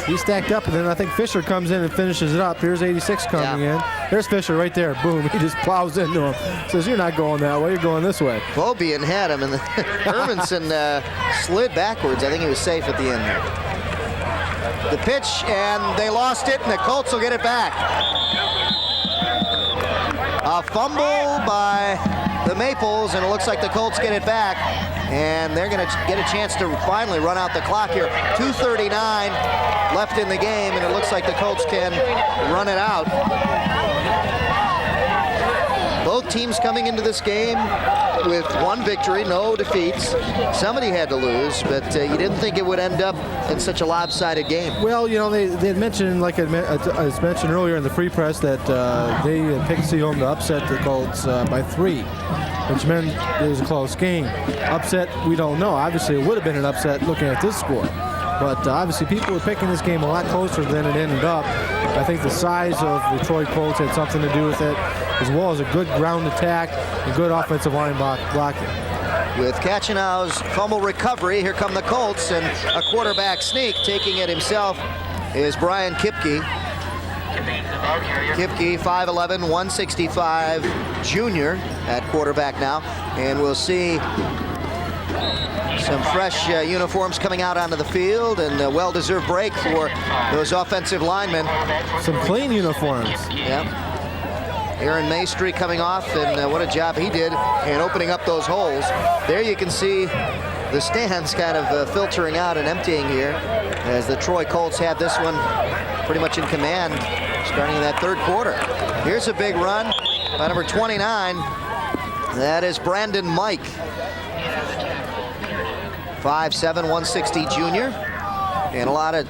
S3: He's stacked up, and then I think Fisher comes in and finishes it up. Here's 86 coming in. There's Fisher right there. Boom. He just plows into him. Says, you're not going that way. You're going this way.
S2: Bobian had him, and Hermanson slid backwards. I think he was safe at the end there. The pitch, and they lost it, and the Colts will get it back. A fumble by the Maples, and it looks like the Colts get it back. And they're going to get a chance to finally run out the clock here. 2:39 left in the game, and it looks like the Colts can run it out. Both teams coming into this game with one victory, no defeats. Somebody had to lose, but you didn't think it would end up in such a lopsided game.
S3: Well, you know, they had mentioned, like I mentioned earlier in the free press, that they had picked Seaholm to upset the Colts by 3. Which meant it was a close game. Upset, we don't know. Obviously, it would have been an upset looking at this score. But obviously, people were picking this game a lot closer than it ended up. I think the size of the Troy Colts had something to do with it, as well as a good ground attack and good offensive line blocking.
S2: With Kachenow's fumble recovery, here come the Colts, and a quarterback sneak. Taking it himself is Brian Kipke. Kipke, 5'11", 165, junior at quarterback now. And we'll see some fresh uniforms coming out onto the field, and a well-deserved break for those offensive linemen.
S3: Some clean uniforms.
S2: Yep. Aaron Maestri coming off, and what a job he did in opening up those holes. There you can see the stands kind of filtering out and emptying here, as the Troy Colts have this one pretty much in command starting in that third quarter. Here's a big run by number 29. That is Brandon Mike. 5'7", 160 junior. And a lot of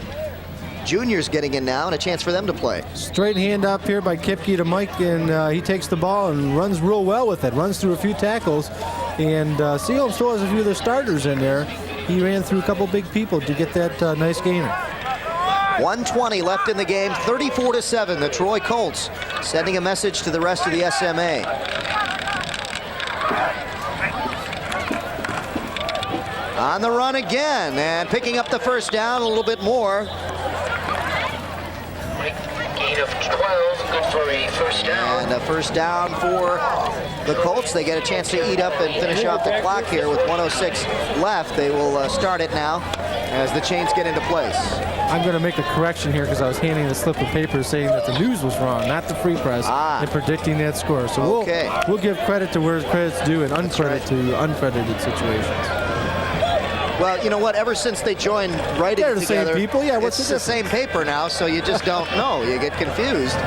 S2: juniors getting in now, and a chance for them to play.
S3: Straight hand up here by Kipke to Mike, and he takes the ball and runs real well with it. Runs through a few tackles, and Seaholm still has a few of their starters in there. He ran through a couple big people to get that nice gainer.
S2: 1:20 left in the game, 34-7. The Troy Colts sending a message to the rest of the SMA. On the run again, and picking up the first down a little bit more.
S10: Gain of 12, good for a first down.
S2: And a first down for the Colts. They get a chance to eat up and finish off the clock here with 1:06 left. They will start it now as the chains get into place.
S3: I'm going to make a correction here because I was handing a slip of paper saying that the news was wrong, not the free press, in predicting that score. So we'll give credit to where credit's due and uncredit to uncredited situations.
S2: Well, you know what? Ever since they joined writing
S3: They're the
S2: together,
S3: same people. Yeah,
S2: it's the same paper now, so you just don't know. You get confused.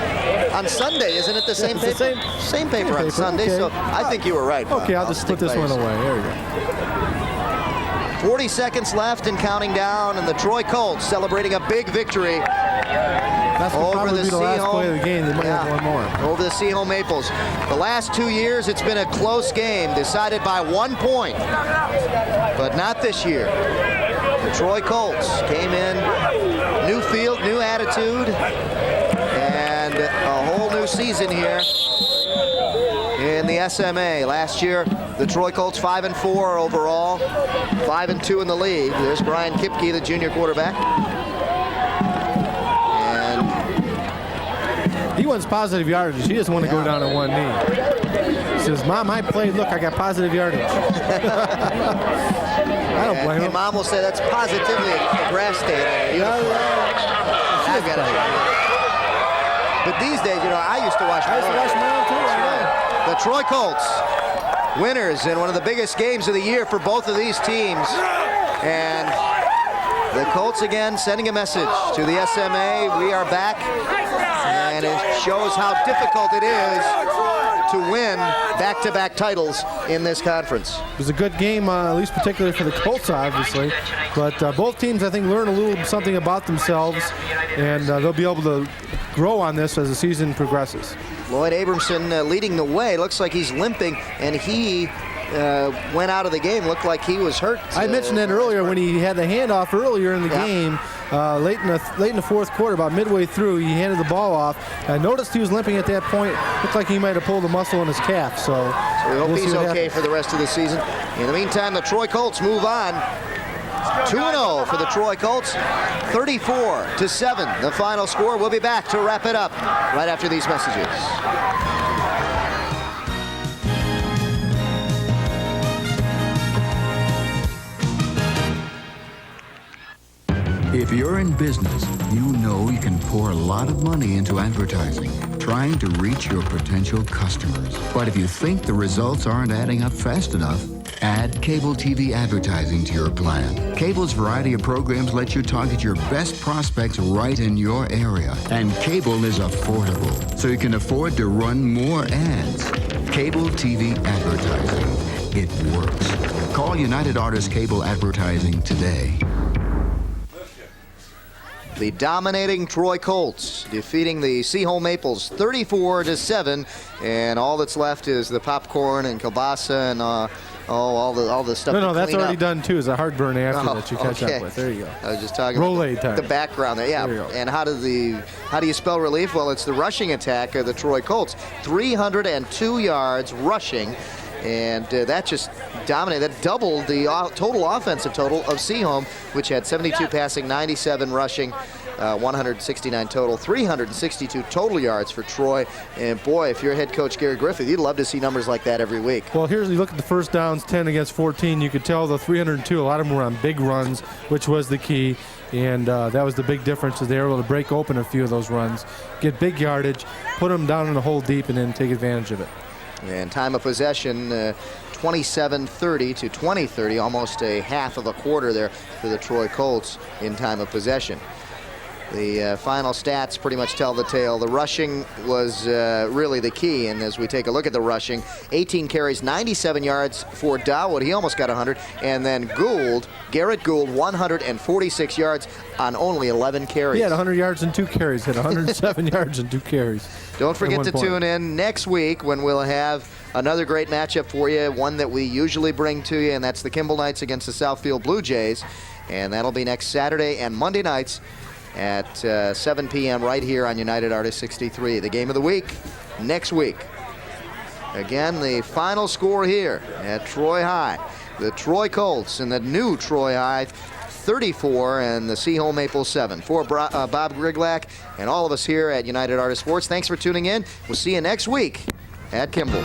S2: On Sunday, isn't it the same paper? Same paper on Sunday,
S3: okay.
S2: So I think you were right, Bob.
S3: Okay, I'll just put this one away. There we go.
S2: 40 seconds left and counting down, and the Troy Colts celebrating a big victory
S3: That's
S2: over the
S3: last play of the game. They might have one more.
S2: Over the Seaholm Maples. The last 2 years, it's been a close game, decided by 1 point, but not this year. The Troy Colts came in, new field, new attitude, and a whole new season here in the SMA. Last year, the Troy Colts 5-4 overall, 5-2 in the league. There's Brian Kipke, the junior quarterback. And
S3: he wants positive yardage. He doesn't want to go down on one knee. He says, Mom, I played. Look, I got positive yardage. I don't blame him.
S2: Mom will say that's positively a grass stain. I've got it. But these days, you know, I used to watch my own too. The Troy Colts, winners in one of the biggest games of the year for both of these teams. And the Colts again sending a message to the SMA. We are back. And it shows how difficult it is to win back-to-back titles in this conference.
S3: It was a good game, at least particularly for the Colts, obviously. But both teams, I think, learn a little something about themselves, and they'll be able to grow on this as the season progresses.
S2: Lloyd Abramson leading the way. Looks like he's limping, and he went out of the game. Looked like he was hurt.
S3: I mentioned that earlier when he had the handoff earlier in the game, late in the fourth quarter, about midway through, he handed the ball off. I noticed he was limping at that point. Looked like he might have pulled a muscle in his calf. So
S2: we hope he's okay for the rest of the season. In the meantime, the Troy Colts move on. 2-0 for the Troy Colts, 34-7 the final score. We'll be back to wrap it up right after these messages.
S11: If you're in business, you know you can pour a lot of money into advertising, trying to reach your potential customers. But if you think the results aren't adding up fast enough, add cable TV advertising to your plan. Cable's variety of programs let you target your best prospects right in your area. And cable is affordable, so you can afford to run more ads. Cable TV advertising. It works. Call United Artists Cable Advertising today.
S2: The dominating Troy Colts defeating the Seaholm Maples 34-7, and all that's left is the popcorn and kielbasa and all the stuff.
S3: No,
S2: to
S3: that's
S2: clean
S3: already
S2: up.
S3: done too. It's a heartburn after that you catch up with. There you go.
S2: I was just talking
S3: Rolade
S2: about
S3: time.
S2: the background there. Yeah.
S3: There you go.
S2: And how do you spell relief? Well, it's the rushing attack of the Troy Colts. 302 yards rushing. And that just dominated. That doubled the total offensive total of Seaholm, which had 72 passing, 97 rushing, 169 total, 362 total yards for Troy. And boy, if you're head coach Gary Griffith, you'd love to see numbers like that every week.
S3: Well, here's, you look at the first downs, 10 against 14. You could tell the 302, a lot of them were on big runs, which was the key. And that was the big difference, is they were able to break open a few of those runs, get big yardage, put them down in the hole deep, and then take advantage of it.
S2: And time of possession, 27-30 to 20-30, almost a half of a quarter there for the Troy Colts in time of possession. The final stats pretty much tell the tale. The rushing was really the key, and as we take a look at the rushing, 18 carries, 97 yards for Dawood. He almost got 100. And then Garrett Gould, 146 yards on only 11 carries.
S3: He had 100 yards and 2 carries, had 107 yards and 2 carries.
S2: Don't forget to tune in next week when we'll have another great matchup for you, one that we usually bring to you, and that's the Kimball Knights against the Southfield Blue Jays. And that'll be next Saturday and Monday nights at 7 p.m. right here on United Artists 63. The game of the week next week. Again, the final score here at Troy High. The Troy Colts and the new Troy High 34 and the Seaholm Maples 7. For Bob Griglak and all of us here at United Artists Sports, thanks for tuning in. We'll see you next week at Kimball.